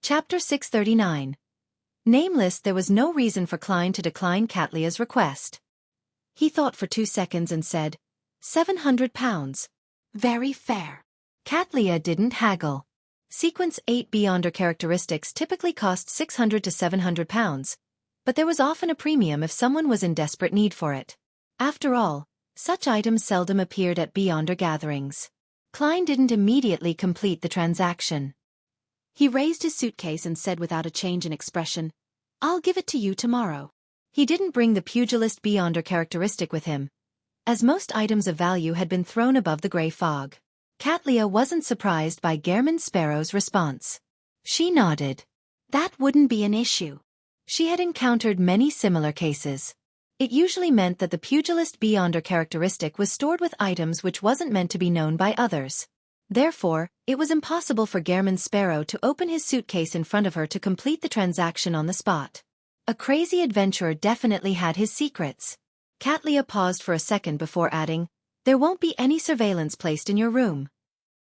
Chapter 639. Nameless. There was no reason for Klein to decline Katlia's request. He thought for 2 seconds and said, £700. Very fair. Katlia didn't haggle. Sequence 8 Beyonder characteristics typically cost £600 to £700, but there was often a premium if someone was in desperate need for it. After all, such items seldom appeared at Beyonder gatherings. Klein didn't immediately complete the transaction. He raised his suitcase and said without a change in expression, "I'll give it to you tomorrow." He didn't bring the pugilist Beyonder characteristic with him, as most items of value had been thrown above the grey fog. Katlia wasn't surprised by German Sparrow's response. She nodded. That wouldn't be an issue. She had encountered many similar cases. It usually meant that the pugilist Beyonder characteristic was stored with items which wasn't meant to be known by others. Therefore, it was impossible for German Sparrow to open his suitcase in front of her to complete the transaction on the spot. A crazy adventurer definitely had his secrets. Katlia paused for a second before adding, "There won't be any surveillance placed in your room."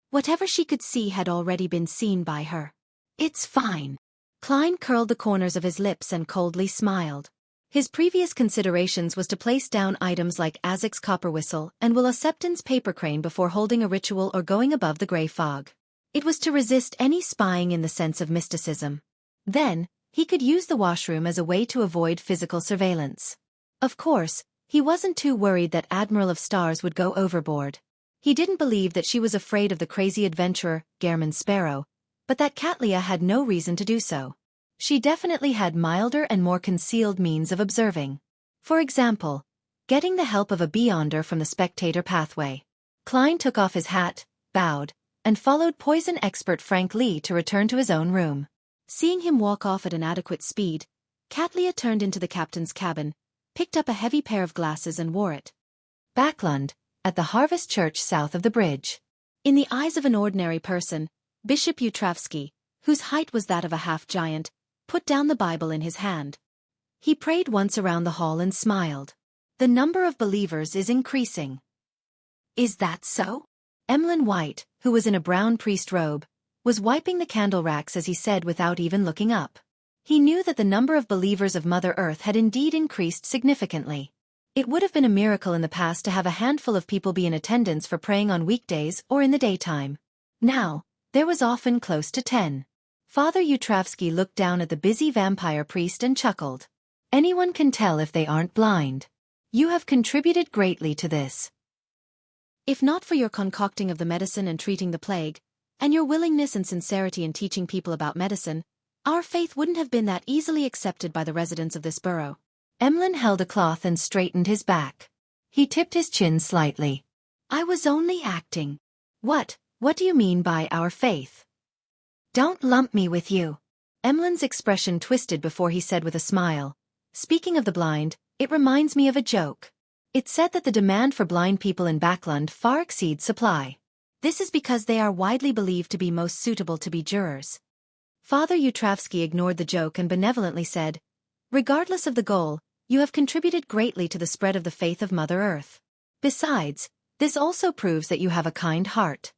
Whatever she could see had already been seen by her. "It's fine." Klein curled the corners of his lips and coldly smiled. His previous considerations was to place down items like Azek's copper whistle and Will Septon's paper crane before holding a ritual or going above the grey fog. It was to resist any spying in the sense of mysticism. Then, he could use the washroom as a way to avoid physical surveillance. Of course, he wasn't too worried that Admiral of Stars would go overboard. He didn't believe that she was afraid of the crazy adventurer, German Sparrow, but that Katlia had no reason to do so. She definitely had milder and more concealed means of observing. For example, getting the help of a Beyonder from the spectator pathway. Klein took off his hat, bowed, and followed poison expert Frank Lee to return to his own room. Seeing him walk off at an adequate speed, Katlia turned into the captain's cabin, picked up a heavy pair of glasses and wore it. Backlund, at the Harvest Church south of the bridge. In the eyes of an ordinary person, Bishop Utravsky, whose height was that of a half-giant, put down the Bible in his hand. He prayed once around the hall and smiled. The number of believers is increasing. Is that so? Emlyn White, who was in a brown priest robe, was wiping the candle racks as he said without even looking up. He knew that the number of believers of Mother Earth had indeed increased significantly. It would have been a miracle in the past to have a handful of people be in attendance for praying on weekdays or in the daytime. Now, there was often close to 10. Father Utravsky looked down at the busy vampire priest and chuckled. Anyone can tell if they aren't blind. You have contributed greatly to this. If not for your concocting of the medicine and treating the plague, and your willingness and sincerity in teaching people about medicine, our faith wouldn't have been that easily accepted by the residents of this borough. Emlyn held a cloth and straightened his back. He tipped his chin slightly. I was only acting. What do you mean by our faith? Don't lump me with you. Emlyn's expression twisted before he said with a smile, "Speaking of the blind, it reminds me of a joke. It's said that the demand for blind people in Backlund far exceeds supply. This is because they are widely believed to be most suitable to be jurors." Father Utravsky ignored the joke and benevolently said, "Regardless of the goal, you have contributed greatly to the spread of the faith of Mother Earth. Besides, this also proves that you have a kind heart."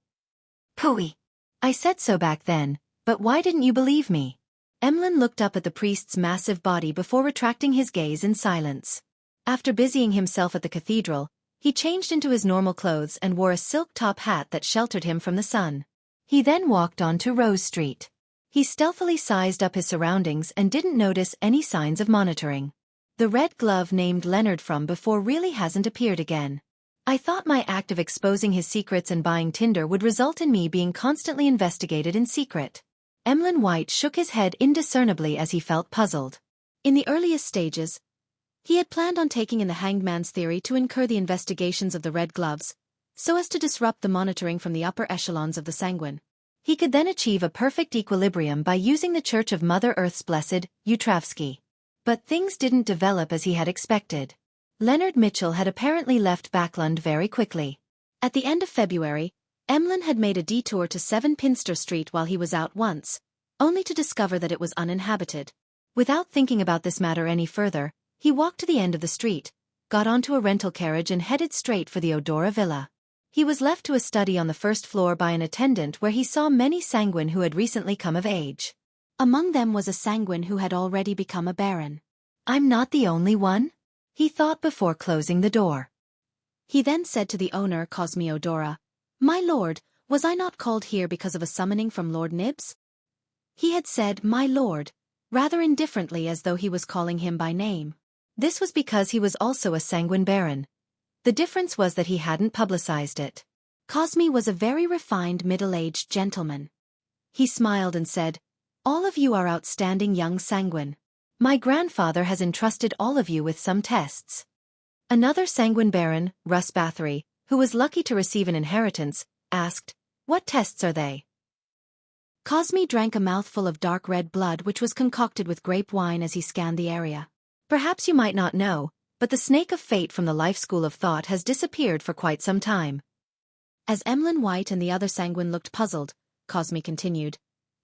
Pooey. I said so back then, but why didn't you believe me? Emlyn looked up at the priest's massive body before retracting his gaze in silence. After busying himself at the cathedral, he changed into his normal clothes and wore a silk top hat that sheltered him from the sun. He then walked on to Rose Street. He stealthily sized up his surroundings and didn't notice any signs of monitoring. The red glove named Leonard from before really hasn't appeared again. I thought my act of exposing his secrets and buying tinder would result in me being constantly investigated in secret. Emlyn White shook his head indiscernibly as he felt puzzled. In the earliest stages, he had planned on taking in the hanged man's theory to incur the investigations of the red gloves, so as to disrupt the monitoring from the upper echelons of the sanguine. He could then achieve a perfect equilibrium by using the Church of Mother Earth's Blessed, Utravsky. But things didn't develop as he had expected. Leonard Mitchell had apparently left Backlund very quickly. At the end of February, Emlyn had made a detour to 7 Pinster Street while he was out once, only to discover that it was uninhabited. Without thinking about this matter any further, he walked to the end of the street, got onto a rental carriage and headed straight for the Odora Villa. He was left to a study on the first floor by an attendant where he saw many sanguine who had recently come of age. Among them was a sanguine who had already become a baron. I'm not the only one, he thought before closing the door. He then said to the owner Cosmiodora, My lord, was I not called here because of a summoning from Lord Nibs? He had said, my lord, rather indifferently as though he was calling him by name. This was because he was also a sanguine baron. The difference was that he hadn't publicized it. Cosmi was a very refined middle-aged gentleman. He smiled and said, All of you are outstanding young sanguine. My grandfather has entrusted all of you with some tests. Another sanguine baron, Russ Bathory, who was lucky to receive an inheritance, asked, What tests are they? Cosmi drank a mouthful of dark red blood which was concocted with grape wine as he scanned the area. Perhaps you might not know, but the snake of fate from the life school of thought has disappeared for quite some time. As Emlyn White and the other sanguine looked puzzled, Cosmi continued,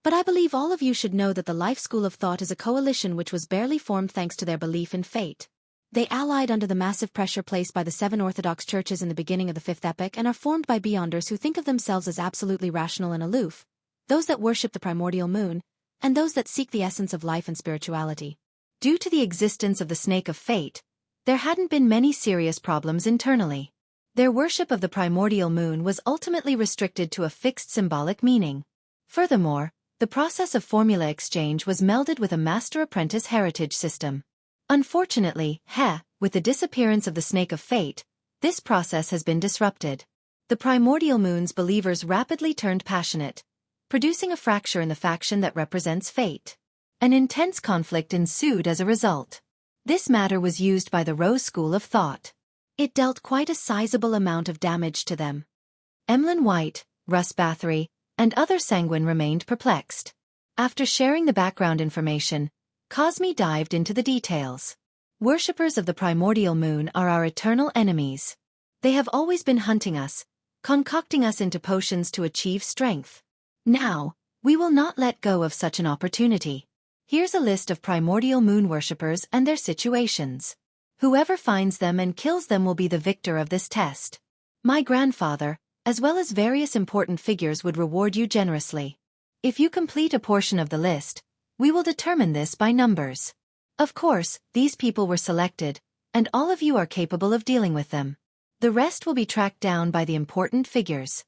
But I believe all of you should know that the life school of thought is a coalition which was barely formed thanks to their belief in fate. They allied under the massive pressure placed by the 7 Orthodox churches in the beginning of the 5th epoch and are formed by beyonders who think of themselves as absolutely rational and aloof, those that worship the primordial moon, and those that seek the essence of life and spirituality. Due to the existence of the snake of fate, there hadn't been many serious problems internally. Their worship of the primordial moon was ultimately restricted to a fixed symbolic meaning. Furthermore, the process of formula exchange was melded with a master-apprentice heritage system. Unfortunately, with the disappearance of the snake of fate, this process has been disrupted. The primordial moon's believers rapidly turned passionate, producing a fracture in the faction that represents fate. An intense conflict ensued as a result. This matter was used by the Rose School of Thought. It dealt quite a sizable amount of damage to them. Emlyn White, Russ Bathory, and other sanguine remained perplexed. After sharing the background information, Cosmi dived into the details. Worshippers of the primordial moon are our eternal enemies. They have always been hunting us, concocting us into potions to achieve strength. Now, we will not let go of such an opportunity. Here's a list of primordial moon worshippers and their situations. Whoever finds them and kills them will be the victor of this test. My grandfather, as well as various important figures, would reward you generously. If you complete a portion of the list, we will determine this by numbers. Of course, these people were selected, and all of you are capable of dealing with them. The rest will be tracked down by the important figures.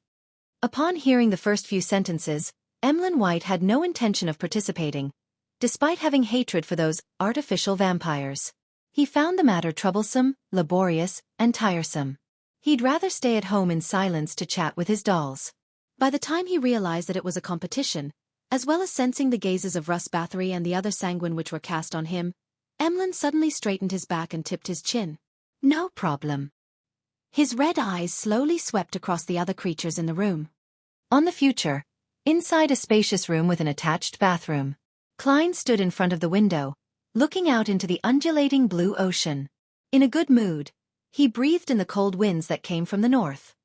Upon hearing the first few sentences, Emlyn White had no intention of participating, despite having hatred for those artificial vampires. He found the matter troublesome, laborious, and tiresome. He'd rather stay at home in silence to chat with his dolls. By the time he realized that it was a competition, as well as sensing the gazes of Russ Bathory and the other sanguine which were cast on him, Emlyn suddenly straightened his back and tipped his chin. No problem. His red eyes slowly swept across the other creatures in the room. On the future, inside a spacious room with an attached bathroom, Klein stood in front of the window, looking out into the undulating blue ocean. In a good mood, he breathed in the cold winds that came from the north.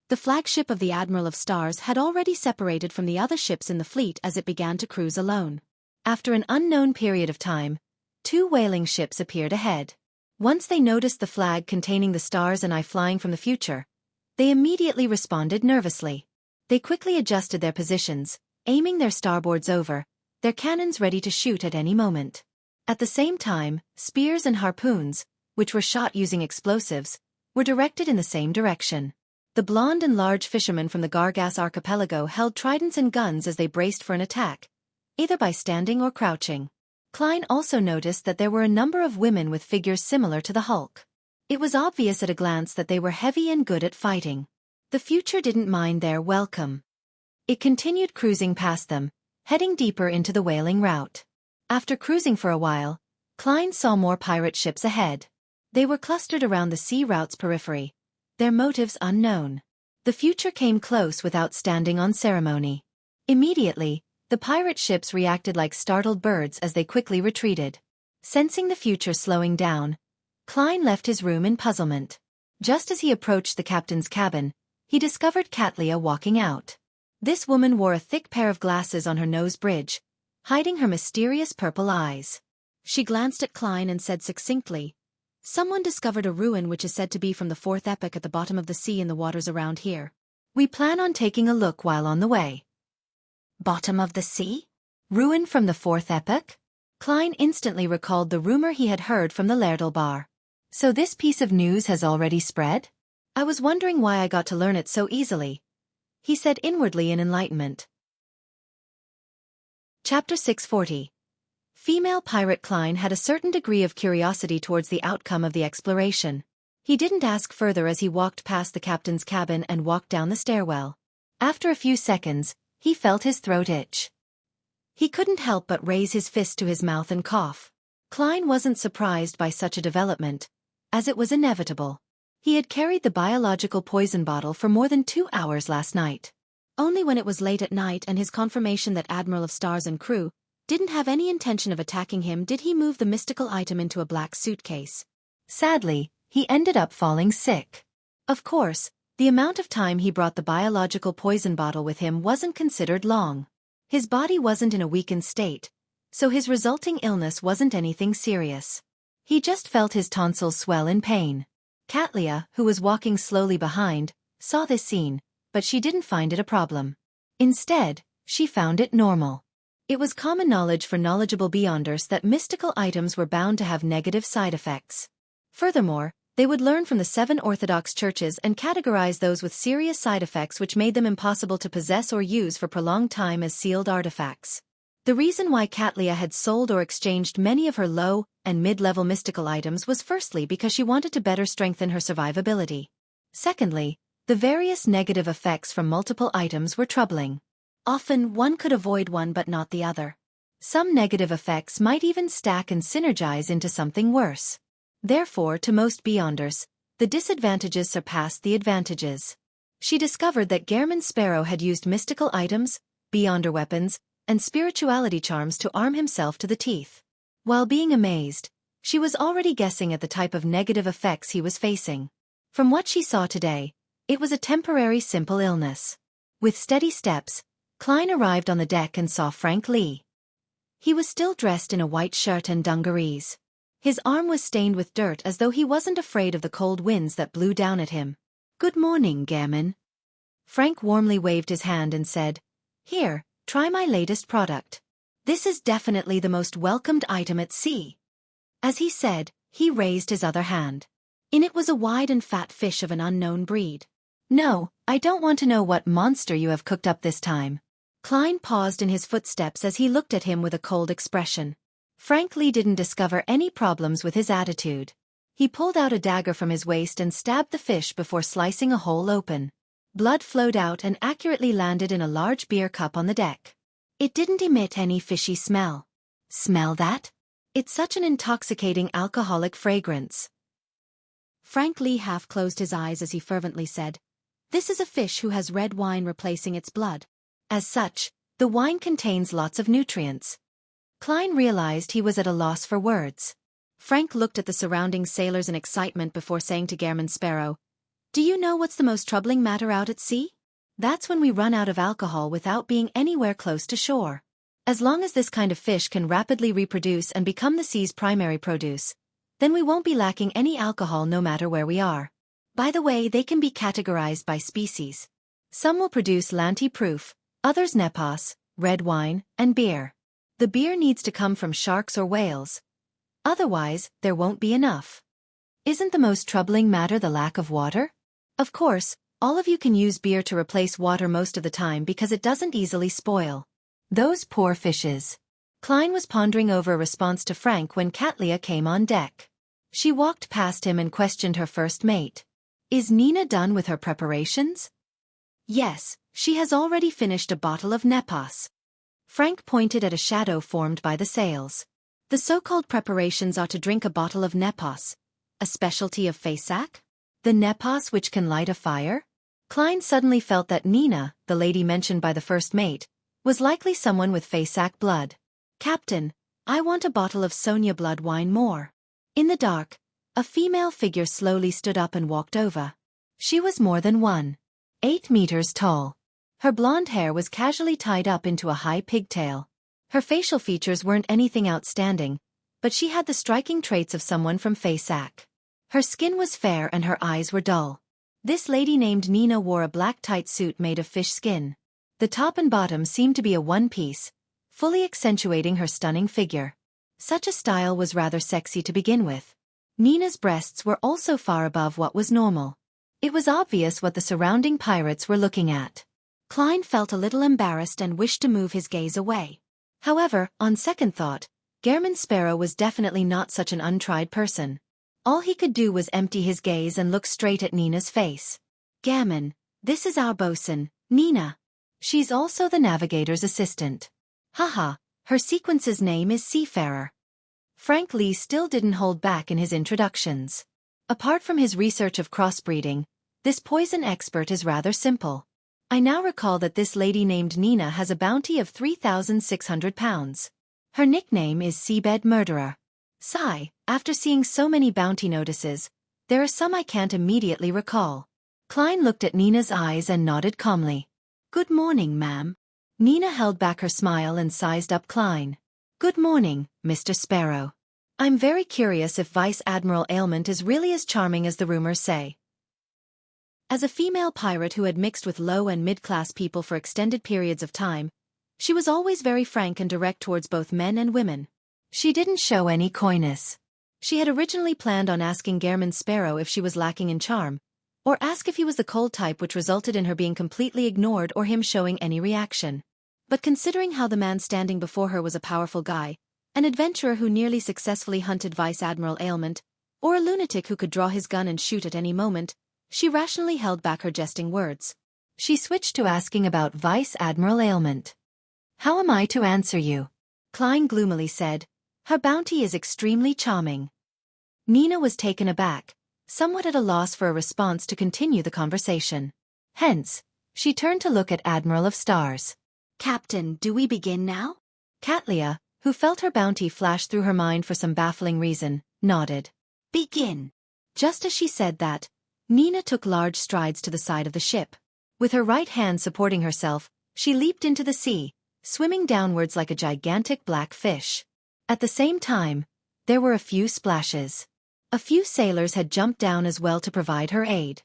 The flagship of the Admiral of Stars had already separated from the other ships in the fleet as it began to cruise alone. After an unknown period of time, 2 whaling ships appeared ahead. Once they noticed the flag containing the stars and eye flying from the future, they immediately responded nervously. They quickly adjusted their positions, aiming their starboards over, their cannons ready to shoot at any moment. At the same time, spears and harpoons, which were shot using explosives, were directed in the same direction. The blonde and large fishermen from the Gargas archipelago held tridents and guns as they braced for an attack, either by standing or crouching. Klein also noticed that there were a number of women with figures similar to the Hulk. It was obvious at a glance that they were heavy and good at fighting. The future didn't mind their welcome. It continued cruising past them, heading deeper into the whaling route. After cruising for a while, Klein saw more pirate ships ahead. They were clustered around the sea route's periphery, their motives unknown. The future came close without standing on ceremony. Immediately, the pirate ships reacted like startled birds as they quickly retreated. Sensing the future slowing down, Klein left his room in puzzlement. Just as he approached the captain's cabin, he discovered Katlia walking out. This woman wore a thick pair of glasses on her nose bridge, hiding her mysterious purple eyes. She glanced at Klein and said succinctly, "Someone discovered a ruin which is said to be from the 4th epoch at the bottom of the sea in the waters around here. We plan on taking a look while on the way." "Bottom of the sea?" Ruin from the fourth epoch? Klein instantly recalled the rumor he had heard from the Lairdal bar. So this piece of news has already spread? I was wondering why I got to learn it so easily, he said inwardly in enlightenment. Chapter 640. Female pirate. Klein had a certain degree of curiosity towards the outcome of the exploration. He didn't ask further as he walked past the captain's cabin and walked down the stairwell. After a few seconds, he felt his throat itch. He couldn't help but raise his fist to his mouth and cough. Klein wasn't surprised by such a development, as it was inevitable. He had carried the biological poison bottle for more than 2 hours last night. Only when it was late at night and his confirmation that Admiral of Stars and crew didn't have any intention of attacking him did he move the mystical item into a black suitcase. Sadly, he ended up falling sick. Of course, the amount of time he brought the biological poison bottle with him wasn't considered long. His body wasn't in a weakened state, so his resulting illness wasn't anything serious. He just felt his tonsils swell in pain. Katlia, who was walking slowly behind, saw this scene, but she didn't find it a problem. Instead, she found it normal. It was common knowledge for knowledgeable beyonders that mystical items were bound to have negative side effects. Furthermore, they would learn from the 7 Orthodox churches and categorize those with serious side effects which made them impossible to possess or use for prolonged time as sealed artifacts. The reason why Katlia had sold or exchanged many of her low and mid-level mystical items was firstly because she wanted to better strengthen her survivability. Secondly, the various negative effects from multiple items were troubling. Often one could avoid one but not the other. Some negative effects might even stack and synergize into something worse. Therefore, to most beyonders, the disadvantages surpassed the advantages. She discovered that Gehrman Sparrow had used mystical items, beyonder weapons, and spirituality charms to arm himself to the teeth. While being amazed, she was already guessing at the type of negative effects he was facing. From what she saw today, it was a temporary simple illness. With steady steps, Klein arrived on the deck and saw Frank Lee. He was still dressed in a white shirt and dungarees. His arm was stained with dirt as though he wasn't afraid of the cold winds that blew down at him. "Good morning, Gehrman." Frank warmly waved his hand and said, "Here, try my latest product. This is definitely the most welcomed item at sea." As he said, he raised his other hand. In it was a wide and fat fish of an unknown breed. "No, I don't want to know what monster you have cooked up this time." Klein paused in his footsteps as he looked at him with a cold expression. Frank Lee didn't discover any problems with his attitude. He pulled out a dagger from his waist and stabbed the fish before slicing a hole open. Blood flowed out and accurately landed in a large beer cup on the deck. It didn't emit any fishy smell. "Smell that? It's such an intoxicating alcoholic fragrance." Frank Lee half closed his eyes as he fervently said, "This is a fish who has red wine replacing its blood. As such, the wine contains lots of nutrients." Klein realized he was at a loss for words. Frank looked at the surrounding sailors in excitement before saying to Gehrman Sparrow, "Do you know what's the most troubling matter out at sea? That's when we run out of alcohol without being anywhere close to shore. As long as this kind of fish can rapidly reproduce and become the sea's primary produce, then we won't be lacking any alcohol no matter where we are. By the way, they can be categorized by species. Some will produce Lanti-proof, others Nepos, red wine, and beer. The beer needs to come from sharks or whales. Otherwise, there won't be enough. Isn't the most troubling matter the lack of water? Of course, all of you can use beer to replace water most of the time because it doesn't easily spoil. Those poor fishes." Klein was pondering over a response to Frank when Katlia came on deck. She walked past him and questioned her first mate. "Is Nina done with her preparations?" "Yes, she has already finished a bottle of Nepos." Frank pointed at a shadow formed by the sails. "The so-called preparations are to drink a bottle of Nepos, a specialty of Faisak? The Nepos which can light a fire?" Klein suddenly felt that Nina, the lady mentioned by the first mate, was likely someone with Faisak blood. "Captain, I want a bottle of Sonia blood wine more." In the dark, a female figure slowly stood up and walked over. She was more than 1.8 meters tall. Her blonde hair was casually tied up into a high pigtail. Her facial features weren't anything outstanding, but she had the striking traits of someone from Faisak. Her skin was fair and her eyes were dull. This lady named Nina wore a black tight suit made of fish skin. The top and bottom seemed to be a one-piece, fully accentuating her stunning figure. Such a style was rather sexy to begin with. Nina's breasts were also far above what was normal. It was obvious what the surrounding pirates were looking at. Klein felt a little embarrassed and wished to move his gaze away. However, on second thought, Gehrman Sparrow was definitely not such an untried person. All he could do was empty his gaze and look straight at Nina's face. "Gammon, this is our bosun, Nina. She's also the navigator's assistant. Haha, her sequence's name is Seafarer." Frank Lee still didn't hold back in his introductions. Apart from his research of crossbreeding, this poison expert is rather simple. I now recall that this lady named Nina has a bounty of 3,600 pounds. Her nickname is Seabed Murderer. Sigh, after seeing so many bounty notices, there are some I can't immediately recall. Klein looked at Nina's eyes and nodded calmly. "Good morning, ma'am." Nina held back her smile and sized up Klein. "Good morning, Mr. Sparrow. I'm very curious if Vice Admiral Ailment is really as charming as the rumors say." As a female pirate who had mixed with low and mid-class people for extended periods of time, she was always very frank and direct towards both men and women. She didn't show any coyness. She had originally planned on asking Gehrman Sparrow if she was lacking in charm, or ask if he was the cold type, which resulted in her being completely ignored or him showing any reaction. But considering how the man standing before her was a powerful guy, an adventurer who nearly successfully hunted Vice Admiral Ailment, or a lunatic who could draw his gun and shoot at any moment, she rationally held back her jesting words. She switched to asking about Vice Admiral Ailment. "How am I to answer you?" Klein gloomily said. "Her bounty is extremely charming." Nina was taken aback, somewhat at a loss for a response to continue the conversation. Hence, she turned to look at Admiral of Stars. "Captain, do we begin now?" Katlia, who felt her bounty flash through her mind for some baffling reason, nodded. "Begin." Just as she said that, Nina took large strides to the side of the ship. With her right hand supporting herself, she leaped into the sea, swimming downwards like a gigantic black fish. At the same time, there were a few splashes. A few sailors had jumped down as well to provide her aid.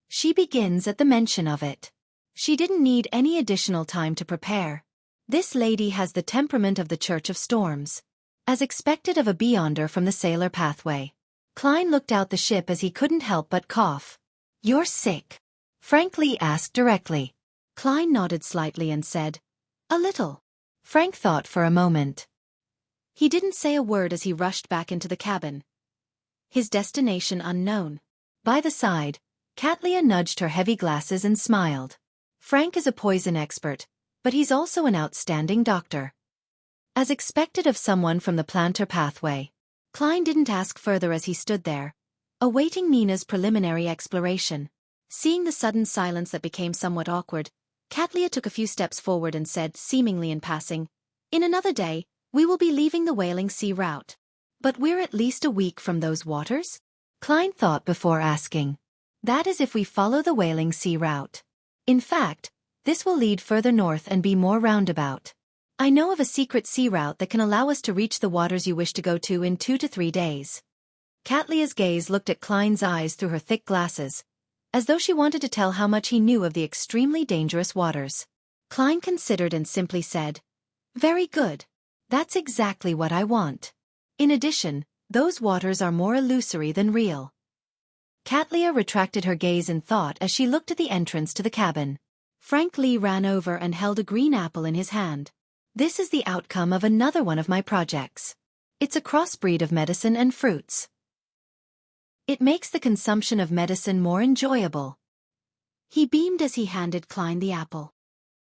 She begins at the mention of it. She didn't need any additional time to prepare. This lady has the temperament of the Church of Storms. As expected of a beyonder from the sailor pathway. Klein looked out the ship as he couldn't help but cough. "You're sick?" Frank Lee asked directly. Klein nodded slightly and said, "A little." Frank thought for a moment. He didn't say a word as he rushed back into the cabin. His destination unknown. By the side, Katlia nudged her heavy glasses and smiled. Frank is a poison expert, but he's also an outstanding doctor. As expected of someone from the planter pathway, Klein didn't ask further as he stood there, awaiting Nina's preliminary exploration. Seeing the sudden silence that became somewhat awkward, Katlia took a few steps forward and said, seemingly in passing, "In another day, we will be leaving the Whaling Sea route." "But we're at least a week from those waters?" Klein thought before asking. "That is if we follow the Whaling Sea route. In fact, this will lead further north and be more roundabout. I know of a secret sea route that can allow us to reach the waters you wish to go to in 2 to 3 days. Katlia's gaze looked at Klein's eyes through her thick glasses, as though she wanted to tell how much he knew of the extremely dangerous waters. Klein considered and simply said, "Very good. That's exactly what I want. In addition, those waters are more illusory than real." Katlia retracted her gaze in thought as she looked at the entrance to the cabin. Frank Lee ran over and held a green apple in his hand. "This is the outcome of another one of my projects. It's a crossbreed of medicine and fruits. It makes the consumption of medicine more enjoyable." He beamed as he handed Klein the apple.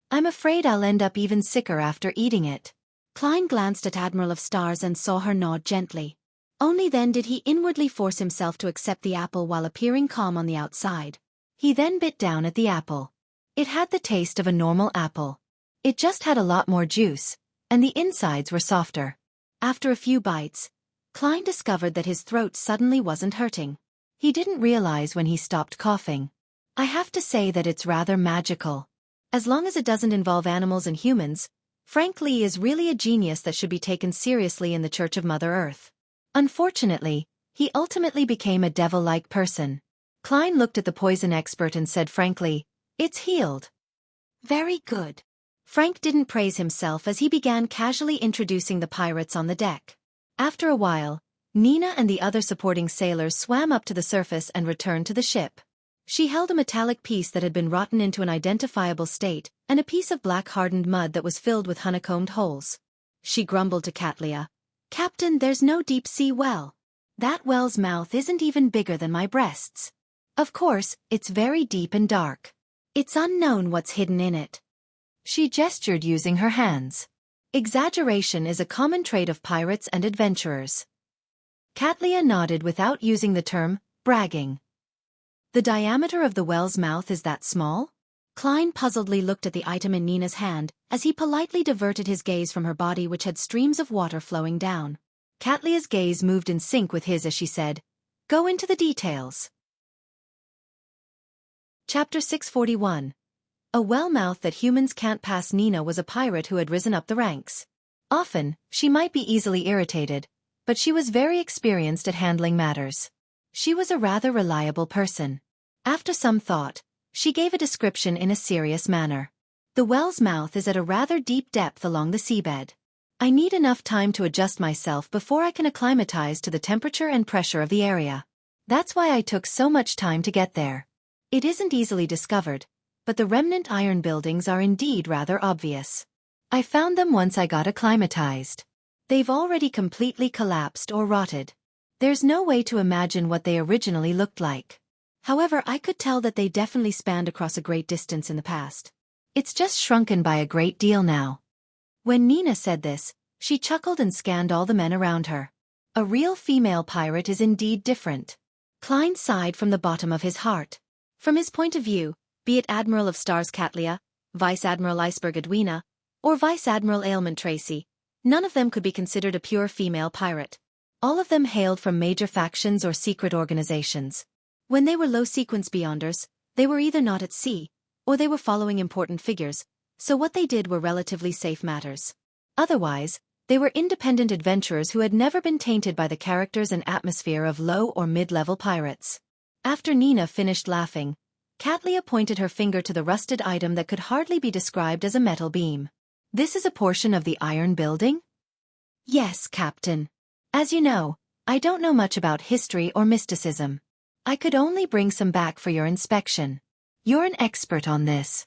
"I'm afraid I'll end up even sicker after eating it." Klein glanced at Admiral of Stars and saw her nod gently. Only then did he inwardly force himself to accept the apple while appearing calm on the outside. He then bit down at the apple. It had the taste of a normal apple. It just had a lot more juice, and the insides were softer. After a few bites, Klein discovered that his throat suddenly wasn't hurting. He didn't realize when he stopped coughing. "I have to say that it's rather magical. As long as it doesn't involve animals and humans, Frank Lee is really a genius that should be taken seriously in the Church of Mother Earth." Unfortunately, he ultimately became a devil-like person. Klein looked at the poison expert and said frankly, "It's healed." "Very good. Frank didn't praise himself as he began casually introducing the pirates on the deck. After a while, Nina and the other supporting sailors swam up to the surface and returned to the ship. She held a metallic piece that had been rotten into an identifiable state, and a piece of black hardened mud that was filled with honeycombed holes. She grumbled to Katlia, "Captain, there's no deep-sea well. That well's mouth isn't even bigger than my breasts. Of course, it's very deep and dark. It's unknown what's hidden in it." She gestured using her hands. Exaggeration is a common trait of pirates and adventurers. Katlia nodded without using the term bragging. "The diameter of the well's mouth is that small?" Klein puzzledly looked at the item in Nina's hand as he politely diverted his gaze from her body, which had streams of water flowing down. Katlia's gaze moved in sync with his as she said, "Go into the details." Chapter 641. A well-mouth that humans can't pass. Nina was a pirate who had risen up the ranks. Often, she might be easily irritated, but she was very experienced at handling matters. She was a rather reliable person. After some thought, she gave a description in a serious manner. "The well's mouth is at a rather deep depth along the seabed. I need enough time to adjust myself before I can acclimatize to the temperature and pressure of the area. That's why I took so much time to get there. It isn't easily discovered, but the remnant iron buildings are indeed rather obvious. I found them once I got acclimatized. They've already completely collapsed or rotted. There's no way to imagine what they originally looked like. However, I could tell that they definitely spanned across a great distance in the past. It's just shrunken by a great deal now." When Nina said this, she chuckled and scanned all the men around her. A real female pirate is indeed different. Klein sighed from the bottom of his heart. From his point of view, be it Admiral of Stars Katlia, Vice Admiral Iceberg Edwina, or Vice Admiral Ailment Tracy, none of them could be considered a pure female pirate. All of them hailed from major factions or secret organizations. When they were low-sequence beyonders, they were either not at sea, or they were following important figures, so what they did were relatively safe matters. Otherwise, they were independent adventurers who had never been tainted by the characters and atmosphere of low or mid-level pirates. After Nina finished laughing, Katlia pointed her finger to the rusted item that could hardly be described as a metal beam. "This is a portion of the iron building?" "Yes, Captain. As you know, I don't know much about history or mysticism. I could only bring some back for your inspection. You're an expert on this."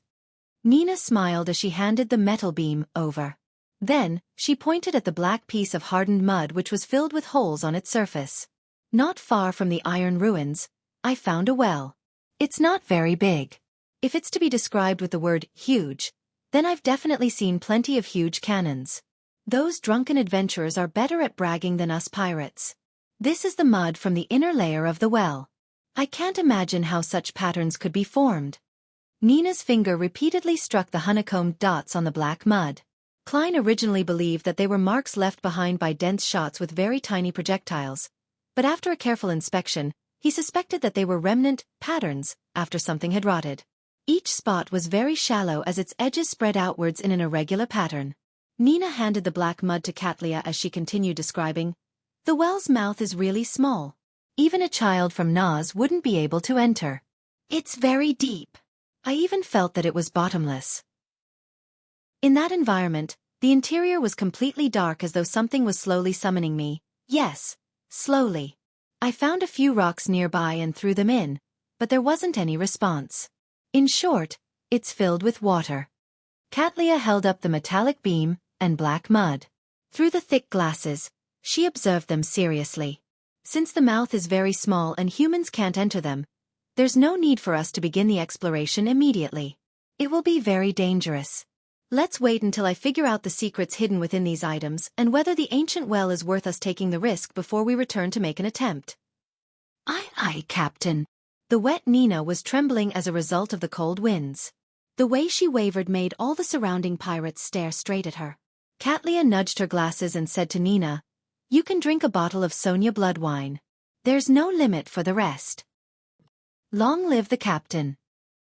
Nina smiled as she handed the metal beam over. Then, she pointed at the black piece of hardened mud which was filled with holes on its surface. "Not far from the iron ruins, I found a well. It's not very big. If it's to be described with the word huge, then I've definitely seen plenty of huge cannons. Those drunken adventurers are better at bragging than us pirates. This is the mud from the inner layer of the well. I can't imagine how such patterns could be formed." Nina's finger repeatedly struck the honeycombed dots on the black mud. Klein originally believed that they were marks left behind by dense shots with very tiny projectiles, but after a careful inspection, he suspected that they were remnant patterns after something had rotted. Each spot was very shallow as its edges spread outwards in an irregular pattern. Nina handed the black mud to Katlia as she continued describing, "The well's mouth is really small. Even a child from Nas wouldn't be able to enter. It's very deep. I even felt that it was bottomless." In that environment, the interior was completely dark as though something was slowly summoning me. Yes, slowly. I found a few rocks nearby and threw them in, but there wasn't any response. In short, it's filled with water. Katlia held up the metallic beam and black mud. Through the thick glasses, she observed them seriously. Since the mouth is very small and humans can't enter them, there's no need for us to begin the exploration immediately. It will be very dangerous. Let's wait until I figure out the secrets hidden within these items and whether the ancient well is worth us taking the risk before we return to make an attempt. Aye, Captain." The wet Nina was trembling as a result of the cold winds. The way she wavered made all the surrounding pirates stare straight at her. Katlia nudged her glasses and said to Nina, "You can drink a bottle of Sonia blood wine. There's no limit for the rest." "Long live the captain!"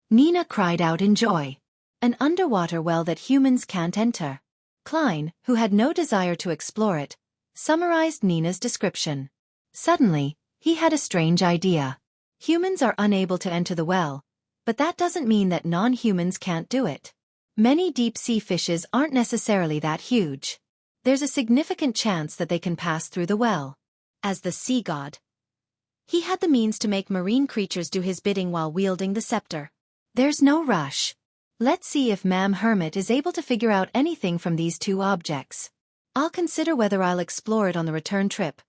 Nina cried out in joy. An underwater well that humans can't enter. Klein, who had no desire to explore it, summarized Nina's description. Suddenly, he had a strange idea. Humans are unable to enter the well, but that doesn't mean that non-humans can't do it. Many deep-sea fishes aren't necessarily that huge. There's a significant chance that they can pass through the well. As the sea god, he had the means to make marine creatures do his bidding while wielding the scepter. There's no rush. Let's see if Ma'am Hermit is able to figure out anything from these two objects. I'll consider whether I'll explore it on the return trip.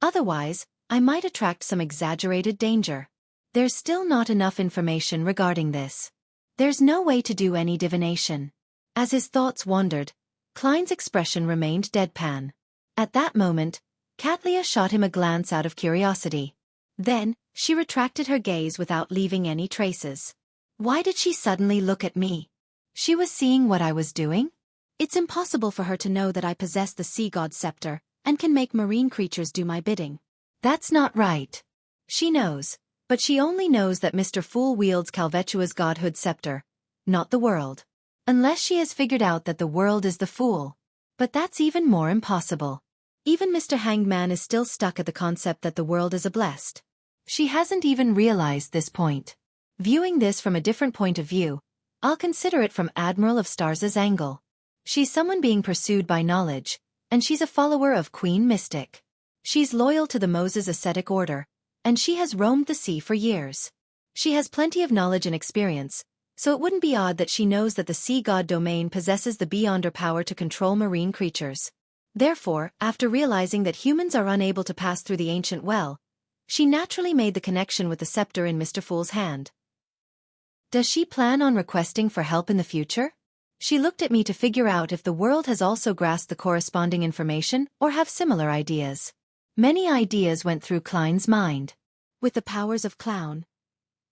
Otherwise, I might attract some exaggerated danger. There's still not enough information regarding this. There's no way to do any divination. As his thoughts wandered, Klein's expression remained deadpan. At that moment, Katlia shot him a glance out of curiosity. Then, she retracted her gaze without leaving any traces. Why did she suddenly look at me? She was seeing what I was doing? It's impossible for her to know that I possess the sea god's scepter, and can make marine creatures do my bidding. That's not right. She knows, but she only knows that Mr. Fool wields Calvetua's godhood scepter, not the world. Unless she has figured out that the world is the fool. But that's even more impossible. Even Mr. Hanged Man is still stuck at the concept that the world is a blessed. She hasn't even realized this point. Viewing this from a different point of view, I'll consider it from Admiral of Stars's angle. She's someone being pursued by knowledge, and she's a follower of Queen Mystic. She's loyal to the Moses ascetic order, and she has roamed the sea for years. She has plenty of knowledge and experience, so it wouldn't be odd that she knows that the sea god domain possesses the beyonder power to control marine creatures. Therefore, after realizing that humans are unable to pass through the ancient well, she naturally made the connection with the scepter in Mr. Fool's hand. Does she plan on requesting for help in the future? She looked at me to figure out if the world has also grasped the corresponding information or have similar ideas. Many ideas went through Klein's mind. With the powers of clown,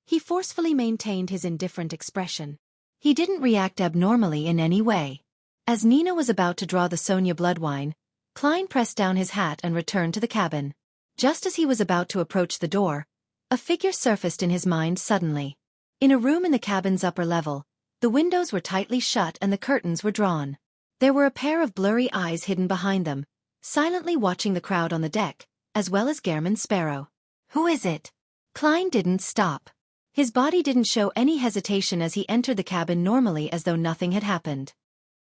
he forcefully maintained his indifferent expression. He didn't react abnormally in any way. As Nina was about to draw the Sonia blood wine, Klein pressed down his hat and returned to the cabin. Just as he was about to approach the door, a figure surfaced in his mind suddenly. In a room in the cabin's upper level, the windows were tightly shut and the curtains were drawn. There were a pair of blurry eyes hidden behind them, silently watching the crowd on the deck, as well as Gehrman Sparrow. Who is it? Klein didn't stop. His body didn't show any hesitation as he entered the cabin normally as though nothing had happened.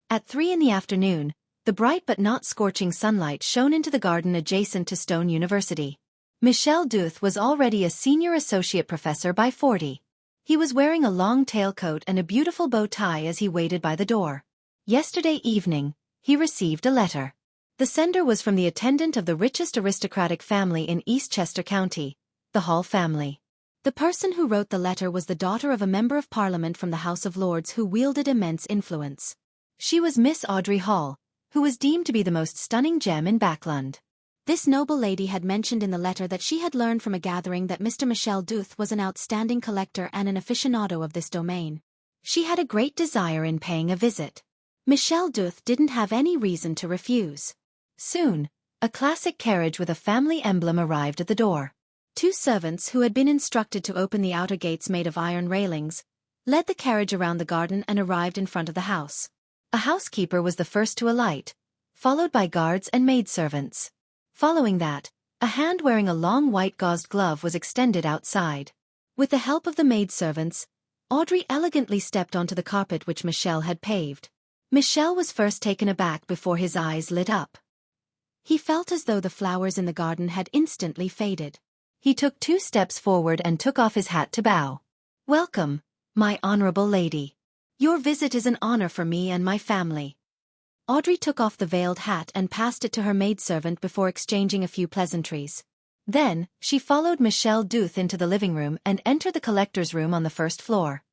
At 3 in the afternoon, the bright but not scorching sunlight shone into the garden adjacent to Stone University. Michel Duth was already a senior associate professor by 40. He was wearing a long tailcoat and a beautiful bow tie as he waited by the door. Yesterday evening, he received a letter. The sender was from the attendant of the richest aristocratic family in Eastchester County, the Hall family. The person who wrote the letter was the daughter of a member of Parliament from the House of Lords who wielded immense influence. She was Miss Audrey Hall, who was deemed to be the most stunning gem in Backland. This noble lady had mentioned in the letter that she had learned from a gathering that Mr. Michel Duth was an outstanding collector and an aficionado of this domain. She had a great desire in paying a visit. Michel Duth didn't have any reason to refuse. Soon, a classic carriage with a family emblem arrived at the door. 2 servants who had been instructed to open the outer gates made of iron railings, led the carriage around the garden and arrived in front of the house. A housekeeper was the first to alight, followed by guards and maidservants. Following that, a hand wearing a long white gauzed glove was extended outside. With the help of the maidservants, Audrey elegantly stepped onto the carpet which Michel had paved. Michel was first taken aback before his eyes lit up. He felt as though the flowers in the garden had instantly faded. He took 2 steps forward and took off his hat to bow. "Welcome, my honorable lady. Your visit is an honor for me and my family." Audrey took off the veiled hat and passed it to her maidservant before exchanging a few pleasantries. Then, she followed Michel Duth into the living room and entered the collector's room on the first floor.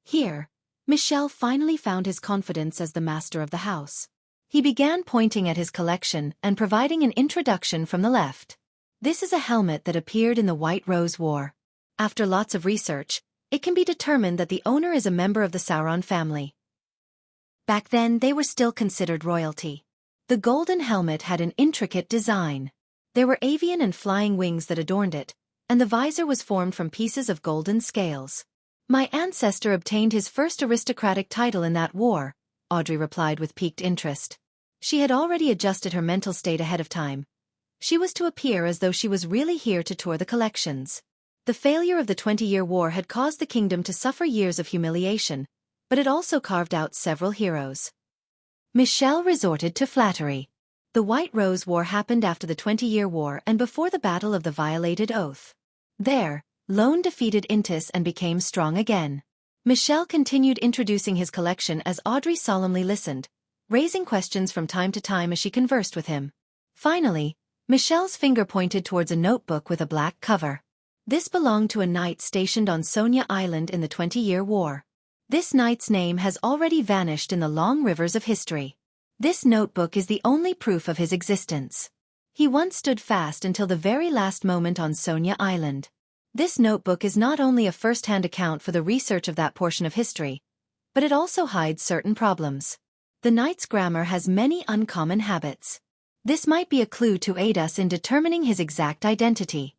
Here, Michel finally found his confidence as the master of the house. He began pointing at his collection and providing an introduction from the left. This is a helmet that appeared in the White Rose War. After lots of research, it can be determined that the owner is a member of the Sauron family. Back then they were still considered royalty. The golden helmet had an intricate design. There were avian and flying wings that adorned it, and the visor was formed from pieces of golden scales. "My ancestor obtained his first aristocratic title in that war," Audrey replied with piqued interest. She had already adjusted her mental state ahead of time. She was to appear as though she was really here to tour the collections. The failure of the 20-year war had caused the kingdom to suffer years of humiliation, but it also carved out several heroes. Michelle resorted to flattery. The White Rose War happened after the 20-Year War and before the Battle of the Violated Oath. There, Lone defeated Intis and became strong again. Michelle continued introducing his collection as Audrey solemnly listened, raising questions from time to time as she conversed with him. Finally, Michelle's finger pointed towards a notebook with a black cover. This belonged to a knight stationed on Sonia Island in the 20-Year War. This knight's name has already vanished in the long rivers of history. This notebook is the only proof of his existence. He once stood fast until the very last moment on Sonia Island. This notebook is not only a first-hand account for the research of that portion of history, but it also hides certain problems. The knight's grammar has many uncommon habits. This might be a clue to aid us in determining his exact identity.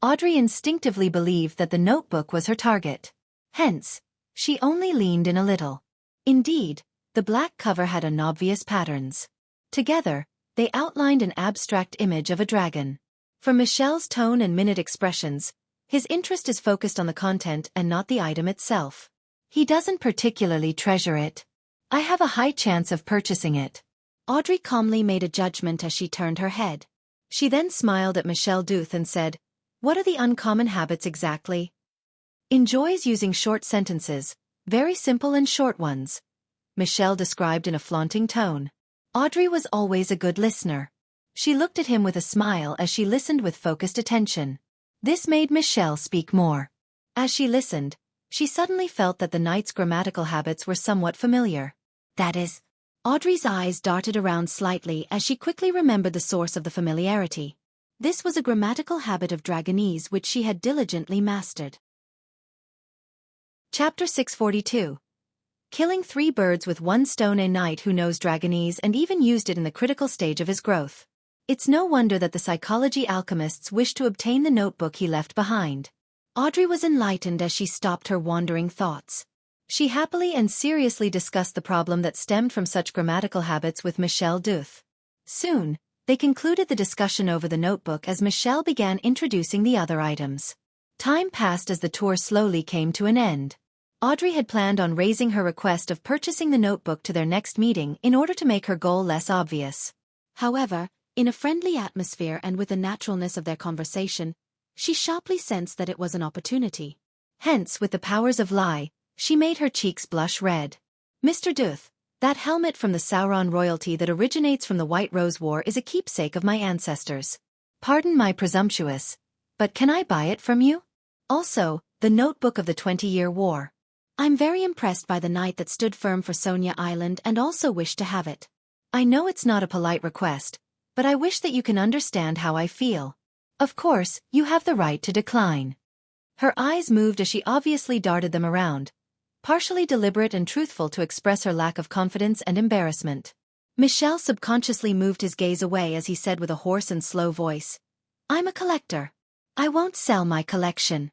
Audrey instinctively believed that the notebook was her target. Hence, she only leaned in a little. Indeed, the black cover had obvious patterns. Together, they outlined an abstract image of a dragon. From Michelle's tone and minute expressions, his interest is focused on the content and not the item itself. He doesn't particularly treasure it. I have a high chance of purchasing it. Audrey calmly made a judgment as she turned her head. She then smiled at Michelle Duth and said, "What are the uncommon habits exactly?" "Enjoys using short sentences, very simple and short ones," Michelle described in a flaunting tone. Audrey was always a good listener. She looked at him with a smile as she listened with focused attention. This made Michelle speak more. As she listened, she suddenly felt that the knight's grammatical habits were somewhat familiar. That is, Audrey's eyes darted around slightly as she quickly remembered the source of the familiarity. This was a grammatical habit of Dragonese which she had diligently mastered. Chapter 642. Killing 3 birds with 1 stone. A knight who knows Dragonese and even used it in the critical stage of his growth. It's no wonder that the psychology alchemists wished to obtain the notebook he left behind. Audrey was enlightened as she stopped her wandering thoughts. She happily and seriously discussed the problem that stemmed from such grammatical habits with Michelle Duth. Soon, they concluded the discussion over the notebook as Michelle began introducing the other items. Time passed as the tour slowly came to an end. Audrey had planned on raising her request of purchasing the notebook to their next meeting in order to make her goal less obvious. However, in a friendly atmosphere and with the naturalness of their conversation, she sharply sensed that it was an opportunity. Hence, with the powers of lie, she made her cheeks blush red. "Mr. Duth, that helmet from the Sauron royalty that originates from the White Rose War is a keepsake of my ancestors. Pardon my presumptuous, but can I buy it from you? Also, the notebook of the 20-Year War. I'm very impressed by the knight that stood firm for Sonia Island and also wish to have it. I know it's not a polite request, but I wish that you can understand how I feel. Of course, you have the right to decline." Her eyes moved as she obviously darted them around, partially deliberate and truthful to express her lack of confidence and embarrassment. Michelle subconsciously moved his gaze away as he said with a hoarse and slow voice, "I'm a collector. I won't sell my collection."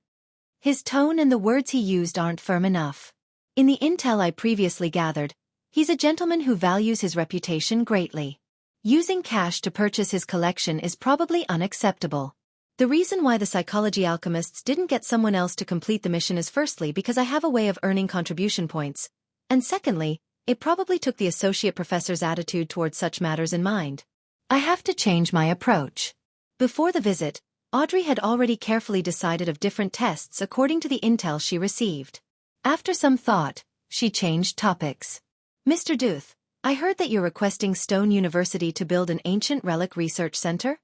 His tone and the words he used aren't firm enough. In the intel I previously gathered, he's a gentleman who values his reputation greatly. Using cash to purchase his collection is probably unacceptable. The reason why the psychology alchemists didn't get someone else to complete the mission is firstly because I have a way of earning contribution points, and secondly, it probably took the associate professor's attitude towards such matters in mind. I have to change my approach. Before the visit, Audrey had already carefully decided of different tests according to the intel she received. After some thought, she changed topics. "Mr. Duth, I heard that you're requesting Stone University to build an ancient relic research center?"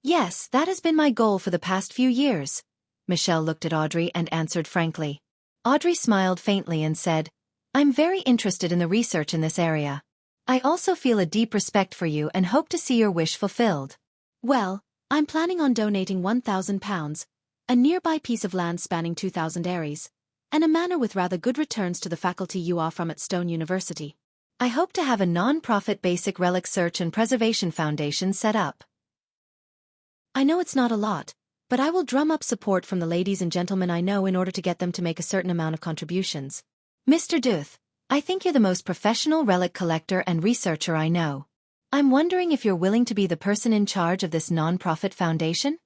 "Yes, that has been my goal for the past few years." Michelle looked at Audrey and answered frankly. Audrey smiled faintly and said, "I'm very interested in the research in this area. I also feel a deep respect for you and hope to see your wish fulfilled." "Well, I'm planning on donating £1,000, a nearby piece of land spanning 2,000 areas, and a manor with rather good returns to the faculty you are from at Stone University. I hope to have a non-profit basic relic search and preservation foundation set up. I know it's not a lot, but I will drum up support from the ladies and gentlemen I know in order to get them to make a certain amount of contributions. Mr. Duth, I think you're the most professional relic collector and researcher I know. I'm wondering if you're willing to be the person in charge of this non-profit foundation?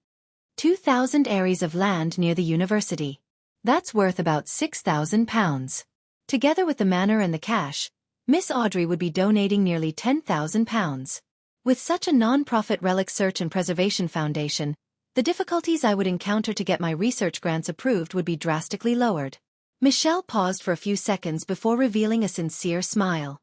2,000 areas of land near the university. That's worth about £6,000. Together with the manor and the cash, Miss Audrey would be donating nearly £10,000. With such a non-profit relic search and preservation foundation, the difficulties I would encounter to get my research grants approved would be drastically lowered. Michel paused for a few seconds before revealing a sincere smile.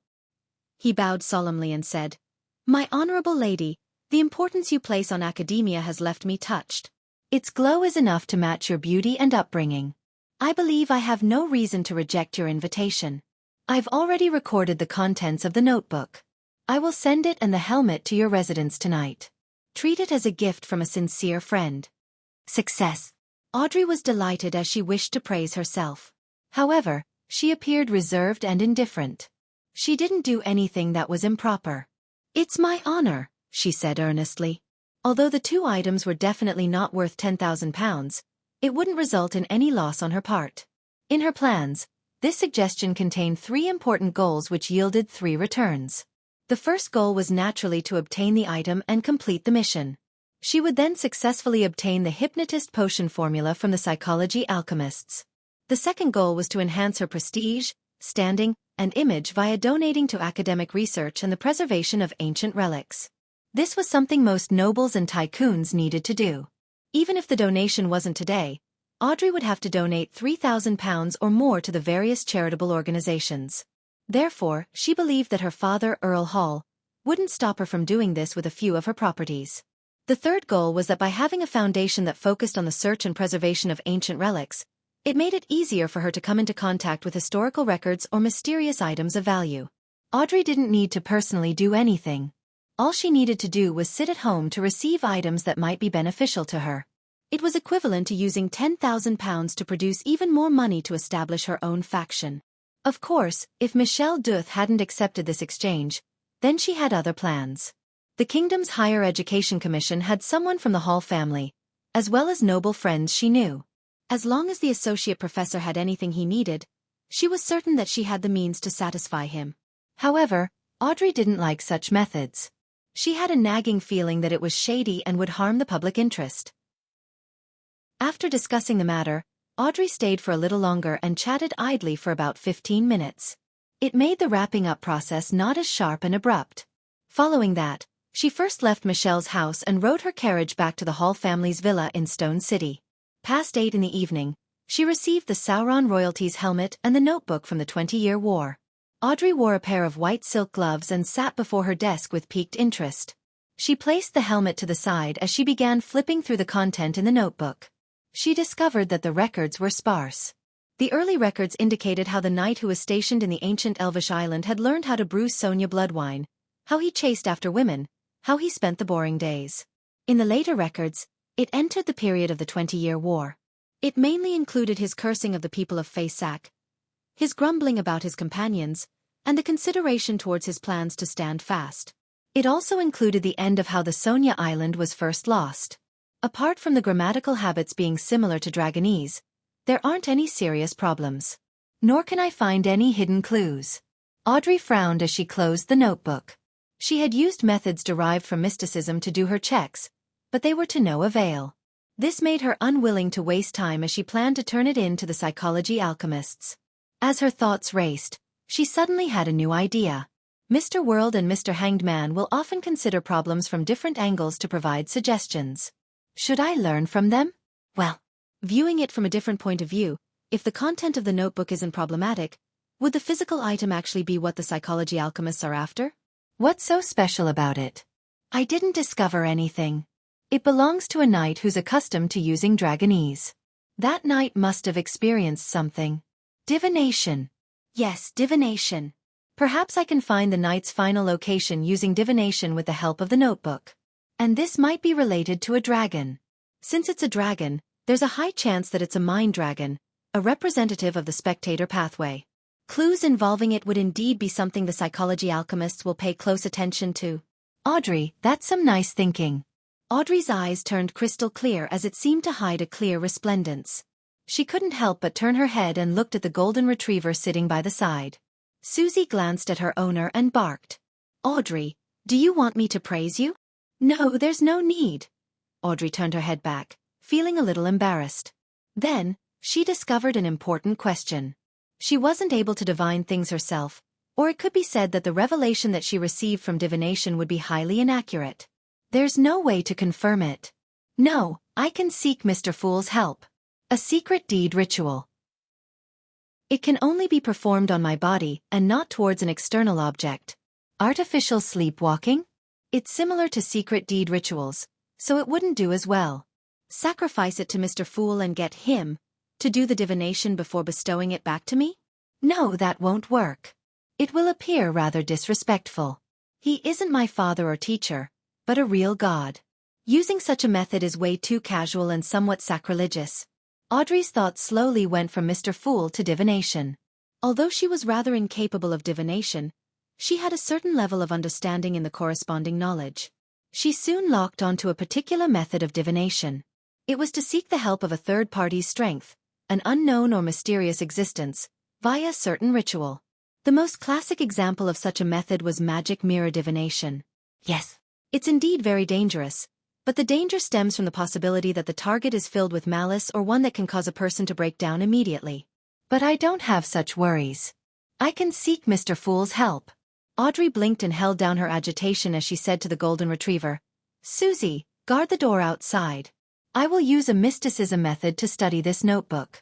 He bowed solemnly and said, "My honorable lady, the importance you place on academia has left me touched. Its glow is enough to match your beauty and upbringing. I believe I have no reason to reject your invitation. I've already recorded the contents of the notebook. I will send it and the helmet to your residence tonight. Treat it as a gift from a sincere friend." Success. Audrey was delighted as she wished to praise herself. However, she appeared reserved and indifferent. She didn't do anything that was improper. "It's my honor," she said earnestly. Although the two items were definitely not worth £10,000, it wouldn't result in any loss on her part. In her plans, this suggestion contained 3 important goals which yielded 3 returns. The first goal was naturally to obtain the item and complete the mission. She would then successfully obtain the hypnotist potion formula from the psychology alchemists. The second goal was to enhance her prestige, standing, and image via donating to academic research and the preservation of ancient relics. This was something most nobles and tycoons needed to do. Even if the donation wasn't today, Audrey would have to donate £3,000 or more to the various charitable organizations. Therefore, she believed that her father, Earl Hall, wouldn't stop her from doing this with a few of her properties. The third goal was that by having a foundation that focused on the search and preservation of ancient relics, it made it easier for her to come into contact with historical records or mysterious items of value. Audrey didn't need to personally do anything. All she needed to do was sit at home to receive items that might be beneficial to her. It was equivalent to using £10,000 to produce even more money to establish her own faction. Of course, if Michel Duth hadn't accepted this exchange, then she had other plans. The kingdom's Higher Education Commission had someone from the Hall family, as well as noble friends she knew. As long as the associate professor had anything he needed, she was certain that she had the means to satisfy him. However, Audrey didn't like such methods. She had a nagging feeling that it was shady and would harm the public interest. After discussing the matter, Audrey stayed for a little longer and chatted idly for about 15 minutes. It made the wrapping up process not as sharp and abrupt. Following that, she first left Michelle's house and rode her carriage back to the Hall family's villa in Stone City. Past 8 in the evening, she received the Sauron royalty's helmet and the notebook from the 20-Year War. Audrey wore a pair of white silk gloves and sat before her desk with piqued interest. She placed the helmet to the side as she began flipping through the content in the notebook. She discovered that the records were sparse. The early records indicated how the knight who was stationed in the ancient Elvish island had learned how to brew Sonia blood wine, how he chased after women, how he spent the boring days. In the later records, it entered the period of the 20-Year War. It mainly included his cursing of the people of Faysac, his grumbling about his companions, and the consideration towards his plans to stand fast. It also included the end of how the Sonia Island was first lost. Apart from the grammatical habits being similar to Dragonese, there aren't any serious problems. Nor can I find any hidden clues. Audrey frowned as she closed the notebook. She had used methods derived from mysticism to do her checks, but they were to no avail. This made her unwilling to waste time as she planned to turn it in to the psychology alchemists. As her thoughts raced, she suddenly had a new idea. Mr. World and Mr. Hanged Man will often consider problems from different angles to provide suggestions. Should I learn from them? Well, viewing it from a different point of view, if the content of the notebook isn't problematic, would the physical item actually be what the psychology alchemists are after? What's so special about it? I didn't discover anything. It belongs to a knight who's accustomed to using Dragonese. That knight must have experienced something. Divination. Yes, divination. Perhaps I can find the knight's final location using divination with the help of the notebook. And this might be related to a dragon. Since it's a dragon, there's a high chance that it's a mind dragon, a representative of the spectator pathway. Clues involving it would indeed be something the psychology alchemists will pay close attention to. Audrey, that's some nice thinking. Audrey's eyes turned crystal clear as it seemed to hide a clear resplendence. She couldn't help but turn her head and looked at the golden retriever sitting by the side. Susie glanced at her owner and barked. Audrey, do you want me to praise you? No, there's no need. Audrey turned her head back, feeling a little embarrassed. Then, she discovered an important question. She wasn't able to divine things herself, or it could be said that the revelation that she received from divination would be highly inaccurate. There's no way to confirm it. No, I can seek Mr. Fool's help. A secret deed ritual. It can only be performed on my body and not towards an external object. Artificial sleepwalking? It's similar to secret deed rituals, so it wouldn't do as well. Sacrifice it to Mr. Fool and get him to do the divination before bestowing it back to me? No, that won't work. It will appear rather disrespectful. He isn't my father or teacher, but a real god. Using such a method is way too casual and somewhat sacrilegious. Audrey's thoughts slowly went from Mr. Fool to divination. Although she was rather incapable of divination, she had a certain level of understanding in the corresponding knowledge. She soon locked onto a particular method of divination. It was to seek the help of a third party's strength, an unknown or mysterious existence, via certain ritual. The most classic example of such a method was magic mirror divination. Yes, it's indeed very dangerous, but the danger stems from the possibility that the target is filled with malice or one that can cause a person to break down immediately. But I don't have such worries. I can seek Mr. Fool's help. Audrey blinked and held down her agitation as she said to the golden retriever, "Susie, guard the door outside. I will use a mysticism method to study this notebook."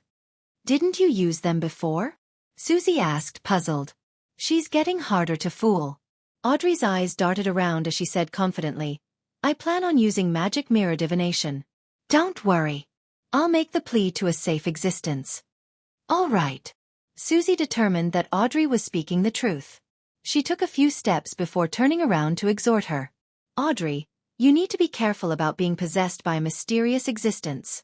"Didn't you use them before?" Susie asked, puzzled. "She's getting harder to fool." Audrey's eyes darted around as she said confidently, "I plan on using magic mirror divination." "Don't worry. I'll make the plea to a safe existence." "All right." Susie determined that Audrey was speaking the truth. She took a few steps before turning around to exhort her. "Audrey, you need to be careful about being possessed by a mysterious existence."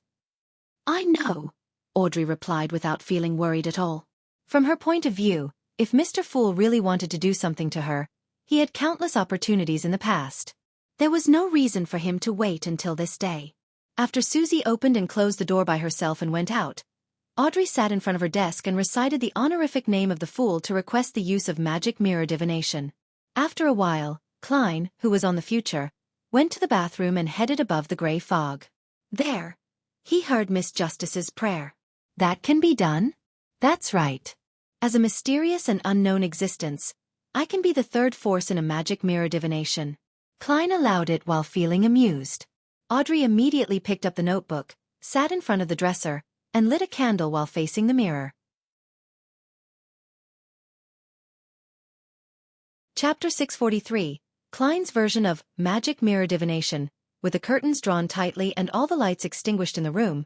"I know," Audrey replied without feeling worried at all. From her point of view, if Mr. Fool really wanted to do something to her, he had countless opportunities in the past. There was no reason for him to wait until this day. After Susie opened and closed the door by herself and went out, Audrey sat in front of her desk and recited the honorific name of the Fool to request the use of magic mirror divination. After a while, Klein, who was on the future, went to the bathroom and headed above the gray fog. There, he heard Miss Justice's prayer. "That can be done?" "That's right. As a mysterious and unknown existence, I can be the third force in a magic mirror divination." Klein allowed it while feeling amused. Audrey immediately picked up the notebook, sat in front of the dresser, and lit a candle while facing the mirror. Chapter 643, Klein's version of magic mirror divination. With the curtains drawn tightly and all the lights extinguished in the room,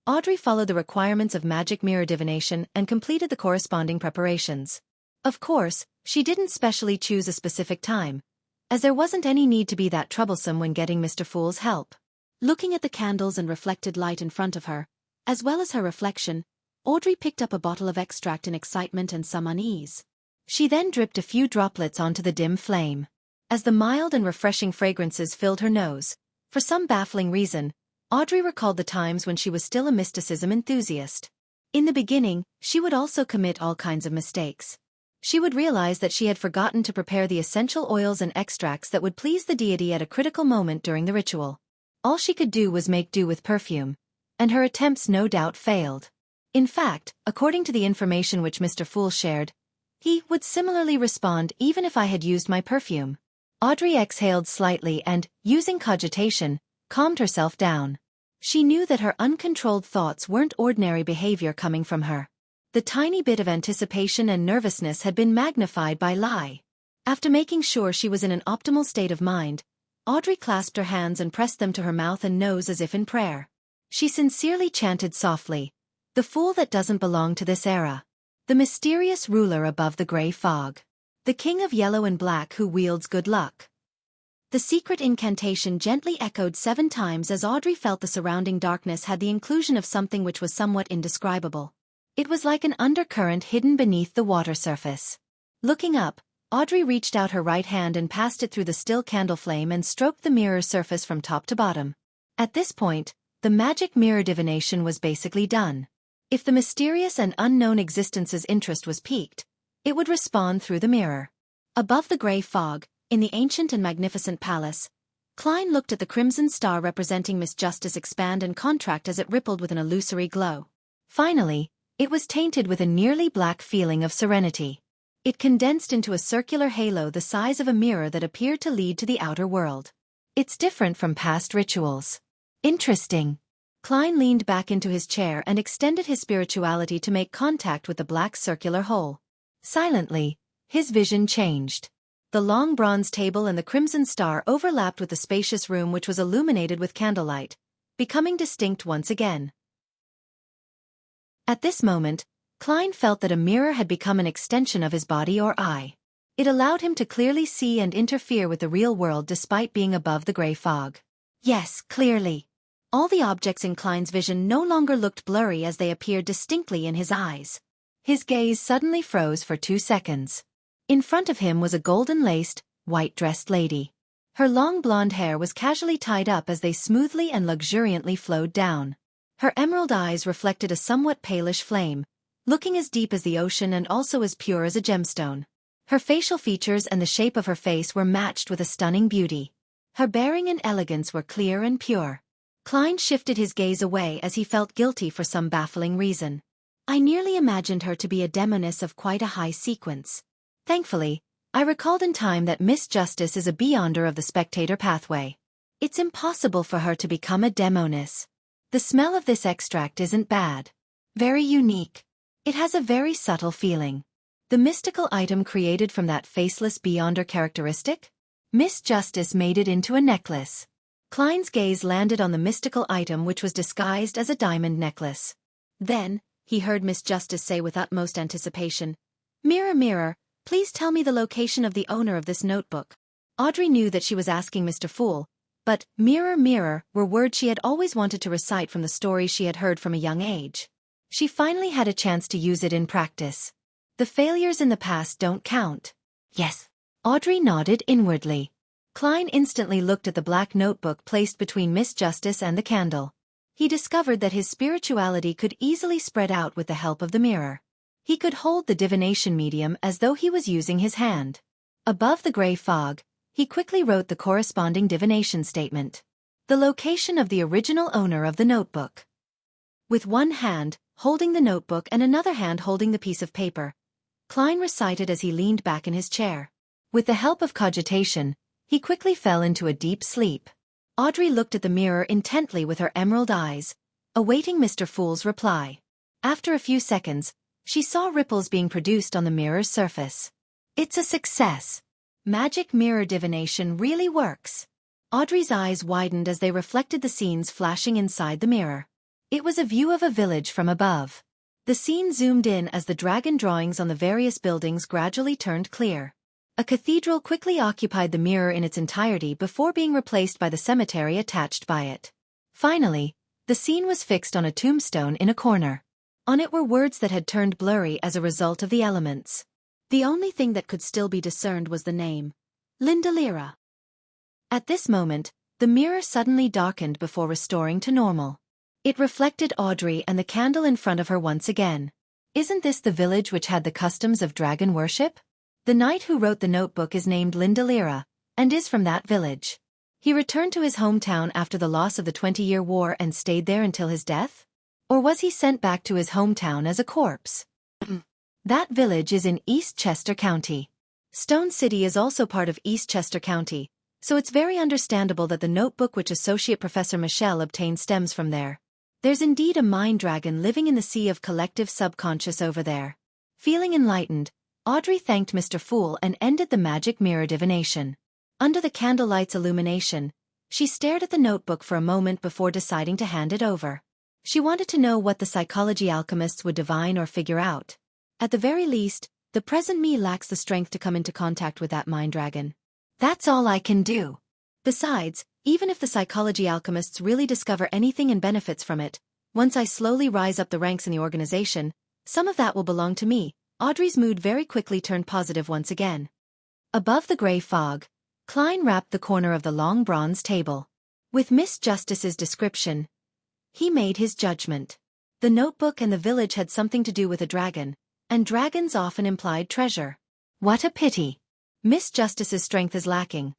Audrey followed the requirements of magic mirror divination and completed the corresponding preparations. Of course, she didn't specially choose a specific time, as there wasn't any need to be that troublesome when getting Mr. Fool's help. Looking at the candles and reflected light in front of her, as well as her reflection, Audrey picked up a bottle of extract in excitement and some unease. She then dripped a few droplets onto the dim flame. As the mild and refreshing fragrances filled her nose, for some baffling reason, Audrey recalled the times when she was still a mysticism enthusiast. In the beginning, she would also commit all kinds of mistakes. She would realize that she had forgotten to prepare the essential oils and extracts that would please the deity at a critical moment during the ritual. All she could do was make do with perfume, and her attempts no doubt failed. In fact, according to the information which Mr. Fool shared, he would similarly respond even if I had used my perfume. Audrey exhaled slightly and, using cogitation, calmed herself down. She knew that her uncontrolled thoughts weren't ordinary behavior coming from her. The tiny bit of anticipation and nervousness had been magnified by lie. After making sure she was in an optimal state of mind, Audrey clasped her hands and pressed them to her mouth and nose as if in prayer. She sincerely chanted softly, "The fool that doesn't belong to this era. The mysterious ruler above the gray fog. The king of yellow and black who wields good luck." The secret incantation gently echoed 7 times as Audrey felt the surrounding darkness had the inclusion of something which was somewhat indescribable. It was like an undercurrent hidden beneath the water surface. Looking up, Audrey reached out her right hand and passed it through the still candle flame and stroked the mirror's surface from top to bottom. At this point, the magic mirror divination was basically done. If the mysterious and unknown existence's interest was piqued, it would respond through the mirror. Above the gray fog, in the ancient and magnificent palace, Klein looked at the crimson star representing Miss Justice expand and contract as it rippled with an illusory glow. Finally, It was tainted with a nearly black feeling of serenity. It condensed into a circular halo the size of a mirror that appeared to lead to the outer world. It's different from past rituals. Interesting. Klein leaned back into his chair and extended his spirituality to make contact with the black circular hole. Silently, his vision changed. The long bronze table and the crimson star overlapped with the spacious room which was illuminated with candlelight, becoming distinct once again. At this moment, Klein felt that a mirror had become an extension of his body or eye. It allowed him to clearly see and interfere with the real world despite being above the gray fog. Yes, clearly. All the objects in Klein's vision no longer looked blurry as they appeared distinctly in his eyes. His gaze suddenly froze for 2 seconds. In front of him was a golden-laced, white-dressed lady. Her long blonde hair was casually tied up as they smoothly and luxuriantly flowed down. Her emerald eyes reflected a somewhat palish flame, looking as deep as the ocean and also as pure as a gemstone. Her facial features and the shape of her face were matched with a stunning beauty. Her bearing and elegance were clear and pure. Klein shifted his gaze away as he felt guilty for some baffling reason. I nearly imagined her to be a demoness of quite a high sequence. Thankfully, I recalled in time that Miss Justice is a beyonder of the spectator pathway. It's impossible for her to become a demoness. The smell of this extract isn't bad. Very unique. It has a very subtle feeling. The mystical item created from that faceless beyonder characteristic? Miss Justice made it into a necklace. Klein's gaze landed on the mystical item which was disguised as a diamond necklace. Then, he heard Miss Justice say with utmost anticipation, "Mirror, mirror, please tell me the location of the owner of this notebook." Audrey knew that she was asking Mr. Fool, but mirror, mirror were words she had always wanted to recite from the stories she had heard from a young age. She finally had a chance to use it in practice. The failures in the past don't count. Yes. Audrey nodded inwardly. Klein instantly looked at the black notebook placed between Miss Justice and the candle. He discovered that his spirituality could easily spread out with the help of the mirror. He could hold the divination medium as though he was using his hand. Above the gray fog, he quickly wrote the corresponding divination statement. The location of the original owner of the notebook. With one hand holding the notebook and another hand holding the piece of paper, Klein recited as he leaned back in his chair. With the help of cogitation, he quickly fell into a deep sleep. Audrey looked at the mirror intently with her emerald eyes, awaiting Mr. Fool's reply. After a few seconds, she saw ripples being produced on the mirror's surface. It's a success. Magic mirror divination really works. Audrey's eyes widened as they reflected the scenes flashing inside the mirror. It was a view of a village from above. The scene zoomed in as the dragon drawings on the various buildings gradually turned clear. A cathedral quickly occupied the mirror in its entirety before being replaced by the cemetery attached by it. Finally, the scene was fixed on a tombstone in a corner. On it were words that had turned blurry as a result of the elements. The only thing that could still be discerned was the name, Linda Lira. At this moment, the mirror suddenly darkened before restoring to normal. It reflected Audrey and the candle in front of her once again. Isn't this the village which had the customs of dragon worship? The knight who wrote the notebook is named Linda Lira, and is from that village. He returned to his hometown after the loss of the 20-year war and stayed there until his death? Or was he sent back to his hometown as a corpse? That village is in Eastchester County. Stone City is also part of Eastchester County, so it's very understandable that the notebook which Associate Professor Michelle obtained stems from there. There's indeed a mind dragon living in the sea of collective subconscious over there. Feeling enlightened, Audrey thanked Mr. Fool and ended the magic mirror divination. Under the candlelight's illumination, she stared at the notebook for a moment before deciding to hand it over. She wanted to know what the psychology alchemists would divine or figure out. At the very least, the present me lacks the strength to come into contact with that mind dragon. That's all I can do. Besides, even if the psychology alchemists really discover anything and benefits from it, once I slowly rise up the ranks in the organization, some of that will belong to me. Audrey's mood very quickly turned positive once again. Above the gray fog, Klein rapped the corner of the long bronze table. With Miss Justice's description, he made his judgment. The notebook and the village had something to do with a dragon, and dragons often implied treasure. What a pity. Miss Justice's strength is lacking.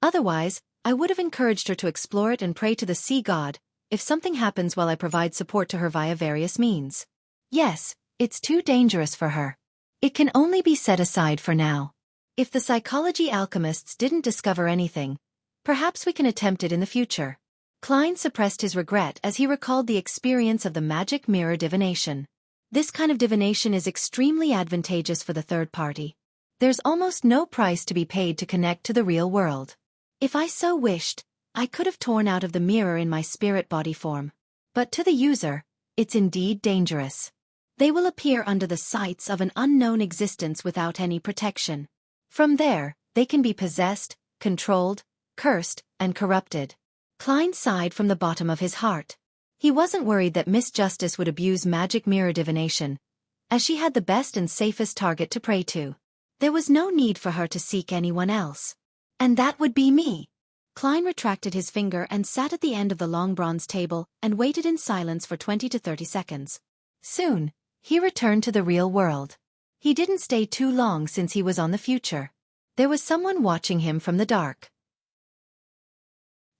Otherwise, I would have encouraged her to explore it and pray to the sea god, if something happens while I provide support to her via various means. Yes, it's too dangerous for her. It can only be set aside for now. If the psychology alchemists didn't discover anything, perhaps we can attempt it in the future. Klein suppressed his regret as he recalled the experience of the magic mirror divination. This kind of divination is extremely advantageous for the third party. There's almost no price to be paid to connect to the real world. If I so wished, I could have torn out of the mirror in my spirit body form. But to the user, it's indeed dangerous. They will appear under the sights of an unknown existence without any protection. From there, they can be possessed, controlled, cursed, and corrupted. Klein sighed from the bottom of his heart. He wasn't worried that Miss Justice would abuse magic mirror divination, as she had the best and safest target to prey to. There was no need for her to seek anyone else. And that would be me. Klein retracted his finger and sat at the end of the long bronze table and waited in silence for 20 to 30 seconds. Soon, he returned to the real world. He didn't stay too long since he was on the future. There was someone watching him from the dark.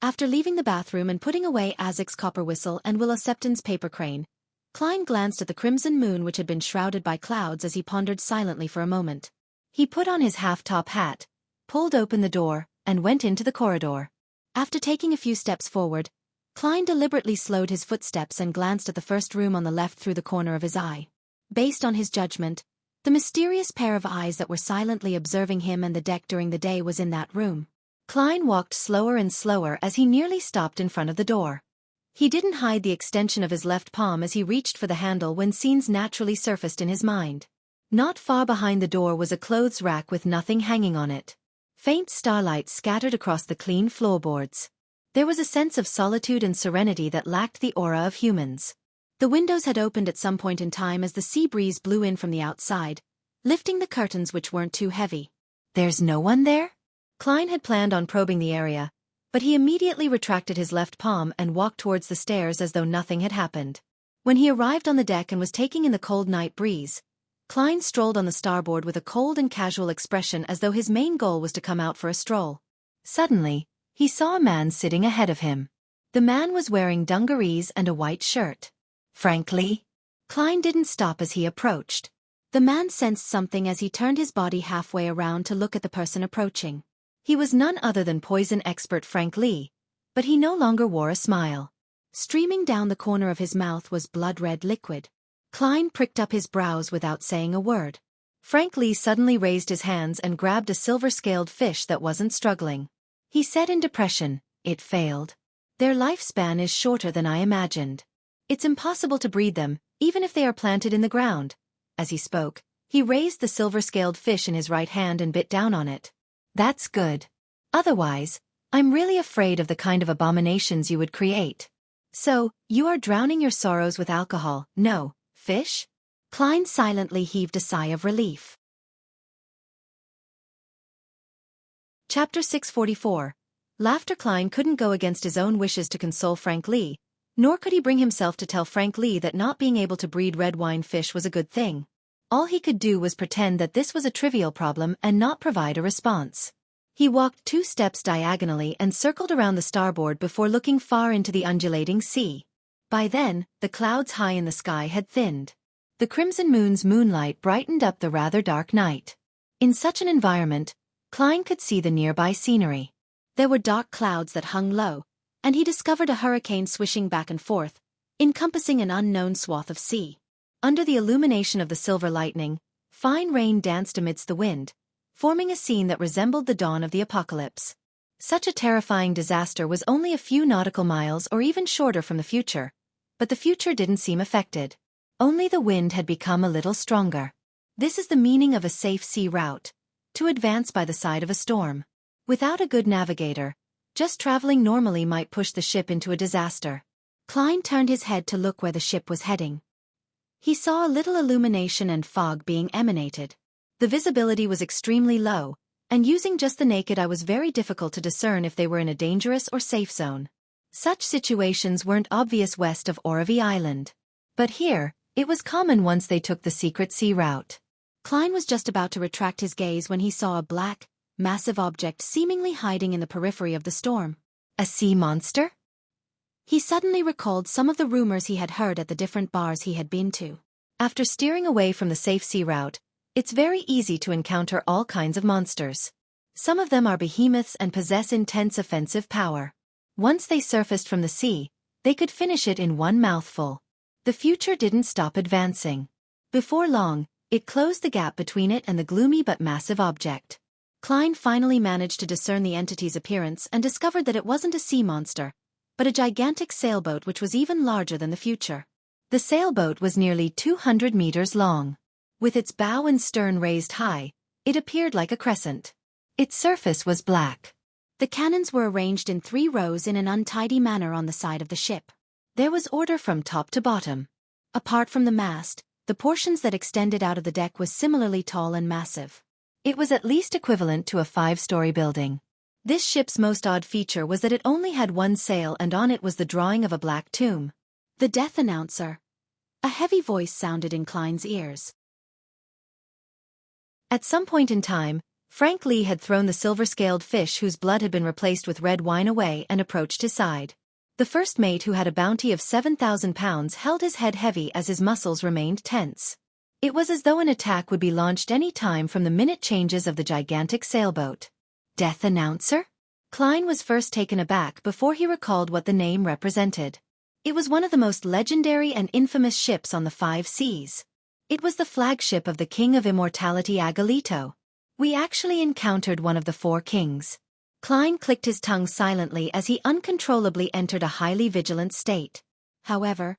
After leaving the bathroom and putting away Azek's copper whistle and Willa Septon's paper crane, Klein glanced at the crimson moon which had been shrouded by clouds as he pondered silently for a moment. He put on his half-top hat, pulled open the door, and went into the corridor. After taking a few steps forward, Klein deliberately slowed his footsteps and glanced at the first room on the left through the corner of his eye. Based on his judgment, the mysterious pair of eyes that were silently observing him and the deck during the day was in that room. Klein walked slower and slower as he nearly stopped in front of the door. He didn't hide the extension of his left palm as he reached for the handle when scenes naturally surfaced in his mind. Not far behind the door was a clothes rack with nothing hanging on it. Faint starlight scattered across the clean floorboards. There was a sense of solitude and serenity that lacked the aura of humans. The windows had opened at some point in time as the sea breeze blew in from the outside, lifting the curtains which weren't too heavy. There's no one there? Klein had planned on probing the area, but he immediately retracted his left palm and walked towards the stairs as though nothing had happened. When he arrived on the deck and was taking in the cold night breeze, Klein strolled on the starboard with a cold and casual expression as though his main goal was to come out for a stroll. Suddenly, he saw a man sitting ahead of him. The man was wearing dungarees and a white shirt. Frankly, Klein didn't stop as he approached. The man sensed something as he turned his body halfway around to look at the person approaching. He was none other than poison expert Frank Lee, but he no longer wore a smile. Streaming down the corner of his mouth was blood-red liquid. Klein pricked up his brows without saying a word. Frank Lee suddenly raised his hands and grabbed a silver-scaled fish that wasn't struggling. He said in depression, "It failed. Their lifespan is shorter than I imagined. It's impossible to breed them, even if they are planted in the ground." As he spoke, he raised the silver-scaled fish in his right hand and bit down on it. "That's good. Otherwise, I'm really afraid of the kind of abominations you would create." "So, you are drowning your sorrows with alcohol, no, fish?" Klein silently heaved a sigh of relief. Chapter 644. Laughter. Klein couldn't go against his own wishes to console Frank Lee, nor could he bring himself to tell Frank Lee that not being able to breed red wine fish was a good thing. All he could do was pretend that this was a trivial problem and not provide a response. He walked 2 steps diagonally and circled around the starboard before looking far into the undulating sea. By then, the clouds high in the sky had thinned. The crimson moon's moonlight brightened up the rather dark night. In such an environment, Klein could see the nearby scenery. There were dark clouds that hung low, and he discovered a hurricane swishing back and forth, encompassing an unknown swath of sea. Under the illumination of the silver lightning, fine rain danced amidst the wind, forming a scene that resembled the dawn of the apocalypse. Such a terrifying disaster was only a few nautical miles or even shorter from the future, but the future didn't seem affected. Only the wind had become a little stronger. This is the meaning of a safe sea route, to advance by the side of a storm. Without a good navigator, just traveling normally might push the ship into a disaster. Klein turned his head to look where the ship was heading. He saw a little illumination and fog being emanated. The visibility was extremely low, and using just the naked eye was very difficult to discern if they were in a dangerous or safe zone. Such situations weren't obvious west of Oravi Island. But here, it was common once they took the secret sea route. Klein was just about to retract his gaze when he saw a black, massive object seemingly hiding in the periphery of the storm. A sea monster? He suddenly recalled some of the rumors he had heard at the different bars he had been to. After steering away from the safe sea route, it's very easy to encounter all kinds of monsters. Some of them are behemoths and possess intense offensive power. Once they surfaced from the sea, they could finish it in one mouthful. The future didn't stop advancing. Before long, it closed the gap between it and the gloomy but massive object. Klein finally managed to discern the entity's appearance and discovered that it wasn't a sea monster, but a gigantic sailboat which was even larger than the future. The sailboat was nearly 200 meters long. With its bow and stern raised high, it appeared like a crescent. Its surface was black. The cannons were arranged in 3 rows in an untidy manner on the side of the ship. There was order from top to bottom. Apart from the mast, the portions that extended out of the deck was similarly tall and massive. It was at least equivalent to a 5-story building. This ship's most odd feature was that it only had one sail, and on it was the drawing of a black tomb. The death announcer. A heavy voice sounded in Klein's ears. At some point in time, Frank Lee had thrown the silver-scaled fish whose blood had been replaced with red wine away and approached his side. The first mate, who had a bounty of 7,000 pounds, held his head heavy as his muscles remained tense. It was as though an attack would be launched any time from the minute changes of the gigantic sailboat. Death announcer? Klein was first taken aback before he recalled what the name represented. It was one of the most legendary and infamous ships on the 5 seas. It was the flagship of the King of Immortality Agalito. We actually encountered one of the 4 kings. Klein clicked his tongue silently as he uncontrollably entered a highly vigilant state. However,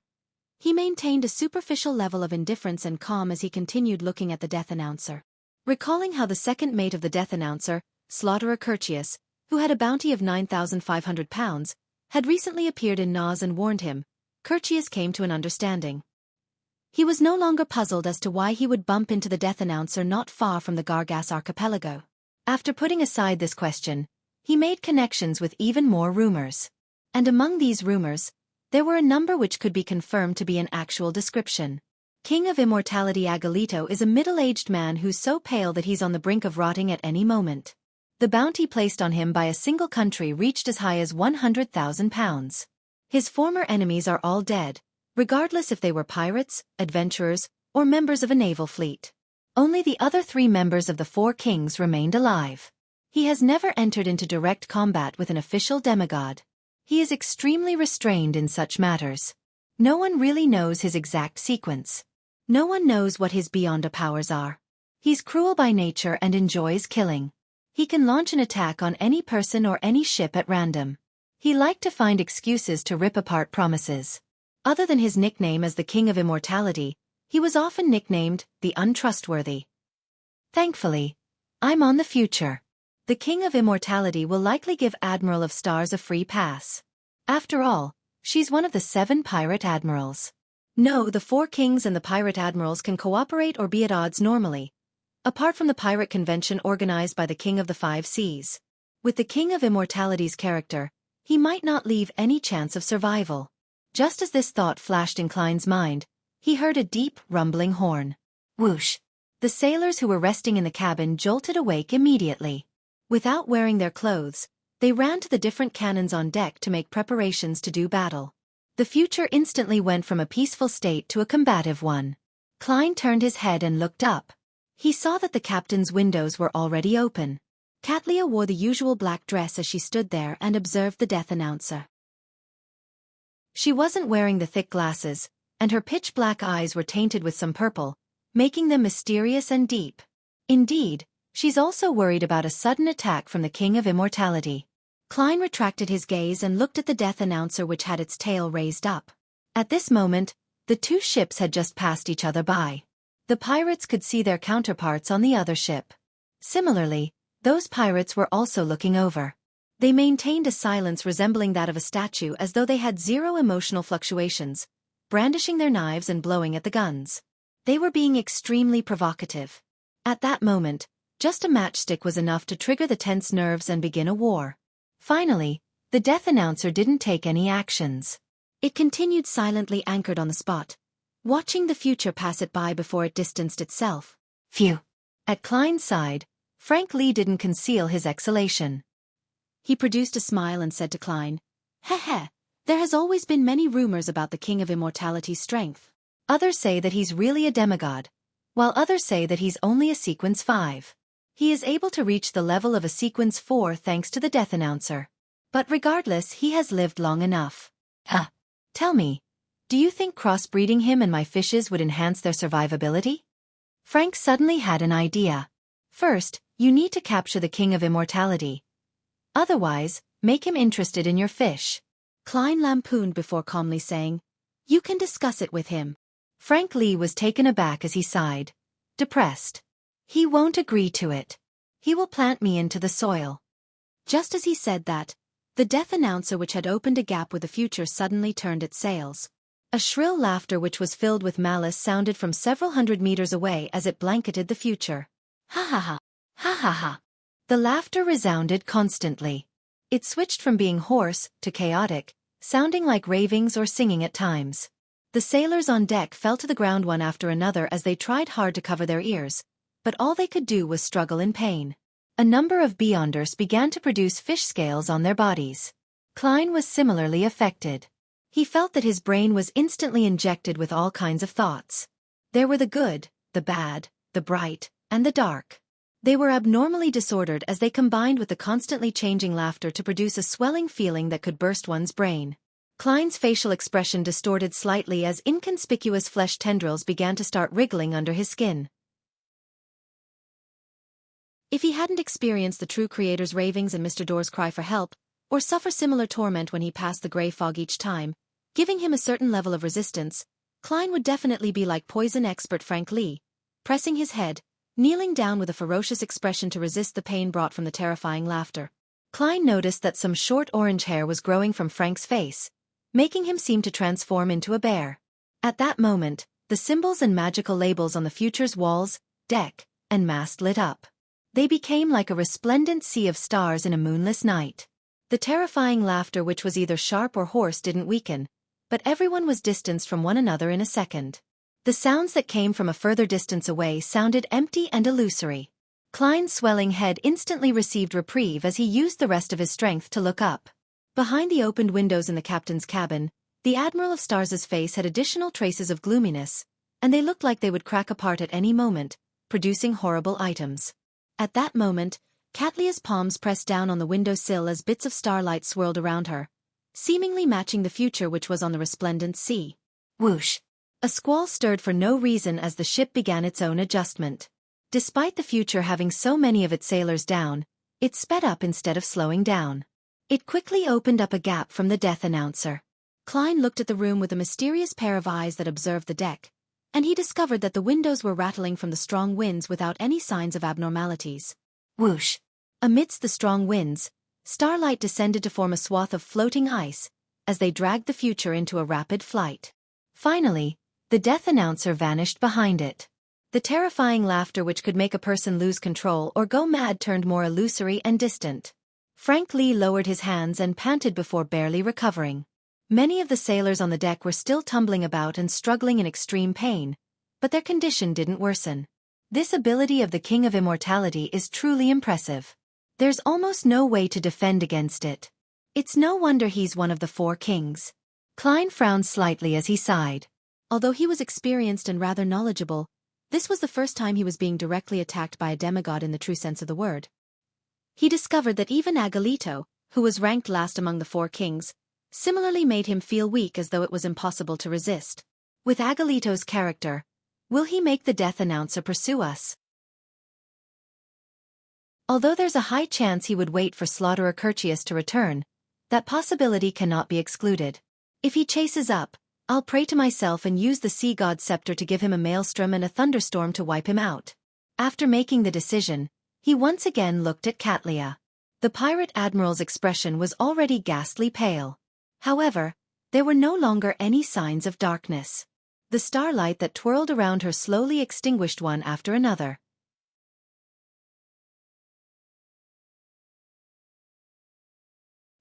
he maintained a superficial level of indifference and calm as he continued looking at the death announcer. Recalling how the second mate of the death announcer, Slaughterer Curtius, who had a bounty of 9,500 pounds, had recently appeared in Nas and warned him, Curtius came to an understanding. He was no longer puzzled as to why he would bump into the death announcer not far from the Gargas archipelago. After putting aside this question, he made connections with even more rumors. And among these rumors, there were a number which could be confirmed to be an actual description. King of Immortality Agalito is a middle-aged man who's so pale that he's on the brink of rotting at any moment. The bounty placed on him by a single country reached as high as 100,000 pounds. His former enemies are all dead, regardless if they were pirates, adventurers, or members of a naval fleet. Only the other 3 members of the 4 kings remained alive. He has never entered into direct combat with an official demigod. He is extremely restrained in such matters. No one really knows his exact sequence. No one knows what his beyond powers are. He's cruel by nature and enjoys killing. He can launch an attack on any person or any ship at random. He liked to find excuses to rip apart promises. Other than his nickname as the King of Immortality, he was often nicknamed the Untrustworthy. Thankfully, I'm on the future. The King of Immortality will likely give Admiral of Stars a free pass. After all, she's one of the 7 pirate admirals. No, the 4 kings and the pirate admirals can cooperate or be at odds normally, apart from the pirate convention organized by the King of the 5 Seas. With the King of Immortality's character, he might not leave any chance of survival. Just as this thought flashed in Klein's mind, he heard a deep, rumbling horn. Whoosh! The sailors who were resting in the cabin jolted awake immediately. Without wearing their clothes, they ran to the different cannons on deck to make preparations to do battle. The future instantly went from a peaceful state to a combative one. Klein turned his head and looked up. He saw that the captain's windows were already open. Katlia wore the usual black dress as she stood there and observed the death announcer. She wasn't wearing the thick glasses, and her pitch-black eyes were tainted with some purple, making them mysterious and deep. Indeed, she's also worried about a sudden attack from the King of Immortality. Klein retracted his gaze and looked at the death announcer, which had its tail raised up. At this moment, the 2 ships had just passed each other by. The pirates could see their counterparts on the other ship. Similarly, those pirates were also looking over. They maintained a silence resembling that of a statue, as though they had 0 emotional fluctuations, brandishing their knives and blowing at the guns. They were being extremely provocative. At that moment, just a matchstick was enough to trigger the tense nerves and begin a war. Finally, the death announcer didn't take any actions. It continued silently anchored on the spot, watching the future pass it by before it distanced itself. Phew! At Klein's side, Frank Lee didn't conceal his exhalation. He produced a smile and said to Klein, "Heh, there has always been many rumors about the King of Immortality's strength. Others say that he's really a demigod, while others say that he's only a sequence 5. He is able to reach the level of a sequence 4 thanks to the death announcer. But regardless, he has lived long enough. Tell me, do you think crossbreeding him and my fishes would enhance their survivability? Frank suddenly had an idea. First, you need to capture the King of Immortality. Otherwise, make him interested in your fish. Klein lampooned before calmly saying, you can discuss it with him. Frank Lee was taken aback as he sighed, depressed. He won't agree to it. He will plant me into the soil. Just as he said that, the death announcer which had opened a gap with the future suddenly turned its sails. A shrill laughter which was filled with malice sounded from several hundred meters away as it blanketed the future. Ha ha ha. Ha ha ha. The laughter resounded constantly. It switched from being hoarse to chaotic, sounding like ravings or singing at times. The sailors on deck fell to the ground one after another as they tried hard to cover their ears, but all they could do was struggle in pain. A number of beyonders began to produce fish scales on their bodies. Klein was similarly affected. He felt that his brain was instantly injected with all kinds of thoughts. There were the good, the bad, the bright, and the dark. They were abnormally disordered as they combined with the constantly changing laughter to produce a swelling feeling that could burst one's brain. Klein's facial expression distorted slightly as inconspicuous flesh tendrils began to start wriggling under his skin. If he hadn't experienced the true creator's ravings and Mr. Door's cry for help, or suffer similar torment when he passed the gray fog each time, giving him a certain level of resistance, Klein would definitely be like poison expert Frank Lee, pressing his head, kneeling down with a ferocious expression to resist the pain brought from the terrifying laughter. Klein noticed that some short orange hair was growing from Frank's face, making him seem to transform into a bear. At that moment, the symbols and magical labels on the future's walls, deck, and mast lit up. They became like a resplendent sea of stars in a moonless night. The terrifying laughter, which was either sharp or hoarse, didn't weaken, but everyone was distanced from one another in a second. The sounds that came from a further distance away sounded empty and illusory. Klein's swelling head instantly received reprieve as he used the rest of his strength to look up. Behind the opened windows in the captain's cabin, the Admiral of Stars's face had additional traces of gloominess, and they looked like they would crack apart at any moment, producing horrible items. At that moment, Catlia's palms pressed down on the windowsill as bits of starlight swirled around her, seemingly matching the future which was on the resplendent sea. Whoosh! A squall stirred for no reason as the ship began its own adjustment. Despite the future having so many of its sailors down, it sped up instead of slowing down. It quickly opened up a gap from the death announcer. Klein looked at the room with a mysterious pair of eyes that observed the deck, and he discovered that the windows were rattling from the strong winds without any signs of abnormalities. Whoosh! Amidst the strong winds, starlight descended to form a swath of floating ice, as they dragged the future into a rapid flight. Finally, the death announcer vanished behind it. The terrifying laughter which could make a person lose control or go mad turned more illusory and distant. Frank Lee lowered his hands and panted before barely recovering. Many of the sailors on the deck were still tumbling about and struggling in extreme pain, but their condition didn't worsen. This ability of the King of Immortality is truly impressive. There's almost no way to defend against it. It's no wonder he's one of the 4 kings. Klein frowned slightly as he sighed. Although he was experienced and rather knowledgeable, this was the first time he was being directly attacked by a demigod in the true sense of the word. He discovered that even Agalito, who was ranked last among the 4 kings, similarly made him feel weak as though it was impossible to resist. With Agalito's character, will he make the death announcer pursue us? Although there's a high chance he would wait for Slaughterer Curtius to return, that possibility cannot be excluded. If he chases up, I'll pray to myself and use the sea god's scepter to give him a maelstrom and a thunderstorm to wipe him out. After making the decision, he once again looked at Catlia. The pirate admiral's expression was already ghastly pale. However, there were no longer any signs of darkness. The starlight that twirled around her slowly extinguished one after another.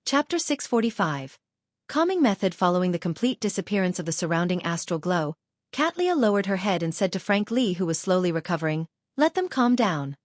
Chapter 645. Calming method. Following the complete disappearance of the surrounding astral glow, Catlia lowered her head and said to Frank Lee, who was slowly recovering, "Let them calm down."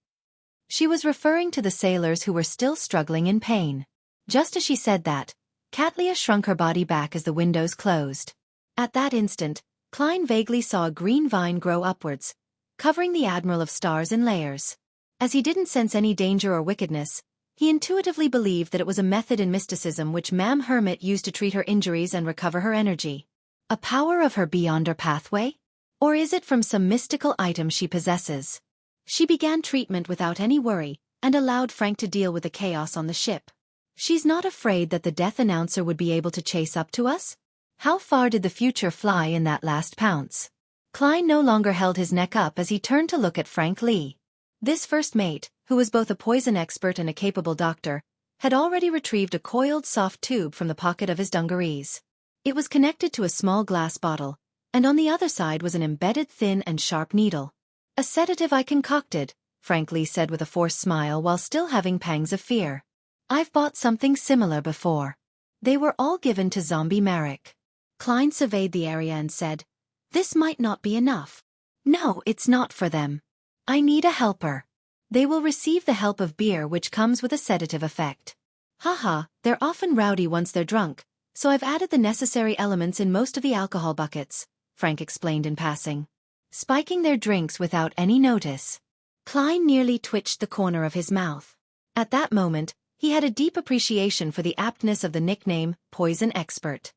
She was referring to the sailors who were still struggling in pain. Just as she said that, Catlia shrunk her body back as the windows closed. At that instant, Klein vaguely saw a green vine grow upwards, covering the Admiral of Stars in layers. As he didn't sense any danger or wickedness, he intuitively believed that it was a method in mysticism which Ma'am Hermit used to treat her injuries and recover her energy. A power of her Beyonder pathway? Or is it from some mystical item she possesses? She began treatment without any worry, and allowed Frank to deal with the chaos on the ship. She's not afraid that the death announcer would be able to chase up to us? How far did the future fly in that last pounce? Klein no longer held his neck up as he turned to look at Frank Lee. This first mate, who was both a poison expert and a capable doctor, had already retrieved a coiled soft tube from the pocket of his dungarees. It was connected to a small glass bottle, and on the other side was an embedded thin and sharp needle. A sedative I concocted, Frank Lee said with a forced smile while still having pangs of fear. I've bought something similar before. They were all given to Zombie Marek. Klein surveyed the area and said, "This might not be enough. No, it's not for them. I need a helper. They will receive the help of beer which comes with a sedative effect. Haha, they're often rowdy once they're drunk, so I've added the necessary elements in most of the alcohol buckets," Frank explained in passing. Spiking their drinks without any notice. Klein nearly twitched the corner of his mouth. At that moment, he had a deep appreciation for the aptness of the nickname, Poison Expert.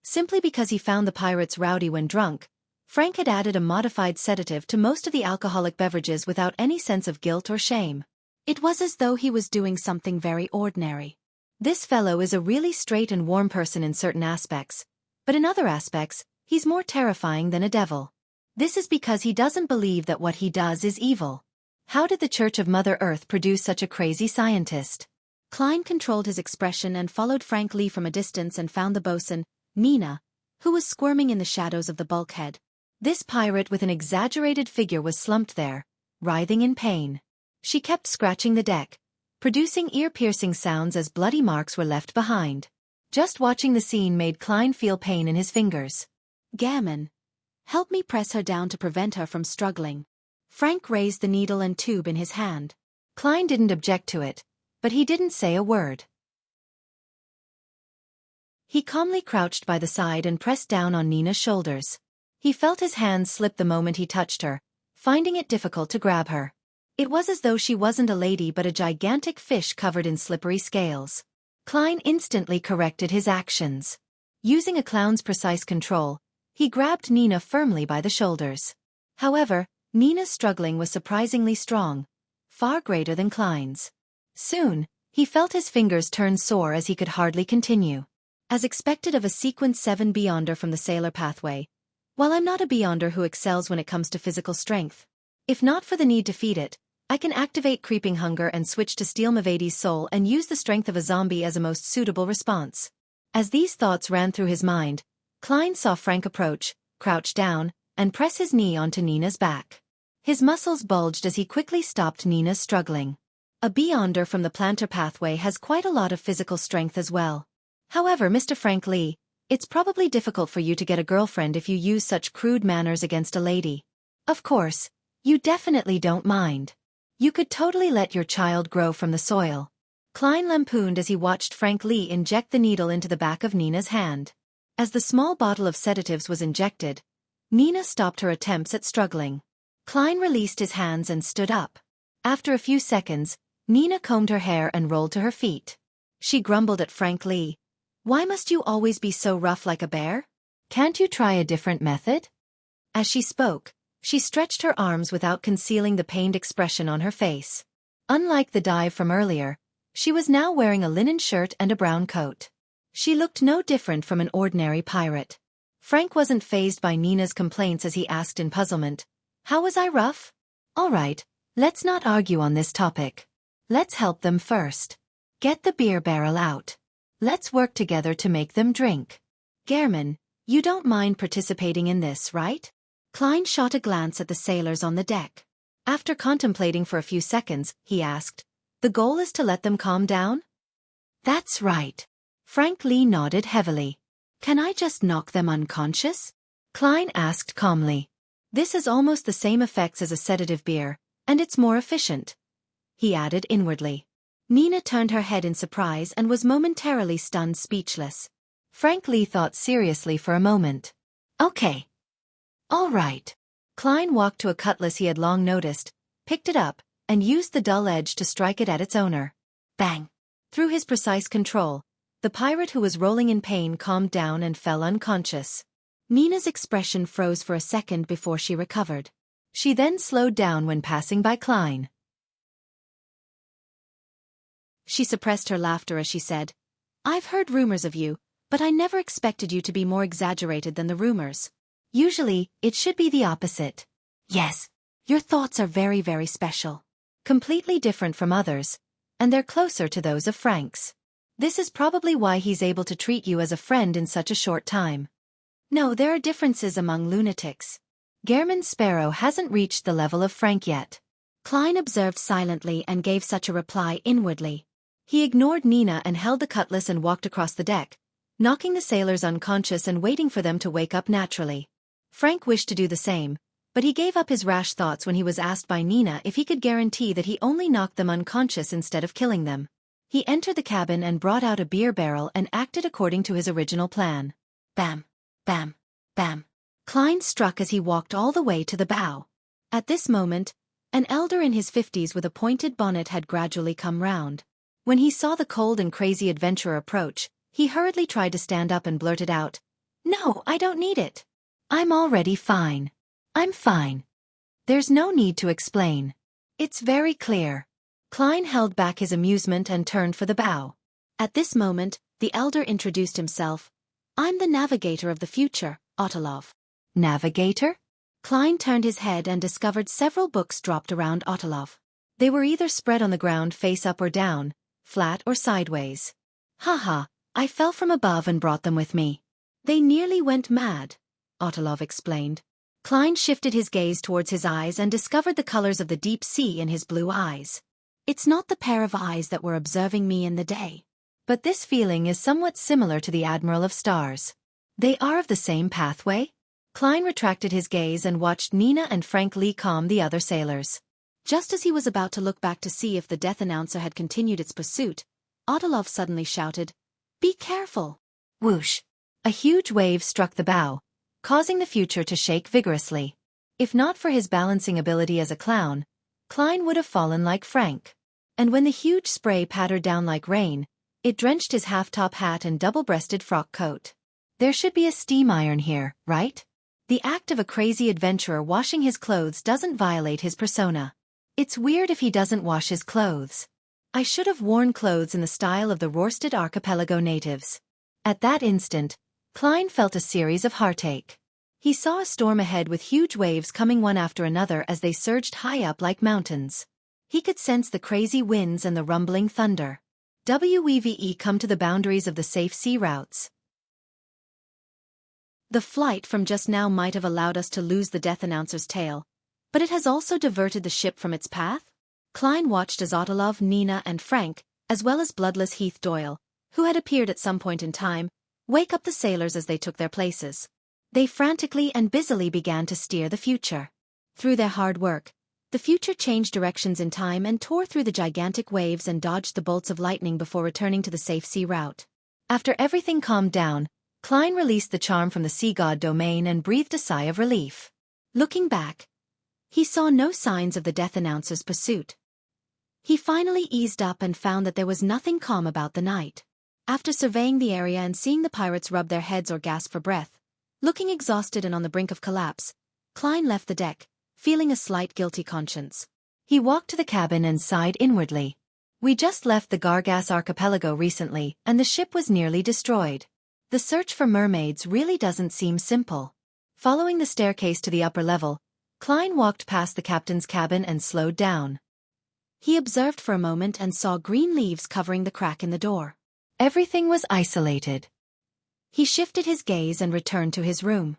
Simply because he found the pirates rowdy when drunk, Frank had added a modified sedative to most of the alcoholic beverages without any sense of guilt or shame. It was as though he was doing something very ordinary. This fellow is a really straight and warm person in certain aspects, but in other aspects, he's more terrifying than a devil. This is because he doesn't believe that what he does is evil. How did the Church of Mother Earth produce such a crazy scientist? Klein controlled his expression and followed Frank Lee from a distance and found the bosun, Nina, who was squirming in the shadows of the bulkhead. This pirate with an exaggerated figure was slumped there, writhing in pain. She kept scratching the deck, producing ear-piercing sounds as bloody marks were left behind. Just watching the scene made Klein feel pain in his fingers. "Gammon. Help me press her down to prevent her from struggling." Frank raised the needle and tube in his hand. Klein didn't object to it, but he didn't say a word. He calmly crouched by the side and pressed down on Nina's shoulders. He felt his hands slip the moment he touched her, finding it difficult to grab her. It was as though she wasn't a lady but a gigantic fish covered in slippery scales. Klein instantly corrected his actions. Using a clown's precise control, he grabbed Nina firmly by the shoulders. However, Nina's struggling was surprisingly strong, far greater than Klein's. Soon, he felt his fingers turn sore as he could hardly continue. As expected of a Sequence 7 Beyonder from the Sailor Pathway, while I'm not a Beyonder who excels when it comes to physical strength, if not for the need to feed it, I can activate Creeping Hunger and switch to steal Mavadi's soul and use the strength of a zombie as a most suitable response. As these thoughts ran through his mind, Klein saw Frank approach, crouch down, and press his knee onto Nina's back. His muscles bulged as he quickly stopped Nina's struggling. A Beyonder from the Planter Pathway has quite a lot of physical strength as well. However, Mr. Frank Lee, it's probably difficult for you to get a girlfriend if you use such crude manners against a lady. Of course, you definitely don't mind. You could totally let your child grow from the soil. Klein lampooned as he watched Frank Lee inject the needle into the back of Nina's hand. As the small bottle of sedatives was injected, Nina stopped her attempts at struggling. Klein released his hands and stood up. After a few seconds, Nina combed her hair and rolled to her feet. She grumbled at Frank Lee. "Why must you always be so rough like a bear? Can't you try a different method?" As she spoke, she stretched her arms without concealing the pained expression on her face. Unlike the dive from earlier, she was now wearing a linen shirt and a brown coat. She looked no different from an ordinary pirate. Frank wasn't fazed by Nina's complaints as he asked in puzzlement, "How was I rough?" "All right, let's not argue on this topic. Let's help them first. Get the beer barrel out. Let's work together to make them drink. Gehrman, you don't mind participating in this, right?" Klein shot a glance at the sailors on the deck. After contemplating for a few seconds, he asked, "The goal is to let them calm down?" "That's right." Frank Lee nodded heavily. "Can I just knock them unconscious?" Klein asked calmly. "This has almost the same effects as a sedative beer, and it's more efficient," he added inwardly. Nina turned her head in surprise and was momentarily stunned speechless. Frank Lee thought seriously for a moment. "Okay, All right. Klein walked to a cutlass he had long noticed, picked it up, and used the dull edge to strike it at its owner. Bang! Through his precise control, the pirate who was rolling in pain calmed down and fell unconscious. Nina's expression froze for a second before she recovered. She then slowed down when passing by Klein. She suppressed her laughter as she said, "I've heard rumors of you, but I never expected you to be more exaggerated than the rumors. Usually, it should be the opposite. Yes, your thoughts are very, very special. Completely different from others, and they're closer to those of Frank's. This is probably why he's able to treat you as a friend in such a short time. No, there are differences among lunatics. Gehrman Sparrow hasn't reached the level of Frank yet." Klein observed silently and gave such a reply inwardly. He ignored Nina and held the cutlass and walked across the deck, knocking the sailors unconscious and waiting for them to wake up naturally. Frank wished to do the same, but he gave up his rash thoughts when he was asked by Nina if he could guarantee that he only knocked them unconscious instead of killing them. He entered the cabin and brought out a beer barrel and acted according to his original plan. Bam! Bam! Bam! Klein struck as he walked all the way to the bow. At this moment, an elder in his 50s with a pointed bonnet had gradually come round. When he saw the cold and crazy adventurer approach, he hurriedly tried to stand up and blurted out, "No, I don't need it. I'm already fine. I'm fine. There's no need to explain. It's very clear." Klein held back his amusement and turned for the bow. At this moment, the elder introduced himself. "I'm the navigator of the future, Ottolov." Navigator? Klein turned his head and discovered several books dropped around Ottolov. They were either spread on the ground face up or down, flat or sideways. "Haha, I fell from above and brought them with me. They nearly went mad," Ottolov explained. Klein shifted his gaze towards his eyes and discovered the colors of the deep sea in his blue eyes. "It's not the pair of eyes that were observing me in the day. But this feeling is somewhat similar to the Admiral of Stars. They are of the same pathway?" Klein retracted his gaze and watched Nina and Frank Lee calm the other sailors. Just as he was about to look back to see if the death announcer had continued its pursuit, Ottolov suddenly shouted, "Be careful!" Whoosh! A huge wave struck the bow, causing the future to shake vigorously. If not for his balancing ability as a clown, Klein would have fallen like Frank. And when the huge spray pattered down like rain, it drenched his half-top hat and double-breasted frock coat. There should be a steam iron here, right? The act of a crazy adventurer washing his clothes doesn't violate his persona. It's weird if he doesn't wash his clothes. I should have worn clothes in the style of the Rorsted Archipelago natives. At that instant, Klein felt a series of heartache. He saw a storm ahead with huge waves coming one after another as they surged high up like mountains. He could sense the crazy winds and the rumbling thunder. We've come to the boundaries of the safe sea routes. The flight from just now might have allowed us to lose the death announcer's tail, but it has also diverted the ship from its path? Klein watched as Ottolov, Nina, and Frank, as well as bloodless Heath Doyle, who had appeared at some point in time, wake up the sailors as they took their places. They frantically and busily began to steer the future. Through their hard work, the future changed directions in time and tore through the gigantic waves and dodged the bolts of lightning before returning to the safe sea route. After everything calmed down, Klein released the charm from the sea god domain and breathed a sigh of relief. Looking back, he saw no signs of the death announcer's pursuit. He finally eased up and found that there was nothing calm about the night. After surveying the area and seeing the pirates rub their heads or gasp for breath, looking exhausted and on the brink of collapse, Klein left the deck, feeling a slight guilty conscience. He walked to the cabin and sighed inwardly. "We just left the Gargas archipelago recently, and the ship was nearly destroyed. The search for mermaids really doesn't seem simple." Following the staircase to the upper level, Klein walked past the captain's cabin and slowed down. He observed for a moment and saw green leaves covering the crack in the door. Everything was isolated. He shifted his gaze and returned to his room.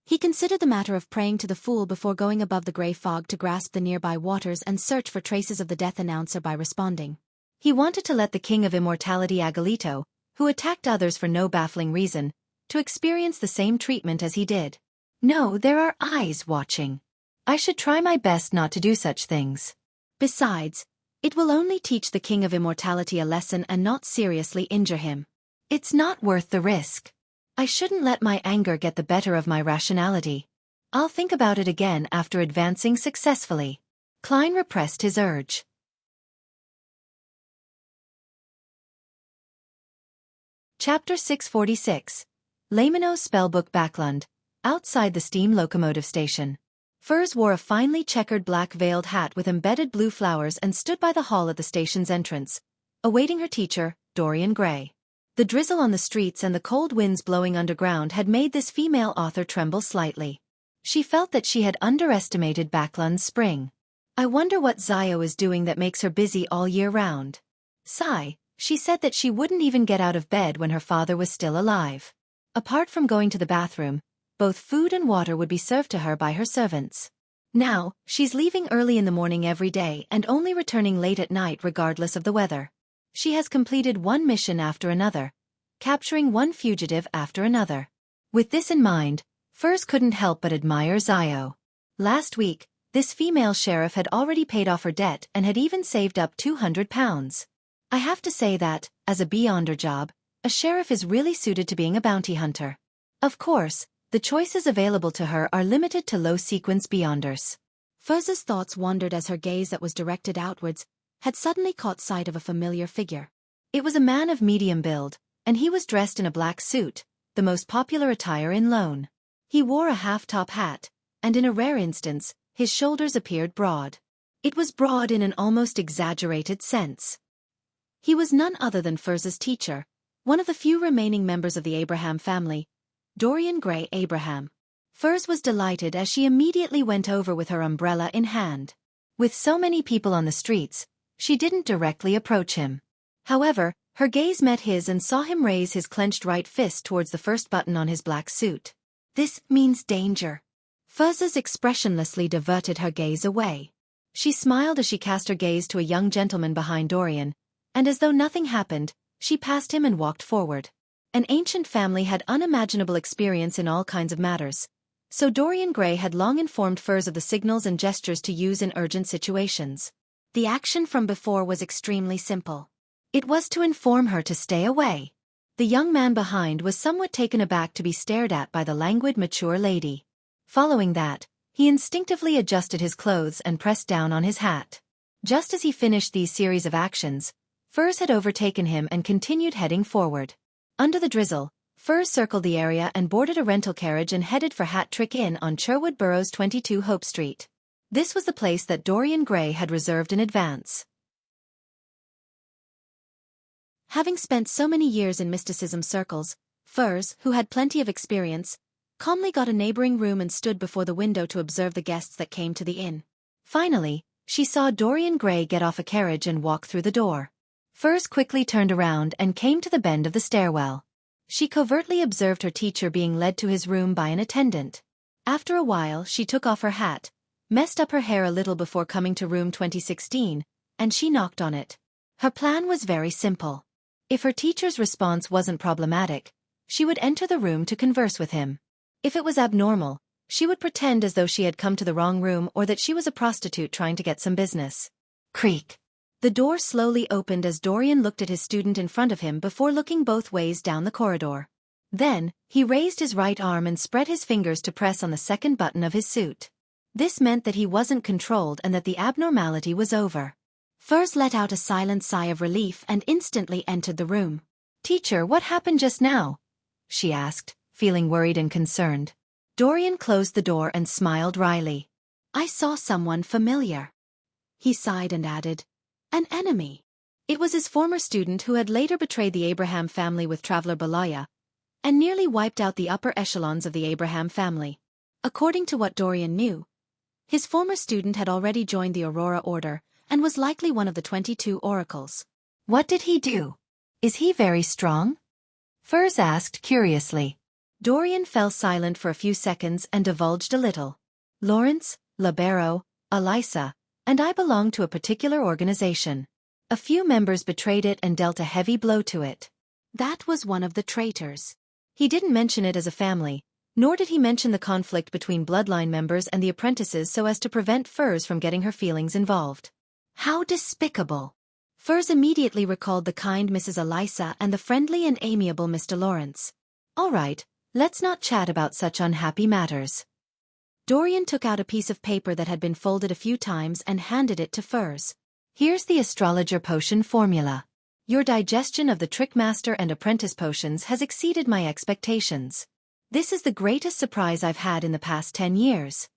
He considered the matter of praying to the fool before going above the grey fog to grasp the nearby waters and search for traces of the death announcer by responding. He wanted to let the king of immortality Agalito, who attacked others for no baffling reason, to experience the same treatment as he did. No, there are eyes watching. I should try my best not to do such things. Besides, it will only teach the king of immortality a lesson and not seriously injure him. It's not worth the risk. I shouldn't let my anger get the better of my rationality. I'll think about it again after advancing successfully. Klein repressed his urge. Chapter 646. Laymanos Spellbook Backlund. Outside the steam locomotive station. Furs wore a finely checkered black veiled hat with embedded blue flowers and stood by the hall at the station's entrance, awaiting her teacher, Dorian Gray. The drizzle on the streets and the cold winds blowing underground had made this female author tremble slightly. She felt that she had underestimated Backlund's spring. I wonder what Zio is doing that makes her busy all year round. Sigh, she said that she wouldn't even get out of bed when her father was still alive. Apart from going to the bathroom, both food and water would be served to her by her servants. Now, she's leaving early in the morning every day and only returning late at night regardless of the weather. She has completed one mission after another, capturing one fugitive after another. With this in mind, Furs couldn't help but admire Zio. Last week, this female sheriff had already paid off her debt and had even saved up £200. I have to say that, as a beyonder job, a sheriff is really suited to being a bounty hunter. Of course, the choices available to her are limited to low-sequence beyonders. Furz's thoughts wandered as her gaze that was directed outwards had suddenly caught sight of a familiar figure. It was a man of medium build, and he was dressed in a black suit, the most popular attire in Lone. He wore a half-top hat, and in a rare instance, his shoulders appeared broad. It was broad in an almost exaggerated sense. He was none other than Furz's teacher, one of the few remaining members of the Abraham family, Dorian Gray Abraham. Furs was delighted as she immediately went over with her umbrella in hand. With so many people on the streets, she didn't directly approach him. However, her gaze met his and saw him raise his clenched right fist towards the first button on his black suit. This means danger. Furz's expressionlessly diverted her gaze away. She smiled as she cast her gaze to a young gentleman behind Dorian, and as though nothing happened, she passed him and walked forward. An ancient family had unimaginable experience in all kinds of matters, so Dorian Gray had long informed Furs of the signals and gestures to use in urgent situations. The action from before was extremely simple. It was to inform her to stay away. The young man behind was somewhat taken aback to be stared at by the languid, mature lady. Following that, he instinctively adjusted his clothes and pressed down on his hat. Just as he finished these series of actions, Furs had overtaken him and continued heading forward. Under the drizzle, Furs circled the area and boarded a rental carriage and headed for Hat Trick Inn on Sherwood Burrows 22 Hope Street. This was the place that Dorian Gray had reserved in advance. Having spent so many years in mysticism circles, Furs, who had plenty of experience, calmly got a neighboring room and stood before the window to observe the guests that came to the inn. Finally, she saw Dorian Gray get off a carriage and walk through the door. Furs quickly turned around and came to the bend of the stairwell. She covertly observed her teacher being led to his room by an attendant. After a while she took off her hat, messed up her hair a little before coming to room 2016, and she knocked on it. Her plan was very simple. If her teacher's response wasn't problematic, she would enter the room to converse with him. If it was abnormal, she would pretend as though she had come to the wrong room or that she was a prostitute trying to get some business. Creak. The door slowly opened as Dorian looked at his student in front of him before looking both ways down the corridor. Then, he raised his right arm and spread his fingers to press on the second button of his suit. This meant that he wasn't controlled and that the abnormality was over. Furs let out a silent sigh of relief and instantly entered the room. "Teacher, what happened just now?" she asked, feeling worried and concerned. Dorian closed the door and smiled wryly. "I saw someone familiar." He sighed and added, "An enemy." It was his former student who had later betrayed the Abraham family with Traveler Belaya, and nearly wiped out the upper echelons of the Abraham family. According to what Dorian knew, his former student had already joined the Aurora Order, and was likely one of the 22 oracles. "What did he do? Is he very strong?" Furs asked curiously. Dorian fell silent for a few seconds and divulged a little. "Lawrence, Libero, Elisa, and I belong to a particular organization. A few members betrayed it and dealt a heavy blow to it. That was one of the traitors." He didn't mention it as a family, nor did he mention the conflict between bloodline members and the apprentices so as to prevent Furs from getting her feelings involved. How despicable! Furs immediately recalled the kind Mrs. Elisa and the friendly and amiable Mr. Lawrence. "All right, let's not chat about such unhappy matters." Dorian took out a piece of paper that had been folded a few times and handed it to Furs. Here's the astrologer potion formula. Your digestion of the Trickmaster and Apprentice potions has exceeded my expectations. This is the greatest surprise I've had in the past 10 years.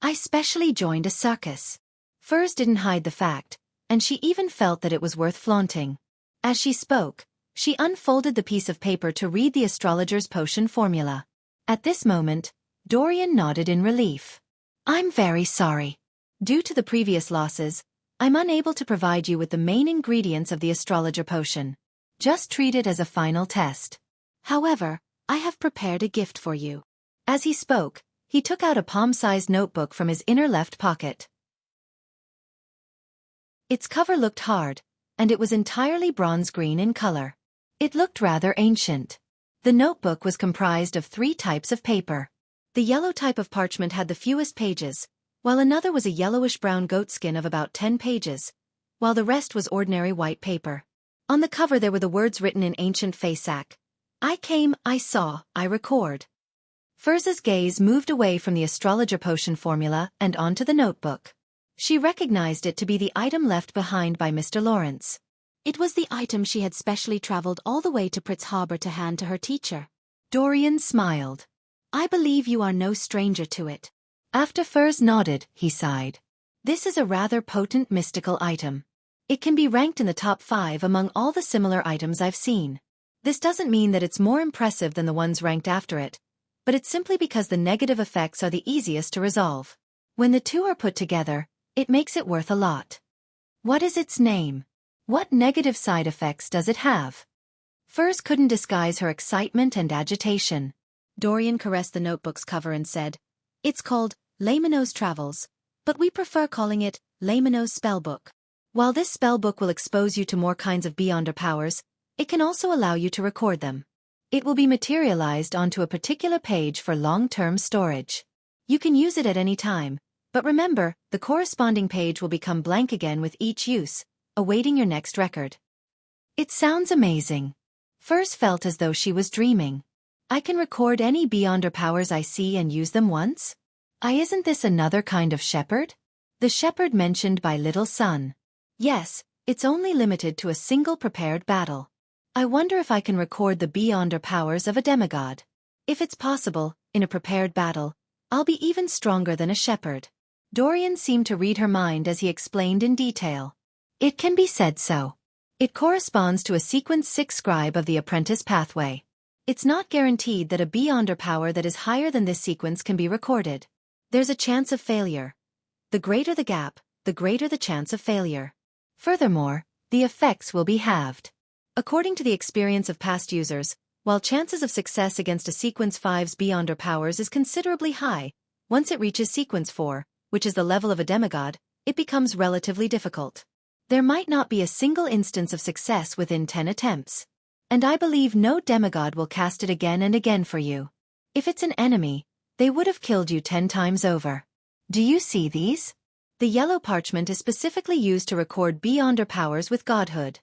I specially joined a circus. Furs didn't hide the fact, and she even felt that it was worth flaunting. As she spoke, she unfolded the piece of paper to read the astrologer's potion formula. At this moment, Dorian nodded in relief. I'm very sorry. Due to the previous losses, I'm unable to provide you with the main ingredients of the astrologer potion. Just treat it as a final test. However, I have prepared a gift for you. As he spoke, he took out a palm-sized notebook from his inner left pocket. Its cover looked hard, and it was entirely bronze green in color. It looked rather ancient. The notebook was comprised of 3 types of paper. The yellow type of parchment had the fewest pages, while another was a yellowish-brown goatskin of about 10 pages, while the rest was ordinary white paper. On the cover there were the words written in ancient Faesac. I came, I saw, I record. Furs's gaze moved away from the astrologer potion formula and onto the notebook. She recognized it to be the item left behind by Mr. Lawrence. It was the item she had specially traveled all the way to Pritz Harbor to hand to her teacher. Dorian smiled. I believe you are no stranger to it. After Furs nodded, he sighed. This is a rather potent mystical item. It can be ranked in the top 5 among all the similar items I've seen. This doesn't mean that it's more impressive than the ones ranked after it, but it's simply because the negative effects are the easiest to resolve. When the two are put together, it makes it worth a lot. What is its name? What negative side effects does it have? Furs couldn't disguise her excitement and agitation. Dorian caressed the notebook's cover and said, It's called Laymanos Travels, but we prefer calling it Laymanos Spellbook. While this spellbook will expose you to more kinds of Beyonder powers, it can also allow you to record them. It will be materialized onto a particular page for long-term storage. You can use it at any time, but remember, the corresponding page will become blank again with each use, awaiting your next record. It sounds amazing. Furs felt as though she was dreaming. I can record any Beyonder powers I see and use them once? Isn't this another kind of shepherd? The shepherd mentioned by Little Sun. Yes, it's only limited to a single prepared battle. I wonder if I can record the Beyonder powers of a demigod. If it's possible, in a prepared battle, I'll be even stronger than a shepherd. Dorian seemed to read her mind as he explained in detail. It can be said so. It corresponds to a sequence 6 scribe of the apprentice pathway. It's not guaranteed that a Beyonder power that is higher than this sequence can be recorded. There's a chance of failure. The greater the gap, the greater the chance of failure. Furthermore, the effects will be halved. According to the experience of past users, while chances of success against a sequence 5's Beyonder powers is considerably high, once it reaches sequence 4, which is the level of a demigod, it becomes relatively difficult. There might not be a single instance of success within 10 attempts. And I believe no demigod will cast it again and again for you. If it's an enemy, they would have killed you 10 times over. Do you see these? The yellow parchment is specifically used to record Beyonder powers with godhood.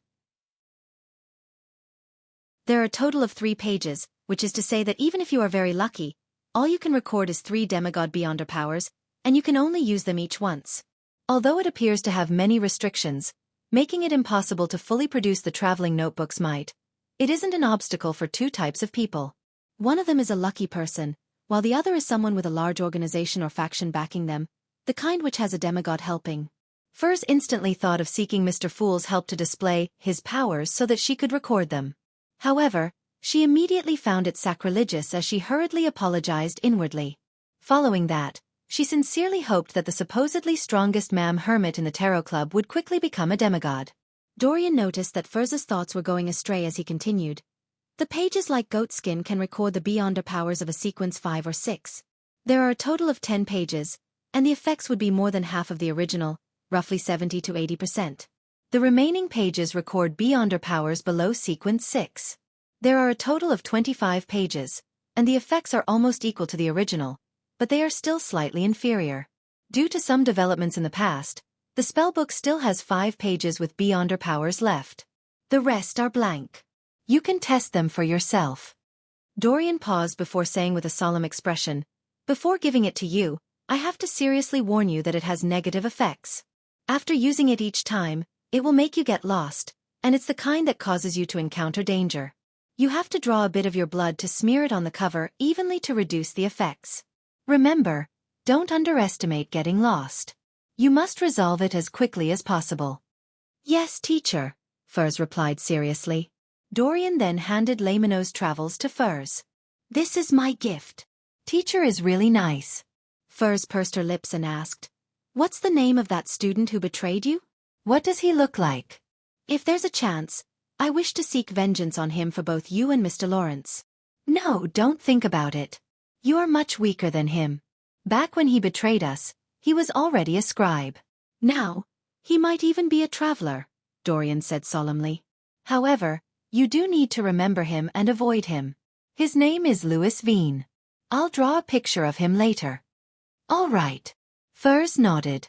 There are a total of 3 pages, which is to say that even if you are very lucky, all you can record is 3 demigod Beyonder powers, and you can only use them each once. Although it appears to have many restrictions, making it impossible to fully produce the traveling notebook's might, it isn't an obstacle for 2 types of people. One of them is a lucky person, while the other is someone with a large organization or faction backing them, the kind which has a demigod helping. Furs instantly thought of seeking Mr. Fool's help to display his powers so that she could record them. However, she immediately found it sacrilegious as she hurriedly apologized inwardly. Following that, she sincerely hoped that the supposedly strongest Mam Hermit in the Tarot Club would quickly become a demigod. Dorian noticed that Furs's thoughts were going astray as he continued. The pages like Goatskin can record the Beyonder powers of a sequence 5 or 6. There are a total of 10 pages, and the effects would be more than half of the original, roughly 70 to 80%. The remaining pages record Beyonder powers below sequence 6. There are a total of 25 pages, and the effects are almost equal to the original, but they are still slightly inferior. Due to some developments in the past, the spellbook still has 5 pages with Beyonder powers left. The rest are blank. You can test them for yourself. Dorian paused before saying with a solemn expression, Before giving it to you, I have to seriously warn you that it has negative effects. After using it each time, it will make you get lost, and it's the kind that causes you to encounter danger. You have to draw a bit of your blood to smear it on the cover evenly to reduce the effects. Remember, don't underestimate getting lost. You must resolve it as quickly as possible. Yes, teacher, Furs replied seriously. Dorian then handed Le Minot's travels to Furs. This is my gift. Teacher is really nice. Furs pursed her lips and asked, what's the name of that student who betrayed you? What does he look like? If there's a chance, I wish to seek vengeance on him for both you and Mr. Lawrence. No, don't think about it. You are much weaker than him. Back when he betrayed us, he was already a scribe. Now, he might even be a traveler, Dorian said solemnly. However, you do need to remember him and avoid him. His name is Louis Veen. I'll draw a picture of him later. All right. Furs nodded.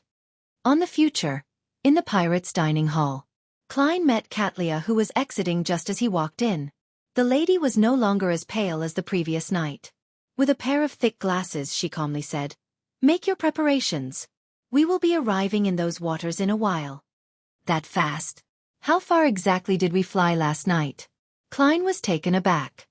On the future, in the pirates' dining hall, Klein met Katlia, who was exiting just as he walked in. The lady was no longer as pale as the previous night. With a pair of thick glasses, she calmly said, make your preparations. We will be arriving in those waters in a while. That fast? How far exactly did we fly last night? Klein was taken aback.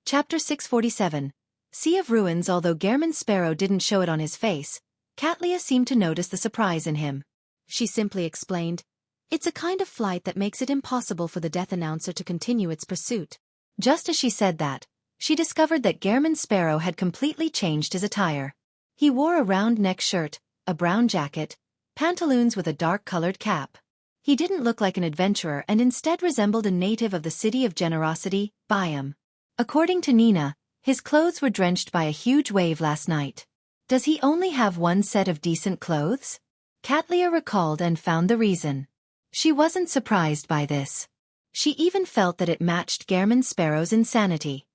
Chapter 647. Sea of Ruins. Although Gehrman Sparrow didn't show it on his face, Katlia seemed to notice the surprise in him. She simply explained, it's a kind of flight that makes it impossible for the death announcer to continue its pursuit. Just as she said that, she discovered that Gehrman Sparrow had completely changed his attire. He wore a round neck shirt, a brown jacket, pantaloons with a dark-colored cap. He didn't look like an adventurer and instead resembled a native of the city of Generosity, Byam. According to Nina, his clothes were drenched by a huge wave last night. Does he only have one set of decent clothes? Katlia recalled and found the reason. She wasn't surprised by this. She even felt that it matched Gehrman Sparrow's insanity.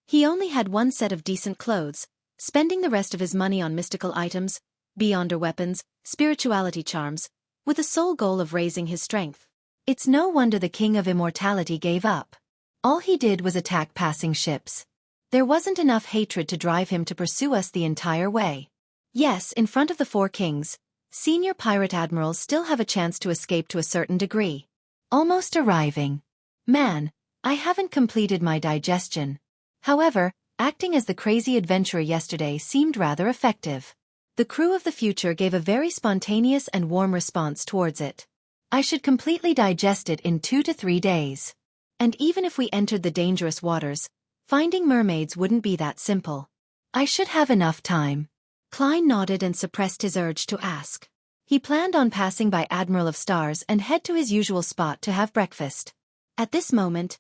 He only had one set of decent clothes, spending the rest of his money on mystical items, beyonder weapons, spirituality charms, with the sole goal of raising his strength. It's no wonder the King of Immortality gave up. All he did was attack passing ships. There wasn't enough hatred to drive him to pursue us the entire way. Yes, in front of the four kings, senior pirate admirals still have a chance to escape to a certain degree. Almost arriving. Man, I haven't completed my digestion. However, acting as the crazy adventurer yesterday seemed rather effective. The crew of the future gave a very spontaneous and warm response towards it. I should completely digest it in 2 to 3 days. And even if we entered the dangerous waters, finding mermaids wouldn't be that simple. I should have enough time. Klein nodded and suppressed his urge to ask. He planned on passing by Admiral of Stars and head to his usual spot to have breakfast. At this moment,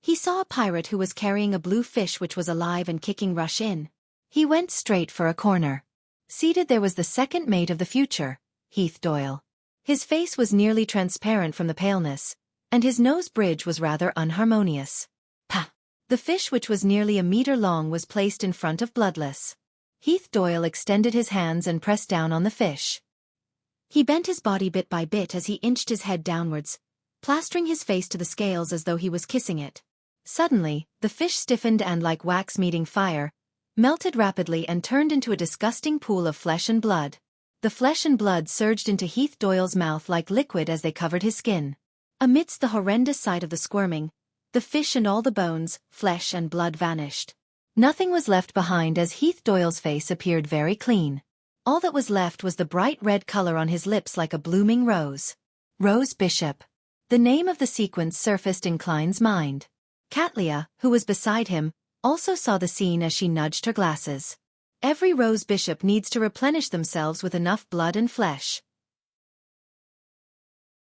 he saw a pirate who was carrying a blue fish which was alive and kicking rush in. He went straight for a corner. Seated there was the second mate of the future, Heath Doyle. His face was nearly transparent from the paleness, and his nose bridge was rather unharmonious. Pah! The fish, which was nearly a meter long, was placed in front of Bloodless. Heath Doyle extended his hands and pressed down on the fish. He bent his body bit by bit as he inched his head downwards, plastering his face to the scales as though he was kissing it. Suddenly, the fish stiffened and, like wax meeting fire, melted rapidly and turned into a disgusting pool of flesh and blood. The flesh and blood surged into Heath Doyle's mouth like liquid as they covered his skin. Amidst the horrendous sight of the squirming, the fish and all the bones, flesh and blood vanished. Nothing was left behind as Heath Doyle's face appeared very clean. All that was left was the bright red color on his lips like a blooming rose. Rose Bishop. The name of the sequence surfaced in Klein's mind. Katlia, who was beside him, also saw the scene as she nudged her glasses. Every Rose Bishop needs to replenish themselves with enough blood and flesh.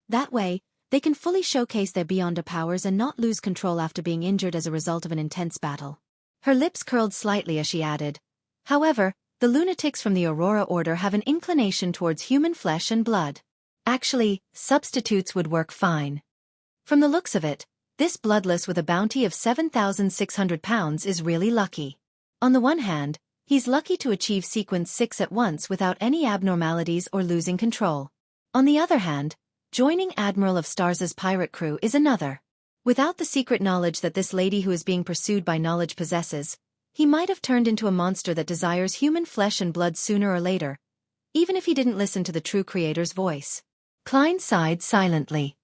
That way, they can fully showcase their Beyonder powers and not lose control after being injured as a result of an intense battle. Her lips curled slightly as she added, however, the lunatics from the Aurora Order have an inclination towards human flesh and blood. Actually, substitutes would work fine. From the looks of it, this Bloodless with a bounty of 7,600 pounds is really lucky. On the one hand, he's lucky to achieve Sequence 6 at once without any abnormalities or losing control. On the other hand, joining Admiral of Stars' pirate crew is another. Without the secret knowledge that this lady who is being pursued by knowledge possesses, he might have turned into a monster that desires human flesh and blood sooner or later, even if he didn't listen to the true creator's voice. Klein sighed silently.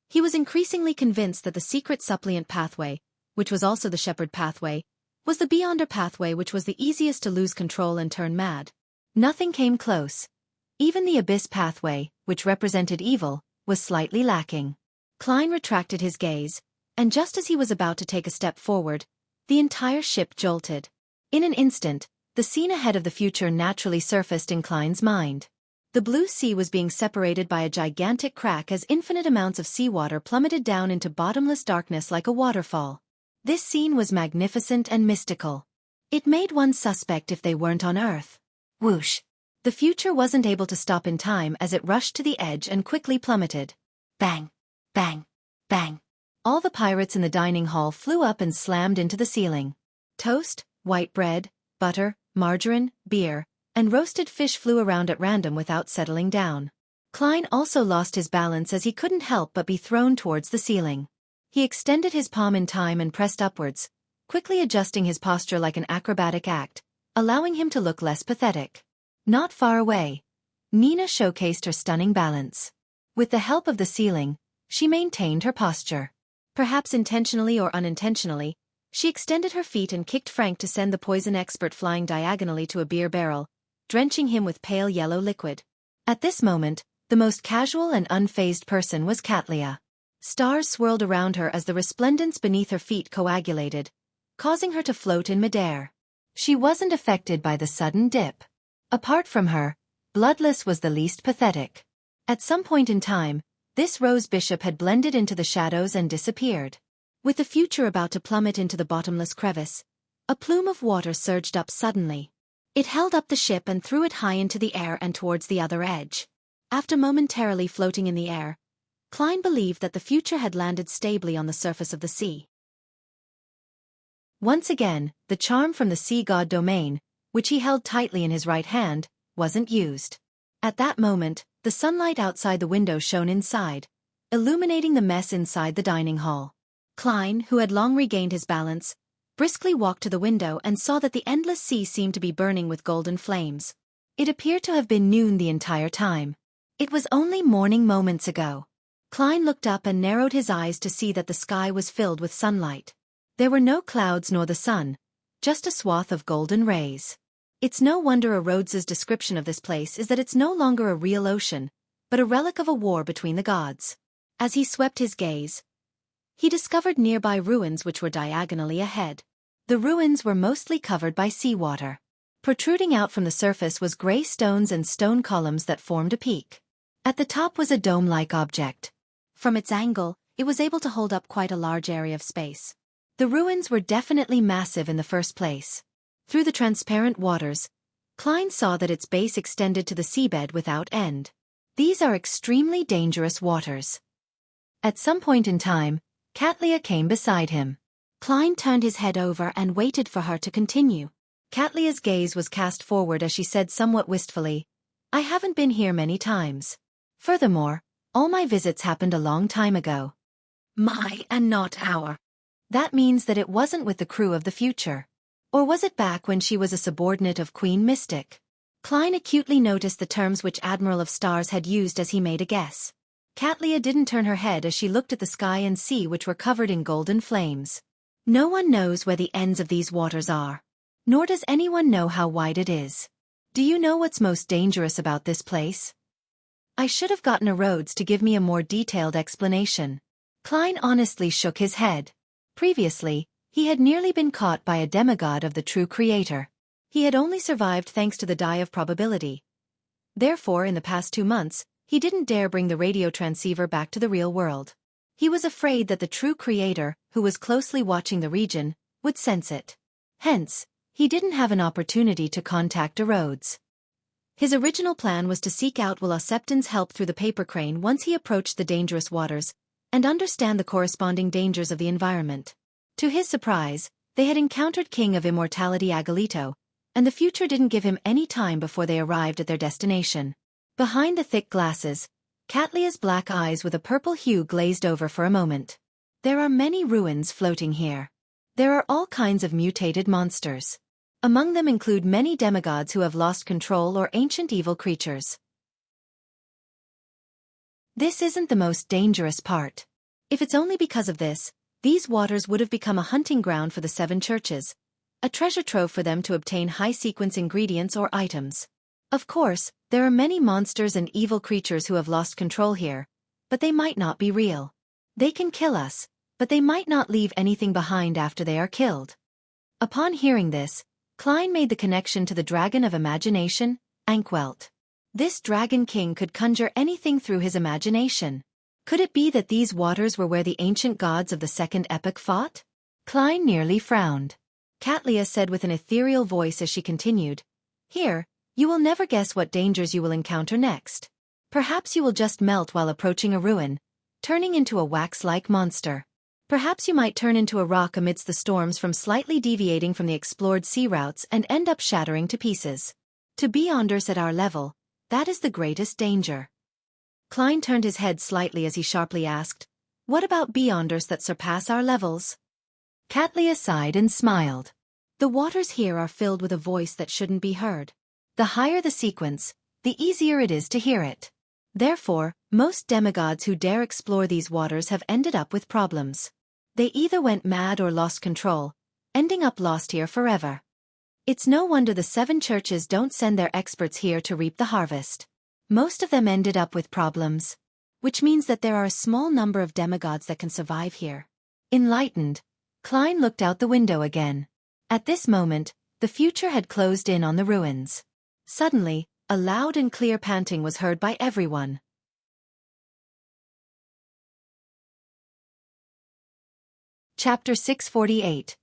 He was increasingly convinced that the secret suppliant pathway, which was also the shepherd pathway, was the beyonder pathway which was the easiest to lose control and turn mad. Nothing came close. Even the abyss pathway, which represented evil, was slightly lacking. Klein retracted his gaze, and just as he was about to take a step forward, the entire ship jolted. In an instant, the scene ahead of the future naturally surfaced in Klein's mind. The blue sea was being separated by a gigantic crack as infinite amounts of seawater plummeted down into bottomless darkness like a waterfall. This scene was magnificent and mystical. It made one suspect if they weren't on Earth. Whoosh! The future wasn't able to stop in time as it rushed to the edge and quickly plummeted. Bang! Bang! Bang! All the pirates in the dining hall flew up and slammed into the ceiling. Toast, white bread, butter, margarine, beer, and roasted fish flew around at random without settling down. Klein also lost his balance as he couldn't help but be thrown towards the ceiling. He extended his palm in time and pressed upwards, quickly adjusting his posture like an acrobatic act, allowing him to look less pathetic. Not far away, Nina showcased her stunning balance. With the help of the ceiling, she maintained her posture. Perhaps intentionally or unintentionally, she extended her feet and kicked Frank to send the poison expert flying diagonally to a beer barrel, drenching him with pale yellow liquid. At this moment, the most casual and unfazed person was Katlia. Stars swirled around her as the resplendence beneath her feet coagulated, causing her to float in midair. She wasn't affected by the sudden dip. Apart from her, Bloodless was the least pathetic. At some point in time, this rose bishop had blended into the shadows and disappeared. With the future about to plummet into the bottomless crevice, a plume of water surged up suddenly. It held up the ship and threw it high into the air and towards the other edge. After momentarily floating in the air, Klein believed that the future had landed stably on the surface of the sea. Once again, the charm from the sea god domain, which he held tightly in his right hand, wasn't used. At that moment, the sunlight outside the window shone inside, illuminating the mess inside the dining hall. Klein, who had long regained his balance, briskly walked to the window and saw that the endless sea seemed to be burning with golden flames. It appeared to have been noon the entire time. It was only morning moments ago. Klein looked up and narrowed his eyes to see that the sky was filled with sunlight. There were no clouds nor the sun, just a swath of golden rays. It's no wonder Rhodes's description of this place is that it's no longer a real ocean, but a relic of a war between the gods. As he swept his gaze, he discovered nearby ruins which were diagonally ahead. The ruins were mostly covered by seawater. Protruding out from the surface was gray stones and stone columns that formed a peak. At the top was a dome-like object. From its angle, it was able to hold up quite a large area of space. The ruins were definitely massive in the first place. Through the transparent waters, Klein saw that its base extended to the seabed without end. These are extremely dangerous waters. At some point in time, Katlia came beside him. Klein turned his head over and waited for her to continue. Katlia's gaze was cast forward as she said somewhat wistfully, "I haven't been here many times. Furthermore, all my visits happened a long time ago." My and not our. That means that it wasn't with the crew of the future. Or was it back when she was a subordinate of Queen Mystic? Klein acutely noticed the terms which Admiral of Stars had used as he made a guess. Katlia didn't turn her head as she looked at the sky and sea which were covered in golden flames. No one knows where the ends of these waters are. Nor does anyone know how wide it is. Do you know what's most dangerous about this place? I should have gotten a Rhodes to give me a more detailed explanation. Klein honestly shook his head. Previously, he had nearly been caught by a demigod of the true creator. He had only survived thanks to the die of probability. Therefore, in the past 2 months, he didn't dare bring the radio transceiver back to the real world. He was afraid that the true creator, who was closely watching the region, would sense it. Hence, he didn't have an opportunity to contact Rhodes. His original plan was to seek out Septon's help through the paper crane once he approached the dangerous waters, and understand the corresponding dangers of the environment. To his surprise, they had encountered King of Immortality Agalito, and the future didn't give him any time before they arrived at their destination. Behind the thick glasses, Katlia's black eyes with a purple hue glazed over for a moment. There are many ruins floating here. There are all kinds of mutated monsters. Among them include many demigods who have lost control or ancient evil creatures. This isn't the most dangerous part. If it's only because of this, these waters would have become a hunting ground for the 7 churches, a treasure trove for them to obtain high-sequence ingredients or items. Of course, there are many monsters and evil creatures who have lost control here, but they might not be real. They can kill us, but they might not leave anything behind after they are killed. Upon hearing this, Klein made the connection to the dragon of imagination, Ankwelt. This dragon king could conjure anything through his imagination. Could it be that these waters were where the ancient gods of the second epoch fought? Klein nearly frowned. Katlia said with an ethereal voice as she continued, "Here, you will never guess what dangers you will encounter next. Perhaps you will just melt while approaching a ruin, turning into a wax-like monster. Perhaps you might turn into a rock amidst the storms from slightly deviating from the explored sea routes and end up shattering to pieces. To beyonders at our level, that is the greatest danger." Klein turned his head slightly as he sharply asked, "What about beyonders that surpass our levels?" Katlia sighed and smiled. "The waters here are filled with a voice that shouldn't be heard. The higher the sequence, the easier it is to hear it. Therefore, most demigods who dare explore these waters have ended up with problems. They either went mad or lost control, ending up lost here forever. It's no wonder the 7 churches don't send their experts here to reap the harvest. Most of them ended up with problems. Which means that there are a small number of demigods that can survive here." Enlightened, Klein looked out the window again. At this moment, the future had closed in on the ruins. Suddenly, a loud and clear panting was heard by everyone. Chapter 648.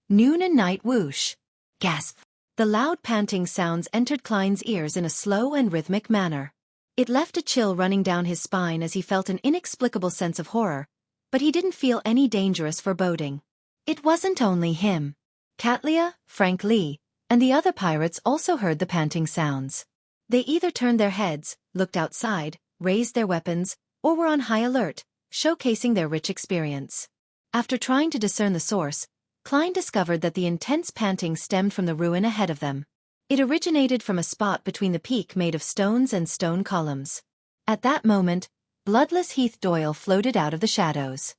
Noon and Night Whoosh. Gasp! The loud panting sounds entered Klein's ears in a slow and rhythmic manner. It left a chill running down his spine as he felt an inexplicable sense of horror, but he didn't feel any dangerous foreboding. It wasn't only him. Katlia, Frank Lee, and the other pirates also heard the panting sounds. They either turned their heads, looked outside, raised their weapons, or were on high alert, showcasing their rich experience. After trying to discern the source, Klein discovered that the intense panting stemmed from the ruin ahead of them. It originated from a spot between the peak made of stones and stone columns. At that moment, bloodless Heath Doyle floated out of the shadows.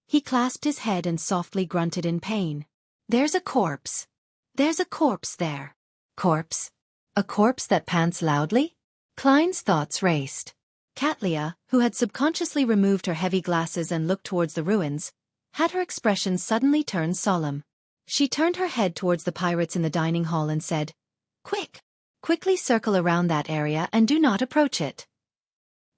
He clasped his head and softly grunted in pain. "There's a corpse. There's a corpse there." Corpse? A corpse that pants loudly? Klein's thoughts raced. Katlia, who had subconsciously removed her heavy glasses and looked towards the ruins, had her expression suddenly turned solemn. She turned her head towards the pirates in the dining hall and said, "Quick! Quickly circle around that area and do not approach it."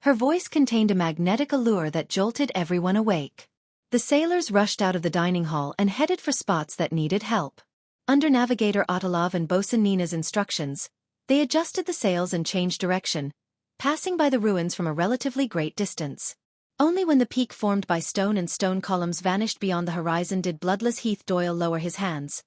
Her voice contained a magnetic allure that jolted everyone awake. The sailors rushed out of the dining hall and headed for spots that needed help. Under Navigator Otalov and Bosun Nina's instructions, they adjusted the sails and changed direction, passing by the ruins from a relatively great distance. Only when the peak formed by stone and stone columns vanished beyond the horizon did bloodless Heath Doyle lower his hands,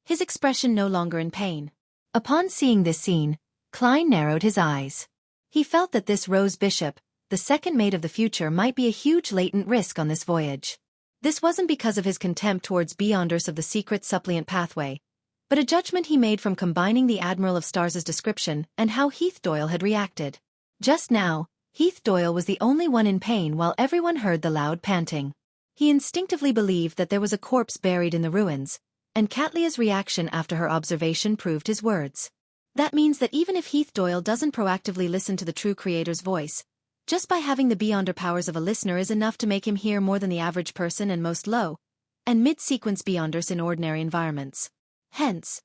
his expression no longer in pain. Upon seeing this scene, Klein narrowed his eyes. He felt that this Rose Bishop, the second mate of the future, might be a huge latent risk on this voyage. This wasn't because of his contempt towards beyonders of the secret suppliant pathway, but a judgment he made from combining the Admiral of Stars's description and how Heath Doyle had reacted. Just now, Heath Doyle was the only one in pain while everyone heard the loud panting. He instinctively believed that there was a corpse buried in the ruins, and Katlia's reaction after her observation proved his words. That means that even if Heath Doyle doesn't proactively listen to the true creator's voice, just by having the beyonder powers of a listener is enough to make him hear more than the average person and most low and mid-sequence beyonders in ordinary environments. Hence,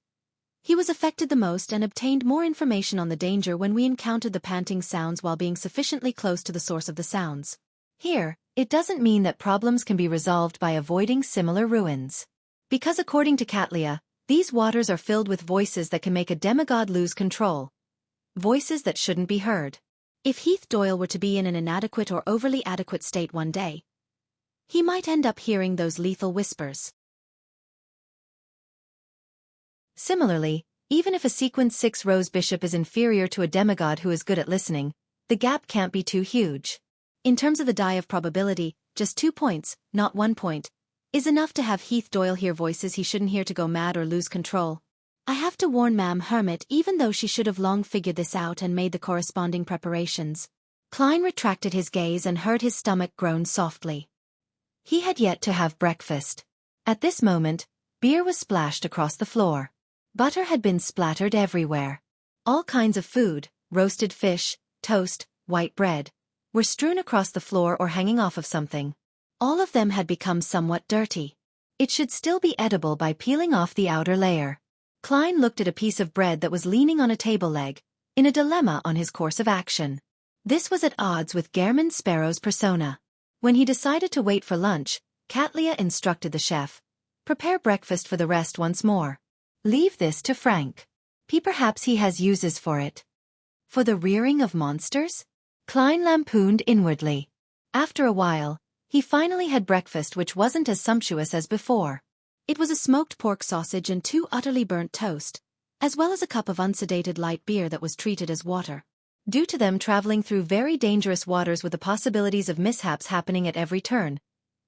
he was affected the most and obtained more information on the danger when we encountered the panting sounds while being sufficiently close to the source of the sounds. Here, it doesn't mean that problems can be resolved by avoiding similar ruins. Because according to Katlia, these waters are filled with voices that can make a demigod lose control. Voices that shouldn't be heard. If Heath Doyle were to be in an inadequate or overly adequate state one day, he might end up hearing those lethal whispers. Similarly, even if a Sequence 6 Rose Bishop is inferior to a demigod who is good at listening, the gap can't be too huge. In terms of the die of probability, just 2 points, not 1 point, is enough to have Heath Doyle hear voices he shouldn't hear to go mad or lose control. I have to warn Ma'am Hermit, even though she should have long figured this out and made the corresponding preparations. Klein retracted his gaze and heard his stomach groan softly. He had yet to have breakfast. At this moment, beer was splashed across the floor. Butter had been splattered everywhere. All kinds of food, roasted fish, toast, white bread, were strewn across the floor or hanging off of something. All of them had become somewhat dirty. It should still be edible by peeling off the outer layer. Klein looked at a piece of bread that was leaning on a table leg, in a dilemma on his course of action. This was at odds with Gehrman Sparrow's persona. When he decided to wait for lunch, Katlia instructed the chef, "Prepare breakfast for the rest once more. Leave this to Frank. Perhaps he has uses for it." For the rearing of monsters? Klein lampooned inwardly. After a while, he finally had breakfast which wasn't as sumptuous as before. It was a smoked pork sausage and 2 utterly burnt toast, as well as a cup of unsedated light beer that was treated as water. Due to them traveling through very dangerous waters with the possibilities of mishaps happening at every turn,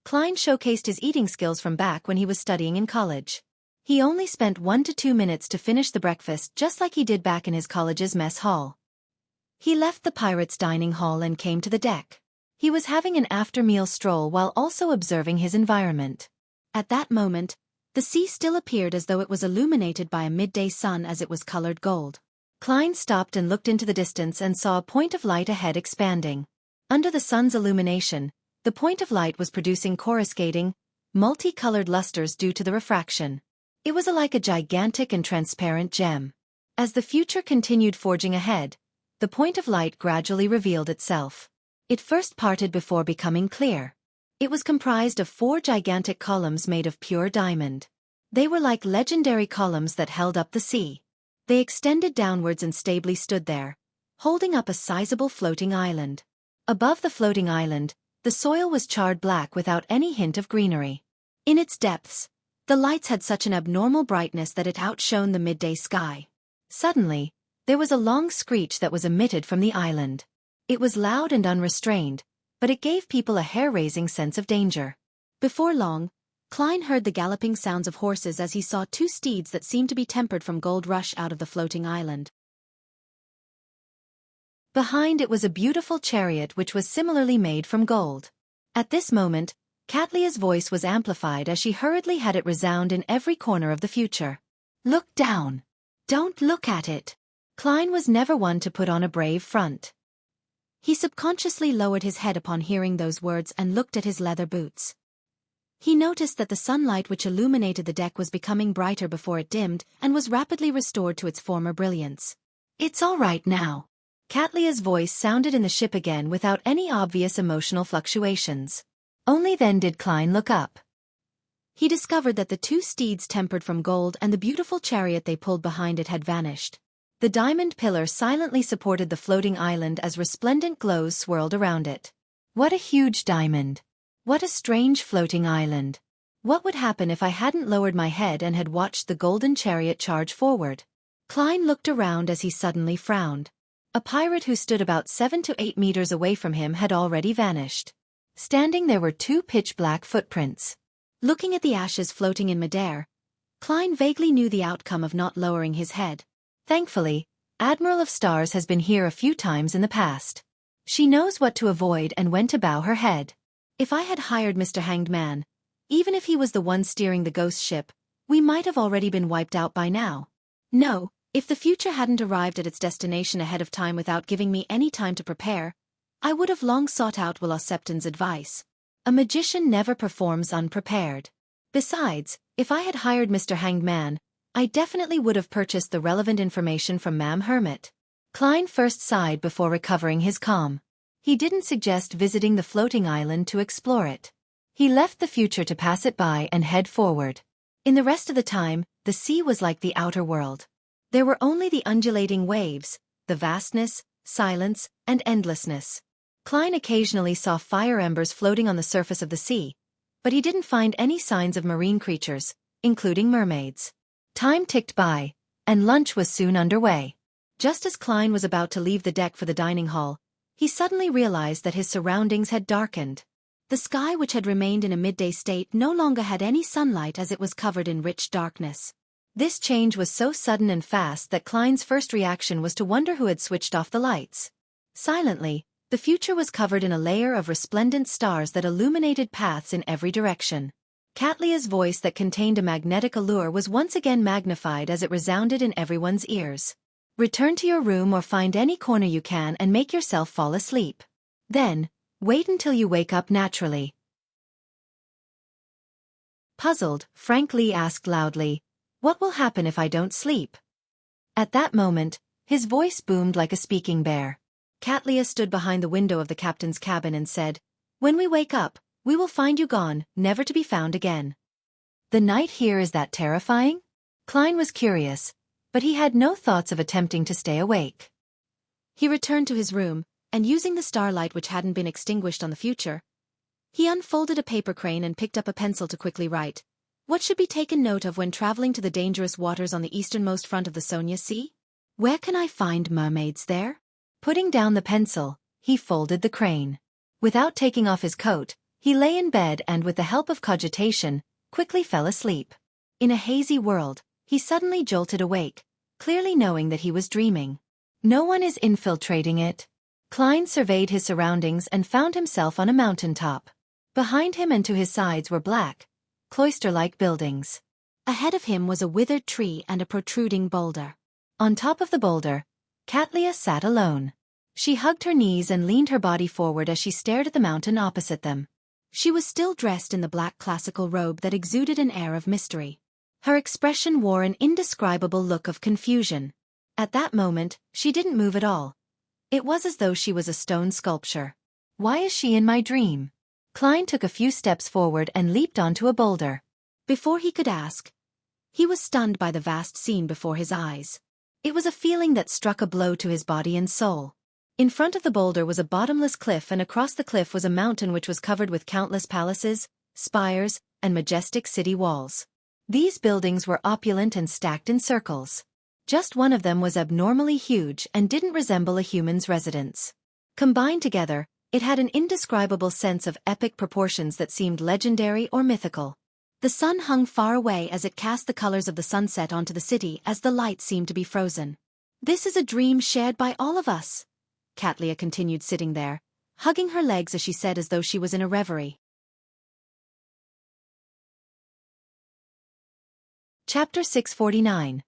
Klein showcased his eating skills from back when he was studying in college. He only spent 1 to 2 minutes to finish the breakfast just like he did back in his college's mess hall. He left the pirates' dining hall and came to the deck. He was having an after-meal stroll while also observing his environment. At that moment, the sea still appeared as though it was illuminated by a midday sun as it was colored gold. Klein stopped and looked into the distance and saw a point of light ahead expanding. Under the sun's illumination, the point of light was producing coruscating, multicolored lusters due to the refraction. It was like a gigantic and transparent gem. As the future continued forging ahead, the point of light gradually revealed itself. It first parted before becoming clear. It was comprised of 4 gigantic columns made of pure diamond. They were like legendary columns that held up the sea. They extended downwards and stably stood there, holding up a sizable floating island. Above the floating island, the soil was charred black without any hint of greenery. In its depths, the lights had such an abnormal brightness that it outshone the midday sky. Suddenly, there was a long screech that was emitted from the island. It was loud and unrestrained, but it gave people a hair-raising sense of danger. Before long, Klein heard the galloping sounds of horses as he saw 2 steeds that seemed to be tempered from gold rush out of the floating island. Behind it was a beautiful chariot which was similarly made from gold. At this moment, Katlia's voice was amplified as she hurriedly had it resound in every corner of the future. "Look down. Don't look at it." Klein was never one to put on a brave front. He subconsciously lowered his head upon hearing those words and looked at his leather boots. He noticed that the sunlight which illuminated the deck was becoming brighter before it dimmed and was rapidly restored to its former brilliance. "It's all right now." Katlia's voice sounded in the ship again without any obvious emotional fluctuations. Only then did Klein look up. He discovered that the 2 steeds tempered from gold and the beautiful chariot they pulled behind it had vanished. The diamond pillar silently supported the floating island as resplendent glows swirled around it. What a huge diamond! What a strange floating island! What would happen if I hadn't lowered my head and had watched the golden chariot charge forward? Klein looked around as he suddenly frowned. A pirate who stood about 7 to 8 meters away from him had already vanished. Standing there were 2 pitch-black footprints. Looking at the ashes floating in midair, Klein vaguely knew the outcome of not lowering his head. Thankfully, Admiral of Stars has been here a few times in the past. She knows what to avoid and when to bow her head. If I had hired Mr. Hanged Man, even if he was the one steering the ghost ship, we might have already been wiped out by now. No, if the future hadn't arrived at its destination ahead of time without giving me any time to prepare, I would have long sought out Will Septon's advice. A magician never performs unprepared. Besides, if I had hired Mr. Hanged Man, I definitely would have purchased the relevant information from Ma'am Hermit. Klein first sighed before recovering his calm. He didn't suggest visiting the floating island to explore it. He left the future to pass it by and head forward. In the rest of the time, the sea was like the outer world. There were only the undulating waves, the vastness, silence, and endlessness. Klein occasionally saw fire embers floating on the surface of the sea, but he didn't find any signs of marine creatures, including mermaids. Time ticked by, and lunch was soon underway. Just as Klein was about to leave the deck for the dining hall, he suddenly realized that his surroundings had darkened. The sky, which had remained in a midday state, no longer had any sunlight as it was covered in rich darkness. This change was so sudden and fast that Klein's first reaction was to wonder who had switched off the lights. Silently, the future was covered in a layer of resplendent stars that illuminated paths in every direction. Katlia's voice that contained a magnetic allure was once again magnified as it resounded in everyone's ears. Return to your room or find any corner you can and make yourself fall asleep. Then, wait until you wake up naturally. Puzzled, Frank Lee asked loudly, "What will happen if I don't sleep?" At that moment, his voice boomed like a speaking bear. Katlia stood behind the window of the captain's cabin and said, "When we wake up, we will find you gone, never to be found again." The night here is that terrifying? Klein was curious, but he had no thoughts of attempting to stay awake. He returned to his room, and using the starlight which hadn't been extinguished on the future, he unfolded a paper crane and picked up a pencil to quickly write, "What should be taken note of when traveling to the dangerous waters on the easternmost front of the Sonia Sea? Where can I find mermaids there?" Putting down the pencil, he folded the crane. Without taking off his coat, he lay in bed and, with the help of cogitation, quickly fell asleep. In a hazy world, he suddenly jolted awake, clearly knowing that he was dreaming. No one is infiltrating it. Klein surveyed his surroundings and found himself on a mountaintop. Behind him and to his sides were black, cloister-like buildings. Ahead of him was a withered tree and a protruding boulder. On top of the boulder, Katlia sat alone. She hugged her knees and leaned her body forward as she stared at the mountain opposite them. She was still dressed in the black classical robe that exuded an air of mystery. Her expression wore an indescribable look of confusion. At that moment, she didn't move at all. It was as though she was a stone sculpture. Why is she in my dream? Klein took a few steps forward and leaped onto a boulder. Before he could ask, he was stunned by the vast scene before his eyes. It was a feeling that struck a blow to his body and soul. In front of the boulder was a bottomless cliff, and across the cliff was a mountain which was covered with countless palaces, spires, and majestic city walls. These buildings were opulent and stacked in circles. Just one of them was abnormally huge and didn't resemble a human's residence. Combined together, it had an indescribable sense of epic proportions that seemed legendary or mythical. The sun hung far away as it cast the colors of the sunset onto the city as the light seemed to be frozen. "This is a dream shared by all of us," Katlia continued, sitting there, hugging her legs as she said, as though she was in a reverie. Chapter 649.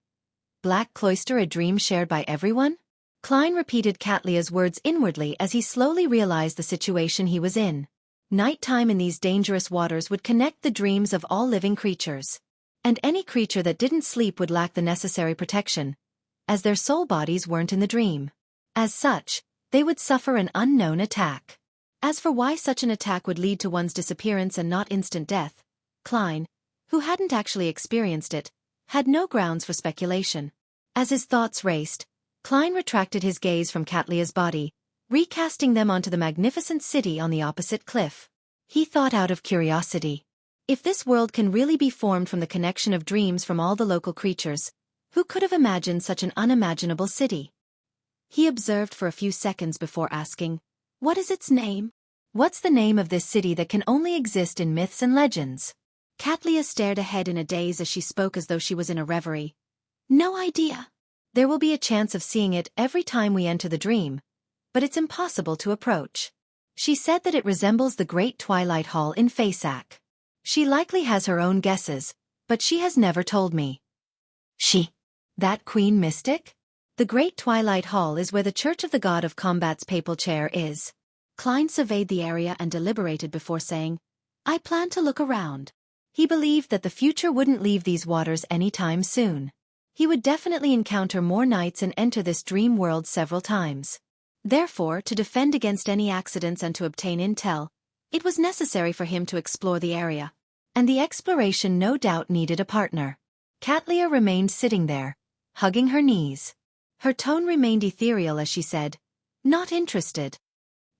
Black Cloister, a dream shared by everyone? Klein repeated Katlia's words inwardly as he slowly realized the situation he was in. Nighttime in these dangerous waters would connect the dreams of all living creatures. And any creature that didn't sleep would lack the necessary protection, as their soul bodies weren't in the dream. As such, they would suffer an unknown attack. As for why such an attack would lead to one's disappearance and not instant death, Klein, who hadn't actually experienced it, had no grounds for speculation. As his thoughts raced, Klein retracted his gaze from Katlia's body, recasting them onto the magnificent city on the opposite cliff. He thought out of curiosity. If this world can really be formed from the connection of dreams from all the local creatures, who could have imagined such an unimaginable city? He observed for a few seconds before asking, "What is its name? What's the name of this city that can only exist in myths and legends?" Katlia stared ahead in a daze as she spoke, as though she was in a reverie. "No idea. There will be a chance of seeing it every time we enter the dream, but it's impossible to approach. She said that it resembles the Great Twilight Hall in Fasak. She likely has her own guesses, but she has never told me." "She? That Queen Mystic?" "The Great Twilight Hall is where the Church of the God of Combat's papal chair is." Klein surveyed the area and deliberated before saying, "I plan to look around." He believed that the future wouldn't leave these waters anytime soon. He would definitely encounter more nights and enter this dream world several times. Therefore, to defend against any accidents and to obtain intel, it was necessary for him to explore the area. And the exploration no doubt needed a partner. Katlia remained sitting there, hugging her knees. Her tone remained ethereal as she said, "Not interested.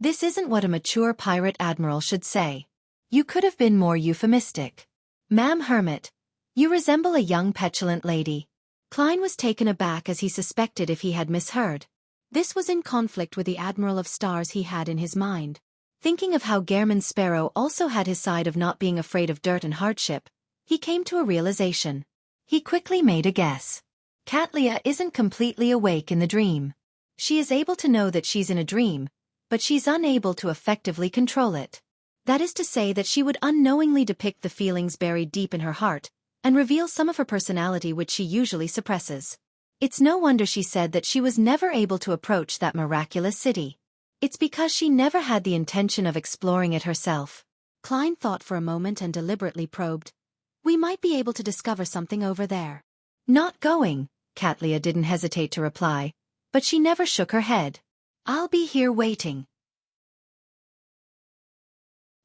This isn't what a mature pirate admiral should say. You could have been more euphemistic. Ma'am Hermit, you resemble a young petulant lady." Klein was taken aback as he suspected if he had misheard. This was in conflict with the Admiral of Stars he had in his mind. Thinking of how Gehrman Sparrow also had his side of not being afraid of dirt and hardship, he came to a realization. He quickly made a guess. Katlia isn't completely awake in the dream. She is able to know that she's in a dream, but she's unable to effectively control it. That is to say that she would unknowingly depict the feelings buried deep in her heart, and reveal some of her personality which she usually suppresses. It's no wonder she said that she was never able to approach that miraculous city. It's because she never had the intention of exploring it herself. Klein thought for a moment and deliberately probed. We might be able to discover something over there. Not going, Katlia didn't hesitate to reply, but she never shook her head. I'll be here waiting.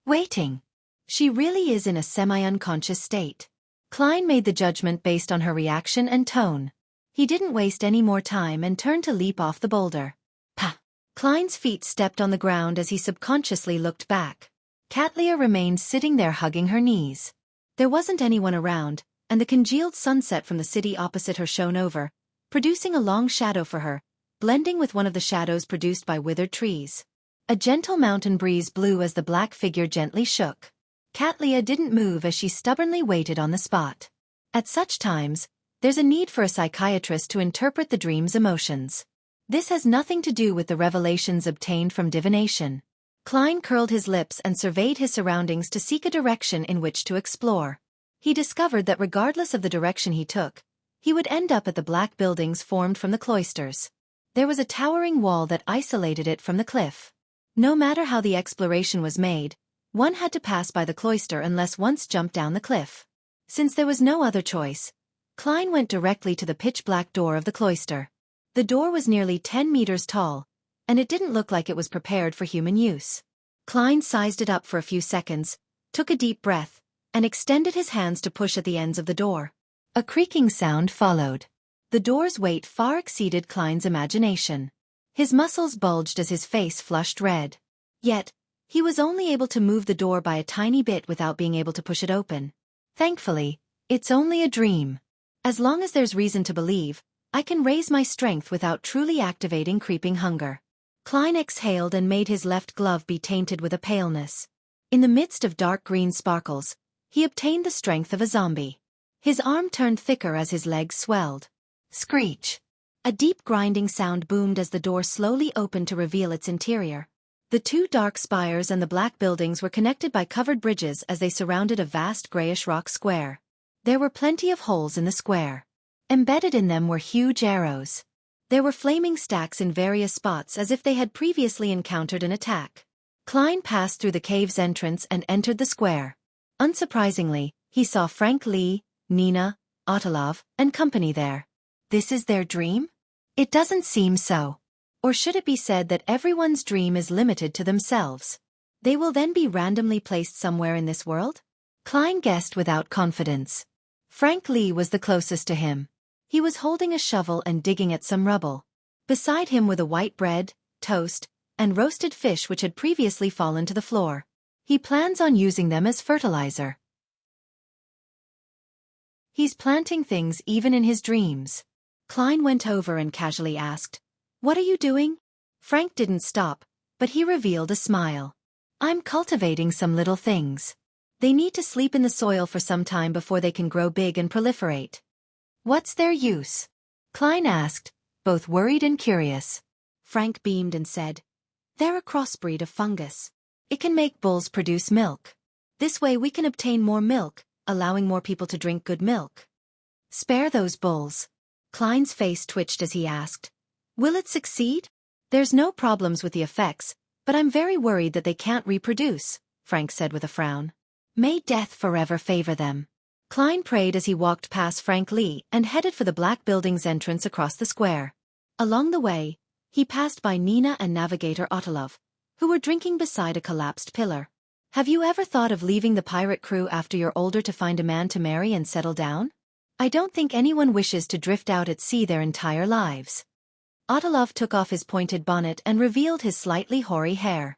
Waiting. She really is in a semi-unconscious state. Klein made the judgment based on her reaction and tone. He didn't waste any more time and turned to leap off the boulder. Pah! Klein's feet stepped on the ground as he subconsciously looked back. Katlia remained sitting there hugging her knees. There wasn't anyone around, and the congealed sunset from the city opposite her shone over, producing a long shadow for her, blending with one of the shadows produced by withered trees. A gentle mountain breeze blew as the black figure gently shook. Katlia didn't move as she stubbornly waited on the spot. At such times, there's a need for a psychiatrist to interpret the dream's emotions. This has nothing to do with the revelations obtained from divination. Klein curled his lips and surveyed his surroundings to seek a direction in which to explore. He discovered that regardless of the direction he took, he would end up at the black buildings formed from the cloisters. There was a towering wall that isolated it from the cliff. No matter how the exploration was made, one had to pass by the cloister unless once jumped down the cliff. Since there was no other choice, Klein went directly to the pitch-black door of the cloister. The door was nearly 10 meters tall, and it didn't look like it was prepared for human use. Klein sized it up for a few seconds, took a deep breath, and extended his hands to push at the ends of the door. A creaking sound followed. The door's weight far exceeded Klein's imagination. His muscles bulged as his face flushed red. Yet, he was only able to move the door by a tiny bit without being able to push it open. Thankfully, it's only a dream. As long as there's reason to believe, I can raise my strength without truly activating creeping hunger. Klein exhaled and made his left glove be tainted with a paleness. In the midst of dark green sparkles, he obtained the strength of a zombie. His arm turned thicker as his legs swelled. Screech! A deep grinding sound boomed as the door slowly opened to reveal its interior. The two dark spires and the black buildings were connected by covered bridges as they surrounded a vast grayish rock square. There were plenty of holes in the square. Embedded in them were huge arrows. There were flaming stacks in various spots as if they had previously encountered an attack. Klein passed through the cave's entrance and entered the square. Unsurprisingly, he saw Frank Lee, Nina, Ottolov, and company there. This is their dream? It doesn't seem so. Or should it be said that everyone's dream is limited to themselves? They will then be randomly placed somewhere in this world? Klein guessed without confidence. Frank Lee was the closest to him. He was holding a shovel and digging at some rubble. Beside him were the white bread, toast, and roasted fish which had previously fallen to the floor. He plans on using them as fertilizer. He's planting things even in his dreams. Klein went over and casually asked, "What are you doing?" Frank didn't stop, but he revealed a smile. "I'm cultivating some little things. They need to sleep in the soil for some time before they can grow big and proliferate." "What's their use?" Klein asked, both worried and curious. Frank beamed and said, "They're a crossbreed of fungus. It can make bulls produce milk. This way we can obtain more milk, allowing more people to drink good milk." "Spare those bulls." Klein's face twitched as he asked, "Will it succeed?" "There's no problems with the effects, but I'm very worried that they can't reproduce," Frank said with a frown. "May death forever favor them." Klein prayed as he walked past Frank Lee and headed for the black building's entrance across the square. Along the way, he passed by Nina and Navigator Ottolov, who were drinking beside a collapsed pillar. "Have you ever thought of leaving the pirate crew after you're older to find a man to marry and settle down? I don't think anyone wishes to drift out at sea their entire lives." Ottolov took off his pointed bonnet and revealed his slightly hoary hair.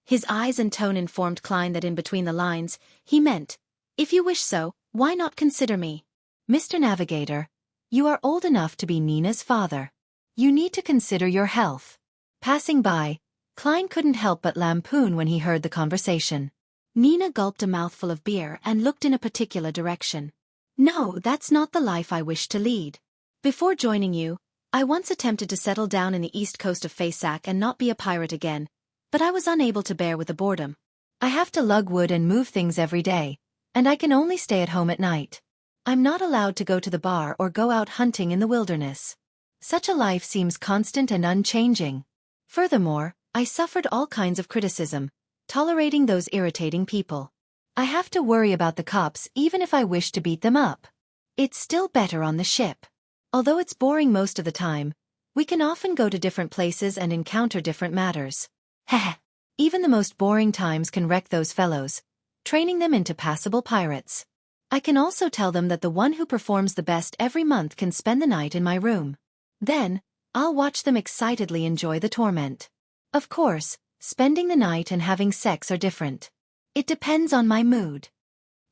His eyes and tone informed Klein that in between the lines, he meant, "If you wish so, why not consider me? Mr. Navigator, you are old enough to be Nina's father. You need to consider your health. Passing by, Klein couldn't help but lampoon when he heard the conversation. Nina gulped a mouthful of beer and looked in a particular direction. No, that's not the life I wish to lead. Before joining you, I once attempted to settle down in the east coast of Faisac and not be a pirate again, but I was unable to bear with the boredom. I have to lug wood and move things every day, and I can only stay at home at night. I'm not allowed to go to the bar or go out hunting in the wilderness. Such a life seems constant and unchanging. Furthermore, I suffered all kinds of criticism, tolerating those irritating people. I have to worry about the cops even if I wish to beat them up. It's still better on the ship. Although it's boring most of the time, we can often go to different places and encounter different matters. Heh. Even the most boring times can wreck those fellows, training them into passable pirates. I can also tell them that the one who performs the best every month can spend the night in my room. Then, I'll watch them excitedly enjoy the torment. Of course, spending the night and having sex are different. It depends on my mood.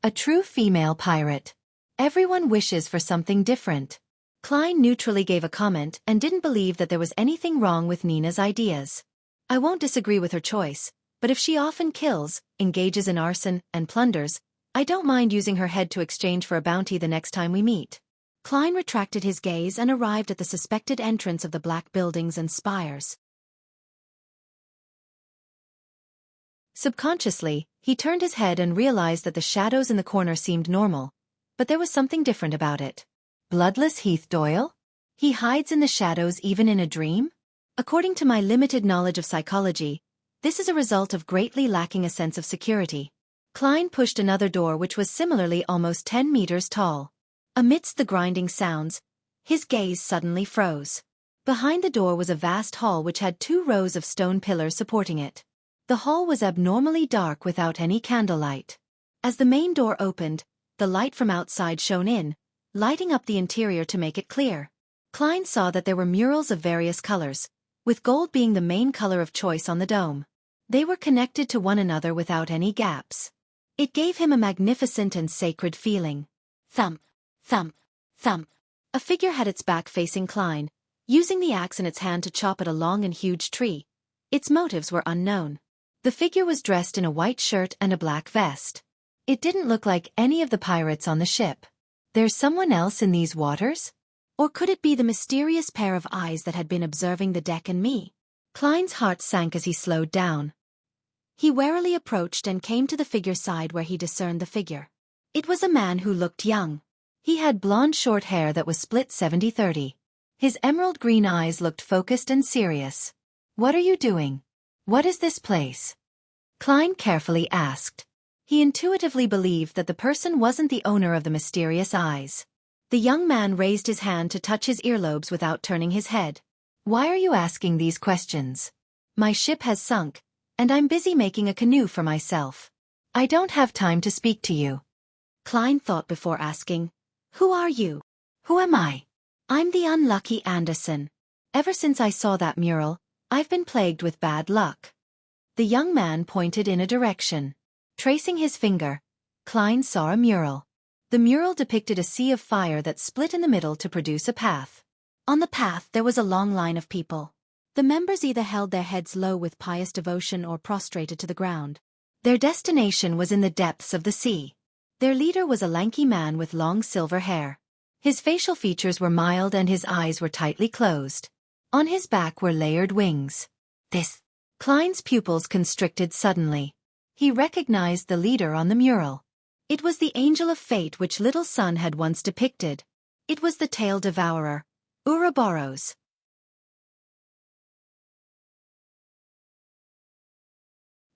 A true female pirate. Everyone wishes for something different. Klein neutrally gave a comment and didn't believe that there was anything wrong with Nina's ideas. I won't disagree with her choice, but if she often kills, engages in arson, and plunders, I don't mind using her head to exchange for a bounty the next time we meet. Klein retracted his gaze and arrived at the suspected entrance of the black buildings and spires. Subconsciously, he turned his head and realized that the shadows in the corner seemed normal, but there was something different about it. Bloodless Heath Doyle? He hides in the shadows even in a dream? According to my limited knowledge of psychology, this is a result of greatly lacking a sense of security. Klein pushed another door which was similarly almost 10 meters tall. Amidst the grinding sounds, his gaze suddenly froze. Behind the door was a vast hall which had 2 rows of stone pillars supporting it. The hall was abnormally dark without any candlelight. As the main door opened, the light from outside shone in, lighting up the interior to make it clear. Klein saw that there were murals of various colors, with gold being the main color of choice on the dome. They were connected to one another without any gaps. It gave him a magnificent and sacred feeling. Thump, thump, thump. A figure had its back facing Klein, using the axe in its hand to chop at a long and huge tree. Its motives were unknown. The figure was dressed in a white shirt and a black vest. It didn't look like any of the pirates on the ship. There's someone else in these waters? Or could it be the mysterious pair of eyes that had been observing the deck and me? Klein's heart sank as he slowed down. He warily approached and came to the figure's side where he discerned the figure. It was a man who looked young. He had blonde short hair that was split 70-30. His emerald green eyes looked focused and serious. What are you doing? What is this place? Klein carefully asked. He intuitively believed that the person wasn't the owner of the mysterious eyes. The young man raised his hand to touch his earlobes without turning his head. Why are you asking these questions? My ship has sunk, and I'm busy making a canoe for myself. I don't have time to speak to you. Klein thought before asking, Who are you? Who am I? I'm the unlucky Anderson. Ever since I saw that mural, I've been plagued with bad luck. The young man pointed in a direction. Tracing his finger, Klein saw a mural. The mural depicted a sea of fire that split in the middle to produce a path. On the path there was a long line of people. The members either held their heads low with pious devotion or prostrated to the ground. Their destination was in the depths of the sea. Their leader was a lanky man with long silver hair. His facial features were mild and his eyes were tightly closed. On his back were layered wings. Klein's pupils constricted suddenly. He recognized the leader on the mural. It was the angel of fate which Little Sun had once depicted. It was the tail devourer, Ouroboros.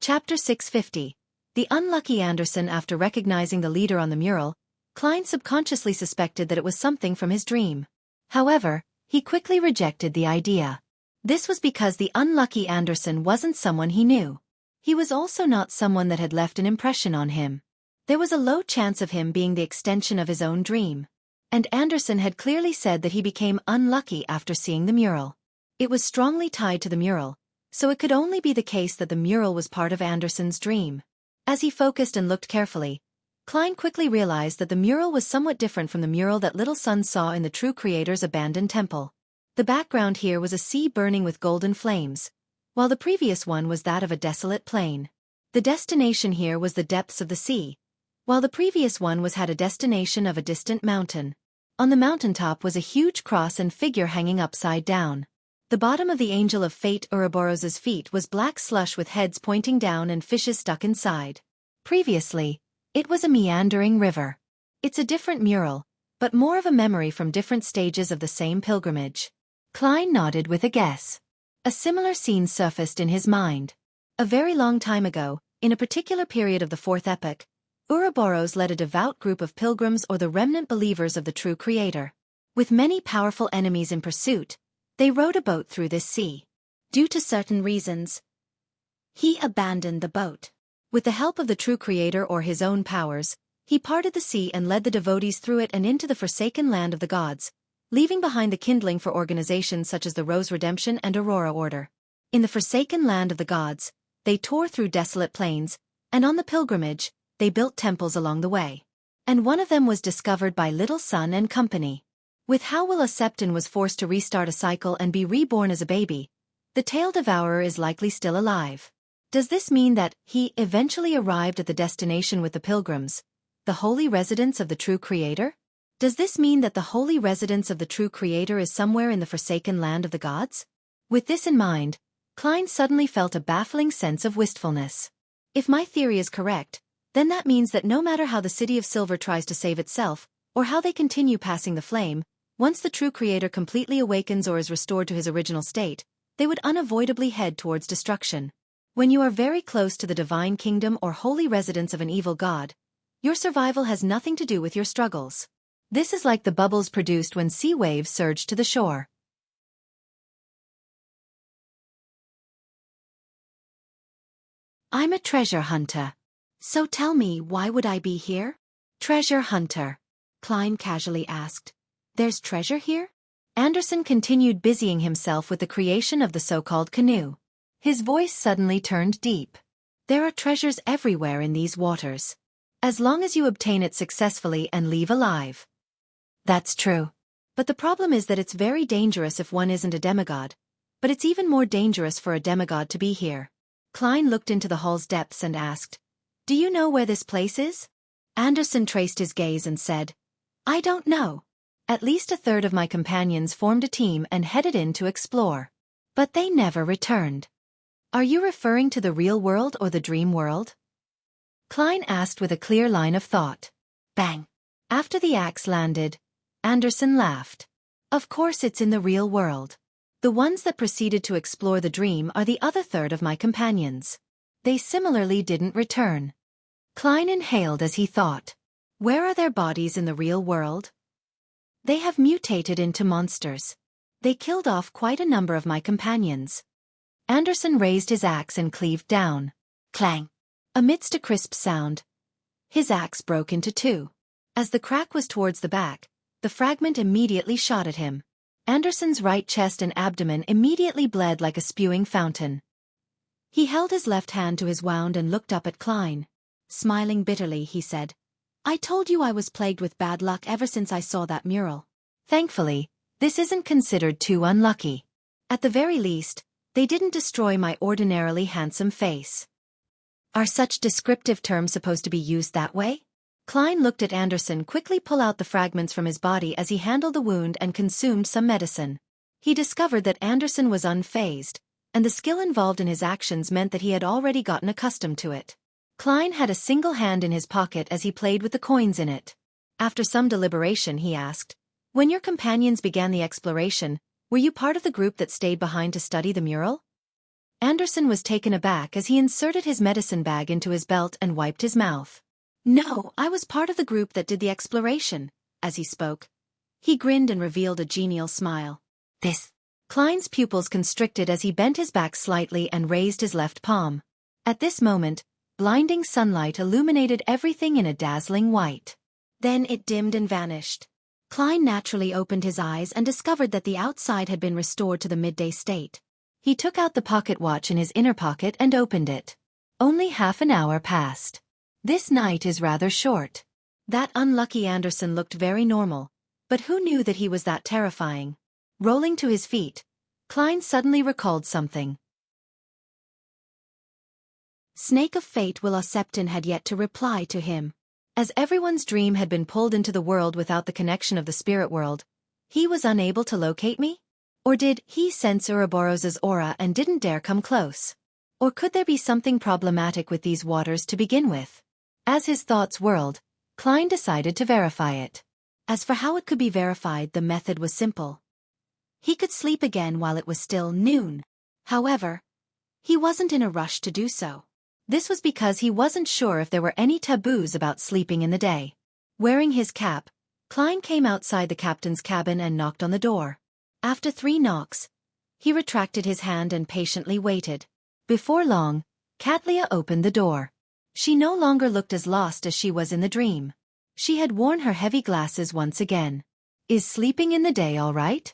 Chapter 650. The unlucky Anderson. After recognizing the leader on the mural, Klein subconsciously suspected that it was something from his dream. However, he quickly rejected the idea. This was because the unlucky Anderson wasn't someone he knew. He was also not someone that had left an impression on him. There was a low chance of him being the extension of his own dream. And Anderson had clearly said that he became unlucky after seeing the mural. It was strongly tied to the mural, so it could only be the case that the mural was part of Anderson's dream. As he focused and looked carefully, Klein quickly realized that the mural was somewhat different from the mural that Little Sun saw in the true creator's abandoned temple. The background here was a sea burning with golden flames, while the previous one was that of a desolate plain. The destination here was the depths of the sea, while the previous one had a destination of a distant mountain. On the mountaintop was a huge cross and figure hanging upside down. The bottom of the Angel of Fate Ouroboros's feet was black slush with heads pointing down and fishes stuck inside. Previously, it was a meandering river. It's a different mural, but more of a memory from different stages of the same pilgrimage. Klein nodded with a guess. A similar scene surfaced in his mind. A very long time ago, in a particular period of the Fourth Epoch, Ouroboros led a devout group of pilgrims or the remnant believers of the true Creator. With many powerful enemies in pursuit, they rowed a boat through this sea. Due to certain reasons, he abandoned the boat. With the help of the true Creator or his own powers, he parted the sea and led the devotees through it and into the forsaken land of the gods, leaving behind the kindling for organizations such as the Rose Redemption and Aurora Order. In the forsaken land of the gods, they tore through desolate plains, and on the pilgrimage, they built temples along the way. And one of them was discovered by Little Sun and company. With how Will Septon was forced to restart a cycle and be reborn as a baby, the Tail Devourer is likely still alive. Does this mean that he eventually arrived at the destination with the pilgrims, the holy residence of the true Creator? Does this mean that the holy residence of the true Creator is somewhere in the forsaken land of the gods? With this in mind, Klein suddenly felt a baffling sense of wistfulness. If my theory is correct, then that means that no matter how the City of Silver tries to save itself, or how they continue passing the flame, once the true Creator completely awakens or is restored to his original state, they would unavoidably head towards destruction. When you are very close to the divine kingdom or holy residence of an evil god, your survival has nothing to do with your struggles. This is like the bubbles produced when sea waves surge to the shore. I'm a treasure hunter. So tell me, why would I be here? Treasure hunter, Klein casually asked. There's treasure here? Anderson continued busying himself with the creation of the so-called canoe. His voice suddenly turned deep. There are treasures everywhere in these waters. As long as you obtain it successfully and leave alive. That's true. But the problem is that it's very dangerous if one isn't a demigod. But it's even more dangerous for a demigod to be here. Klein looked into the hall's depths and asked, Do you know where this place is? Anderson traced his gaze and said, I don't know. At least a third of my companions formed a team and headed in to explore. But they never returned. Are you referring to the real world or the dream world? Klein asked with a clear line of thought. Bang! After the axe landed, Anderson laughed. Of course it's in the real world. The ones that proceeded to explore the dream are the other third of my companions. They similarly didn't return. Klein inhaled as he thought. Where are their bodies in the real world? They have mutated into monsters. They killed off quite a number of my companions. Anderson raised his axe and cleaved down. Clang! Amidst a crisp sound, his axe broke into two. As the crack was towards the back, the fragment immediately shot at him. Anderson's right chest and abdomen immediately bled like a spewing fountain. He held his left hand to his wound and looked up at Klein. Smiling bitterly, he said, I told you I was plagued with bad luck ever since I saw that mural. Thankfully, this isn't considered too unlucky. At the very least, they didn't destroy my ordinarily handsome face. Are such descriptive terms supposed to be used that way? Klein looked at Anderson quickly pull out the fragments from his body as he handled the wound and consumed some medicine. He discovered that Anderson was unfazed, and the skill involved in his actions meant that he had already gotten accustomed to it. Klein had a single hand in his pocket as he played with the coins in it. After some deliberation he asked, When your companions began the exploration, were you part of the group that stayed behind to study the mural? Anderson was taken aback as he inserted his medicine bag into his belt and wiped his mouth. No, I was part of the group that did the exploration. As he spoke, he grinned and revealed a genial smile. This. Klein's pupils constricted as he bent his back slightly and raised his left palm. At this moment, blinding sunlight illuminated everything in a dazzling white. Then it dimmed and vanished. Klein naturally opened his eyes and discovered that the outside had been restored to the midday state. He took out the pocket watch in his inner pocket and opened it. Only half an hour passed. This night is rather short. That unlucky Anderson looked very normal, but who knew that he was that terrifying? Rolling to his feet, Klein suddenly recalled something. Snake of Fate Will Septon had yet to reply to him. As everyone's dream had been pulled into the world without the connection of the spirit world, he was unable to locate me? Or did he sense Ouroboros's aura and didn't dare come close? Or could there be something problematic with these waters to begin with? As his thoughts whirled, Klein decided to verify it. As for how it could be verified, the method was simple. He could sleep again while it was still noon. However, he wasn't in a rush to do so. This was because he wasn't sure if there were any taboos about sleeping in the day. Wearing his cap, Klein came outside the captain's cabin and knocked on the door. After 3 knocks, he retracted his hand and patiently waited. Before long, Katlia opened the door. She no longer looked as lost as she was in the dream. She had worn her heavy glasses once again. "Is sleeping in the day all right?"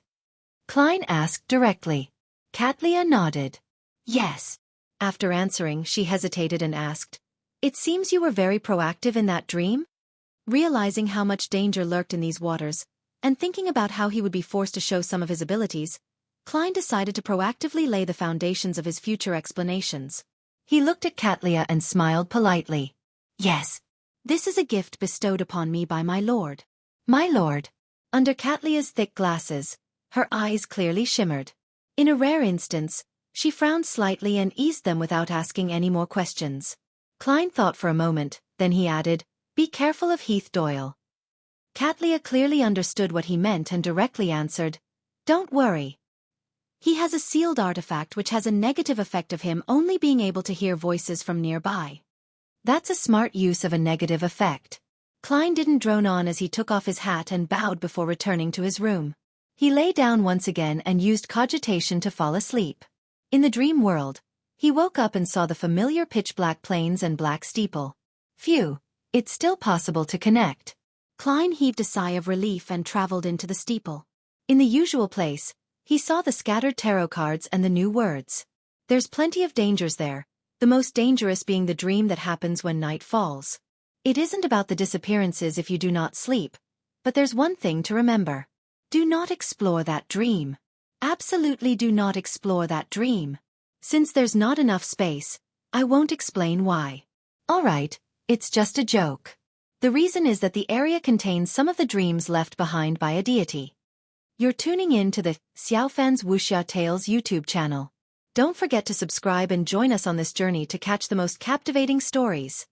Klein asked directly. Katlia nodded. "Yes." After answering, she hesitated and asked, "It seems you were very proactive in that dream?" Realizing how much danger lurked in these waters, and thinking about how he would be forced to show some of his abilities, Klein decided to proactively lay the foundations of his future explanations. He looked at Katlia and smiled politely. "Yes. This is a gift bestowed upon me by my lord." "My lord." Under Katlia's thick glasses, her eyes clearly shimmered. In a rare instance, she frowned slightly and eased them without asking any more questions. Klein thought for a moment, then he added, "Be careful of Heath Doyle." Katlia clearly understood what he meant and directly answered, "Don't worry. He has a sealed artifact which has a negative effect of him only being able to hear voices from nearby." That's a smart use of a negative effect. Klein didn't drone on as he took off his hat and bowed before returning to his room. He lay down once again and used cogitation to fall asleep. In the dream world, he woke up and saw the familiar pitch-black plains and black steeple. Phew, it's still possible to connect. Klein heaved a sigh of relief and traveled into the steeple. In the usual place, he saw the scattered tarot cards and the new words. There's plenty of dangers there, the most dangerous being the dream that happens when night falls. It isn't about the disappearances if you do not sleep, but there's one thing to remember. Do not explore that dream. Absolutely do not explore that dream. Since there's not enough space, I won't explain why. Alright, it's just a joke. The reason is that the area contains some of the dreams left behind by a deity. You're tuning in to the Xiaofan's Wuxia Tales YouTube channel. Don't forget to subscribe and join us on this journey to catch the most captivating stories.